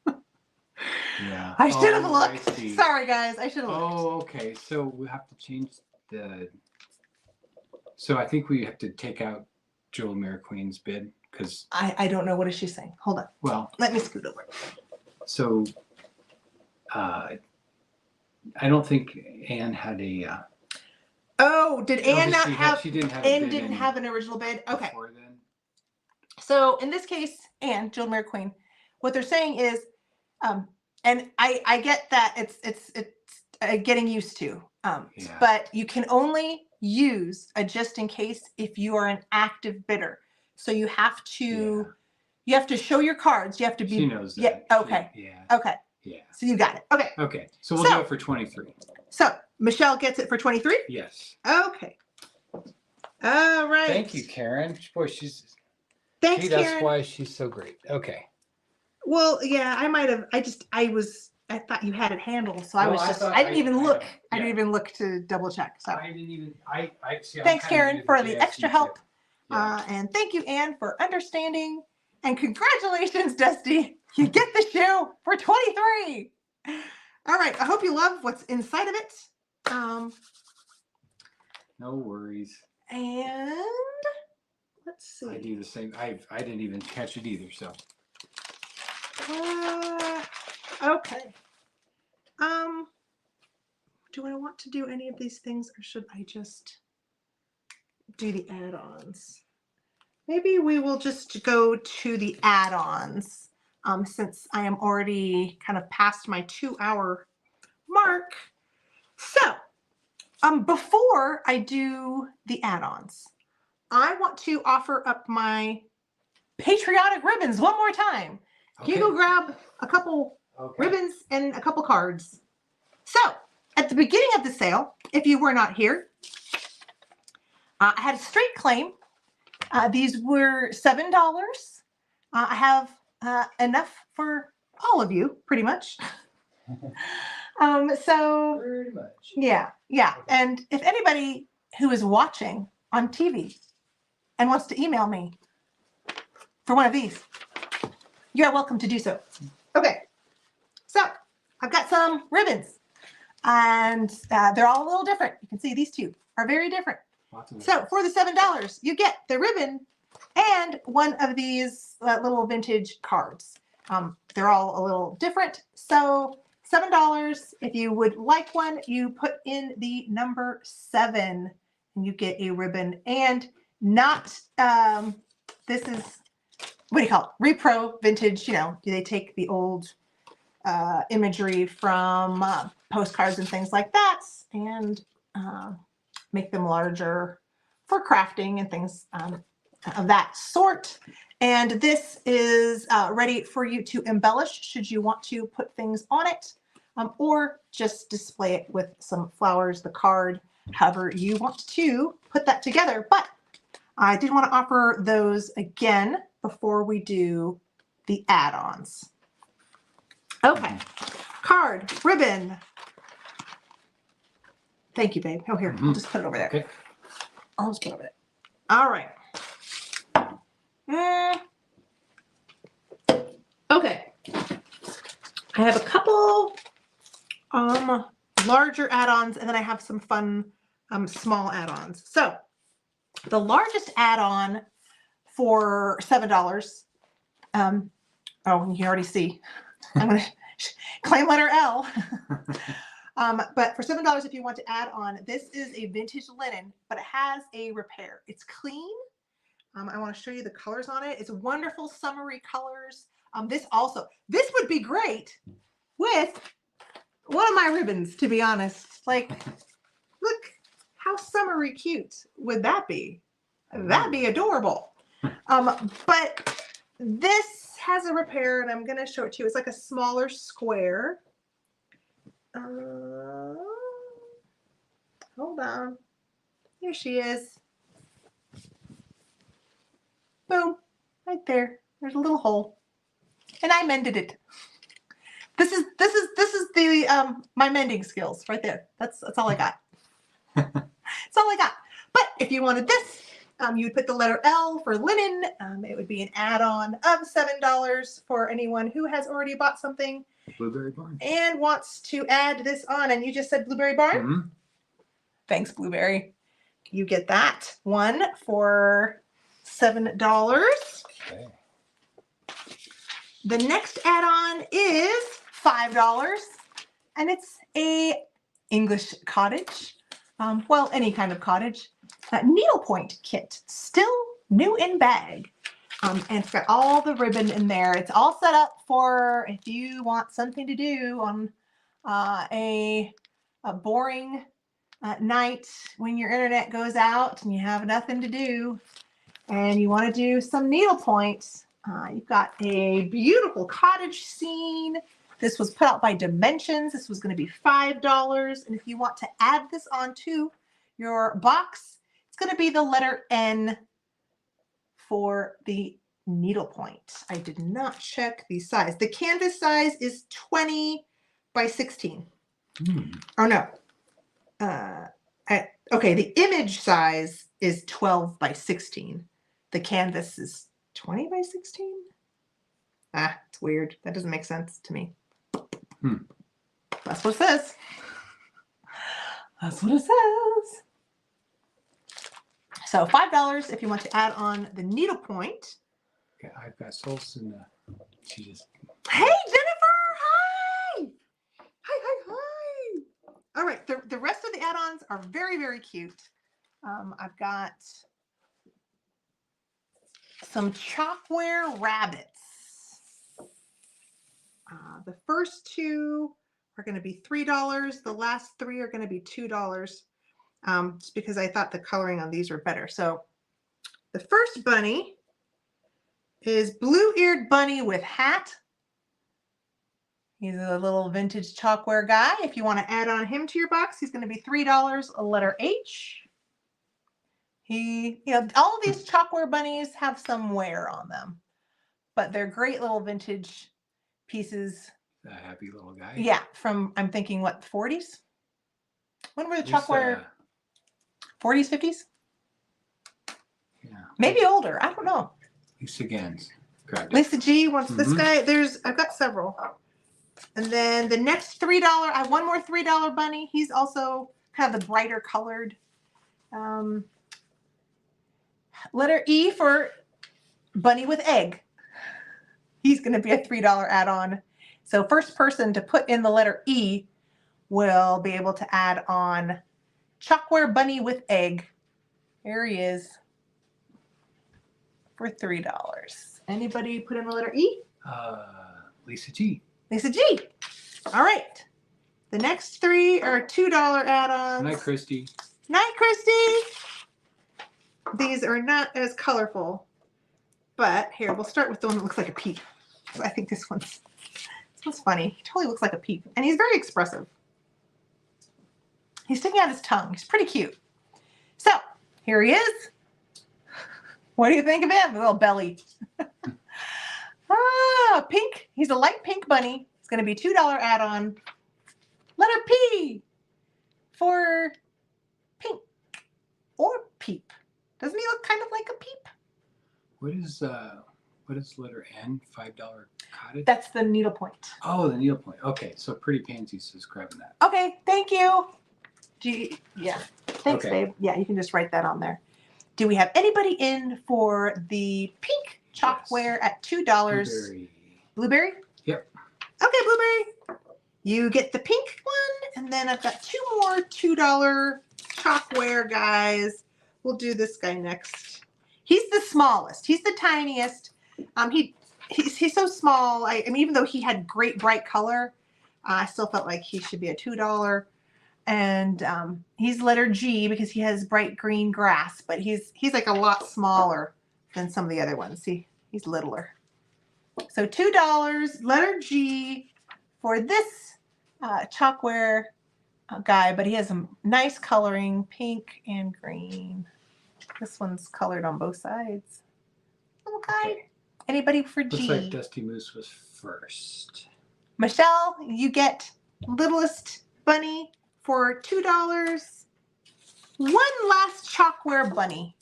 Yeah. I should have I looked. see. Sorry, guys. I should have looked. Oh, okay. So we have to change the. So I think we have to take out Jewel Mirror Queen's bid because. I don't know what is she saying. Hold on. Well. Let me scoot over. So. I don't think Anne had a. Oh, did Anne not have? She didn't have. Anne didn't have an original bid. Okay. Before then. So in this case, Anne, Jewel Mirror Queen, what they're saying is, and I get that it's getting used to, Yeah. but you can only use a just in case if you are an active bidder. So you have to show your cards. You have to be. She knows that. Yeah. Okay. Okay. Yeah. So you got it. Okay. Okay. So we'll do it for 23. So Michelle gets it for 23. Yes. Okay. All right. Thank you, Karen. Boy, Thanks, See, that's Karen. why she's so great. Okay. Well, yeah, I might have. I thought you had it handled, so I Well, was I just. thought I didn't even look. yeah. I didn't even look to double check. So I didn't even. I see. thanks, Karen, for the extra help, tip. Yeah. and thank you, Anne, for understanding. And congratulations, Dusty. You get the shoe for 23. All right. I hope you love what's inside of it. No worries. And let's see. I do the same. I didn't even catch it either. So. Okay. Do I want to do any of these things, or should I just do the add-ons? Maybe we will just go to the add-ons, since I am already kind of past my 2-hour mark. So, before I do the add-ons, I want to offer up my patriotic ribbons one more time. Okay. You go grab a couple ribbons and a couple cards. So, at the beginning of the sale, if you were not here, I had a straight claim. These were $7. I have enough for all of you, pretty much. So Pretty much. yeah. Okay. And if anybody who is watching on TV and wants to email me for one of these, you are welcome to do so. Okay. So I've got some ribbons, and they're all a little different. You can see these two are very different. So for the $7, you get the ribbon and one of these little vintage cards. They're all a little different. So $7. If you would like one, you put in the number 7 and you get a ribbon. And not, this is, what do you call it? Repro vintage, you know, do they take the old imagery from postcards and things like that and make them larger for crafting and things of that sort. And this is ready for you to embellish should you want to put things on it, or just display it with some flowers, the card, however you want to put that together. But I did want to offer those again before we do the add-ons. Okay, card, ribbon. Thank you, babe. Oh, here, I'll just put it over there. Okay. I'll just put it over there. All right. Okay. I have a couple larger add-ons, and then I have some fun small add-ons. So the largest add-on for $7, oh, you can already see. I'm going to claim letter L. But for $7, if you want to add on, this is a vintage linen, but it has a repair. It's clean. I want to show you the colors on it. It's wonderful summery colors. This would be great with one of my ribbons, to be honest. Like, look how summery cute would that be? That'd be adorable. But this has a repair, and I'm going to show it to you. It's like a smaller square. Hold on. Here she is. Boom. Right there. There's a little hole. And I mended it. This is the my mending skills right there. That's all I got. That's all I got. But if you wanted this, you would put the letter L for linen. It would be an add-on of $7 for anyone who has already bought something. Blueberry Barn. And wants to add this on. And you just said Blueberry Barn? Mm-hmm. Thanks, Blueberry. You get that one for $7. Okay. The next add-on is $5. And it's a English cottage. Well, any kind of cottage. Needlepoint kit. Still new in bag. And it's got all the ribbon in there. It's all set up for if you want something to do on a boring night when your internet goes out and you have nothing to do and you want to do some needlepoint. You've got a beautiful cottage scene. This was put out by Dimensions. This was going to be $5. And if you want to add this onto your box, it's going to be the letter N for the needlepoint. I did not check the size. The canvas size is 20 by 16. Oh no. Okay, the image size is 12 by 16. The canvas is 20 by 16? It's weird. That doesn't make sense to me. That's what it says. That's what it says. So $5 if you want to add on the needlepoint. Okay, I've got Solstice in she just. Hey, Jennifer! Hi! Hi! All right, the rest of the add-ons are very, very cute. I've got some chalkware rabbits. The first two are going to be $3. The last three are going to be $2. Just because I thought the coloring on these were better. So the first bunny is blue-eared bunny with hat. He's a little vintage chalkware guy. If you want to add on him to your box, he's going to be $3, a letter H. All of these chalkware bunnies have some wear on them, but they're great little vintage pieces. A happy little guy. Yeah, from, I'm thinking, what, 40s? When were the chalkware? 40s, 50s? Yeah. Maybe older. I don't know. Lisa Gans. Lisa G wants this guy. I've got several. And then the next $3, I have one more $3 bunny. He's also kind of the brighter colored. Letter E for bunny with egg. He's going to be a $3 add-on. So first person to put in the letter E will be able to add on chalkware bunny with egg. There he is for $3. Anybody put in the letter E? Lisa G. Lisa G. All right. The next three are $2 add-ons. Night, Christy. Night, Christy. These are not as colorful, but here, we'll start with the one that looks like a peep. I think this one's funny. He totally looks like a peep, and he's very expressive. He's sticking out his tongue. He's pretty cute. So here he is. What do you think of him? A little belly. Pink. He's a light pink bunny. It's going to be $2 add-on. Letter P for pink or peep. Doesn't he look kind of like a peep? What is letter N? $5 cottage? That's the needlepoint. Oh, the needlepoint. Okay, so Pretty Pansies is grabbing that. Okay, thank you. Yeah. Thanks, okay. Babe. Yeah, you can just write that on there. Do we have anybody in for the pink chalkware at $2? Blueberry. Blueberry? Yep. Okay, Blueberry. You get the pink one, and then I've got two more $2 chalkware guys. We'll do this guy next. He's the smallest. He's the tiniest. he's so small. I mean, even though he had great bright color, I still felt like he should be a $2. And he's letter G because he has bright green grass, but he's like a lot smaller than some of the other ones. See, he's littler. So $2, letter G for this chalkware guy, but he has some nice coloring, pink and green. This one's colored on both sides. Okay. Anybody for G? Looks like Dusty Moose was first. Michelle, you get littlest bunny for $2. One last chalkware bunny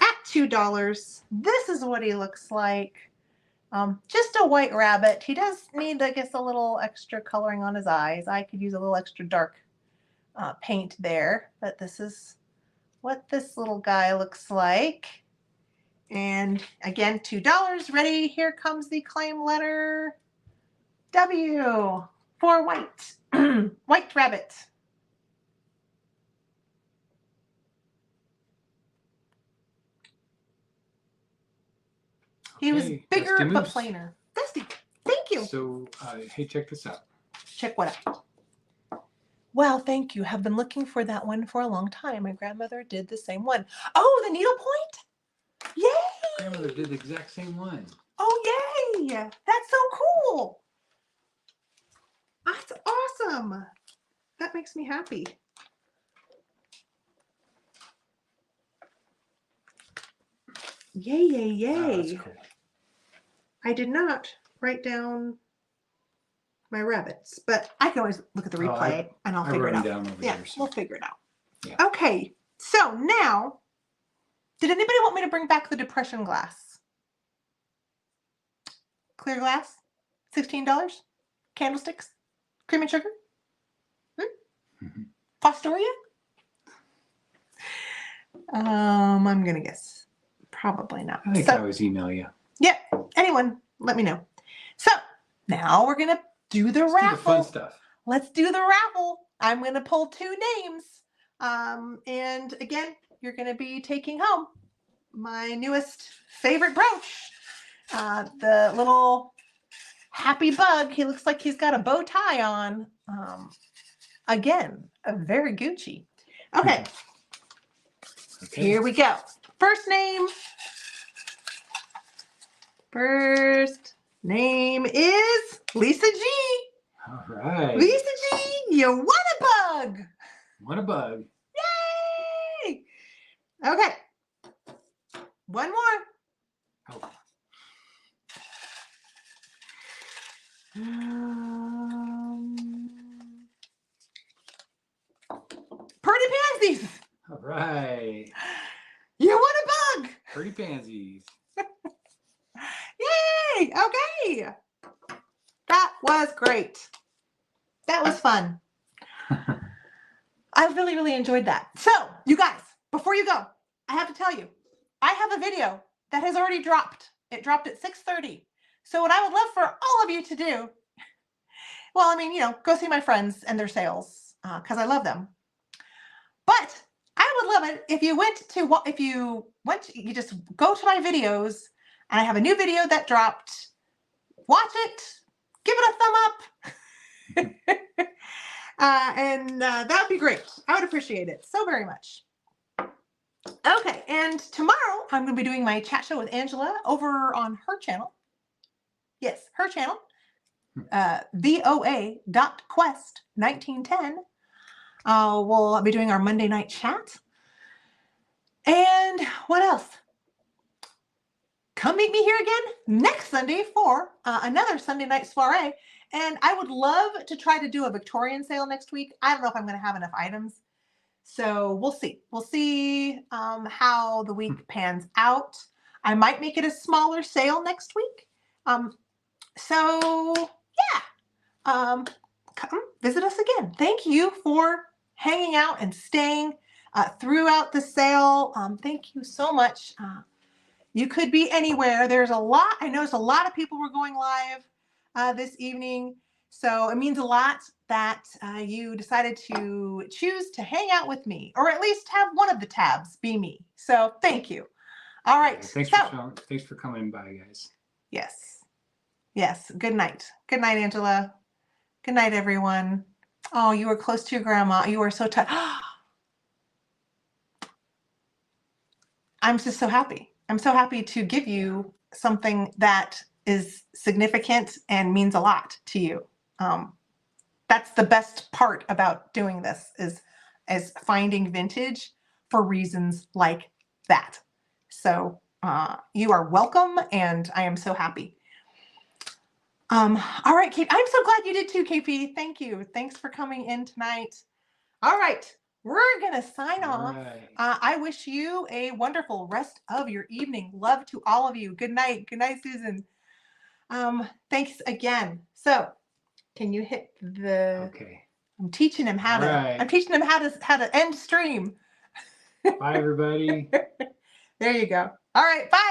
at $2. This is what he looks like. Just a white rabbit. He does need, I guess, a little extra coloring on his eyes. I could use a little extra dark paint there, but this is what this little guy looks like. And again, $2. Ready? Here comes the claim letter W for white. White rabbit. He was bigger but plainer. Dusty, thank you. So, hey, check this out. Check what out? Well, thank you. Have been looking for that one for a long time. My grandmother did the same one. Oh, the needlepoint? Yay! Grandmother did the exact same one. Oh, yay! That's so cool. That's awesome. That makes me happy. Yay, yay, yay. Oh, that's cool. I did not write down my rabbits, but I can always look at the replay and I'll figure it out. Down over Yeah, there, so. we'll figure it out. Yeah. Okay, so now, did anybody want me to bring back the Depression glass? Clear glass, $16. Candlesticks, cream and sugar. Fostoria? I'm gonna guess probably not. I think I always email you. Yeah, anyone, let me know. So now we're gonna do the raffle. Do the fun stuff. Let's do the raffle. I'm gonna pull 2 names. And again, you're gonna be taking home my newest favorite brooch. The little happy bug. He looks like he's got a bow tie on. Again, a very Gucci. Okay. Here we go. First name. First name is Lisa G. All right. Lisa G, you won a bug. What a bug. Yay! Okay. One more. Oh. Pretty Pansies. All right. You won a bug. Pretty Pansies. Yay! Okay. That was great. That was fun. I really, really enjoyed that. So, you guys, before you go, I have to tell you, I have a video that has already dropped. It dropped at 6:30. So what I would love for all of you to do, well, I mean, you know, go see my friends and their sales because I love them. But I would love it if you you just go to my videos and I have a new video that dropped. Watch it, give it a thumb up. And that would be great. I would appreciate it so very much. Okay, and tomorrow I'm going to be doing my chat show with Angela over on her channel. Yes, her channel, voa.quest1910. We'll be doing our Monday night chat. And what else? Come meet me here again next Sunday for another Sunday Night Soiree. And I would love to try to do a Victorian sale next week. I don't know if I'm going to have enough items. So we'll see. We'll see how the week pans out. I might make it a smaller sale next week. So yeah, come visit us again. Thank you for hanging out and staying throughout the sale. Thank you so much. You could be anywhere. There's a lot. I noticed a lot of people were going live this evening. So it means a lot that you decided to choose to hang out with me, or at least have one of the tabs be me. So thank you. All right. Thanks for coming by, guys. Yes. Yes. Good night. Good night, Angela. Good night, everyone. Oh, you were close to your grandma. You were so touched. I'm just so happy. I'm so happy to give you something that is significant and means a lot to you. That's the best part about doing this is finding vintage for reasons like that. So you are welcome, and I am so happy. All right, Kate. I'm so glad you did too, KP. Thank you. Thanks for coming in tonight. All right, we're gonna sign off. Right. I wish you a wonderful rest of your evening. Love to all of you. Good night. Good night, Susan. Thanks again. So, can you hit the? Okay. I'm teaching him how All to. right. I'm teaching him how to end stream. Bye, everybody. There you go. All right. Bye.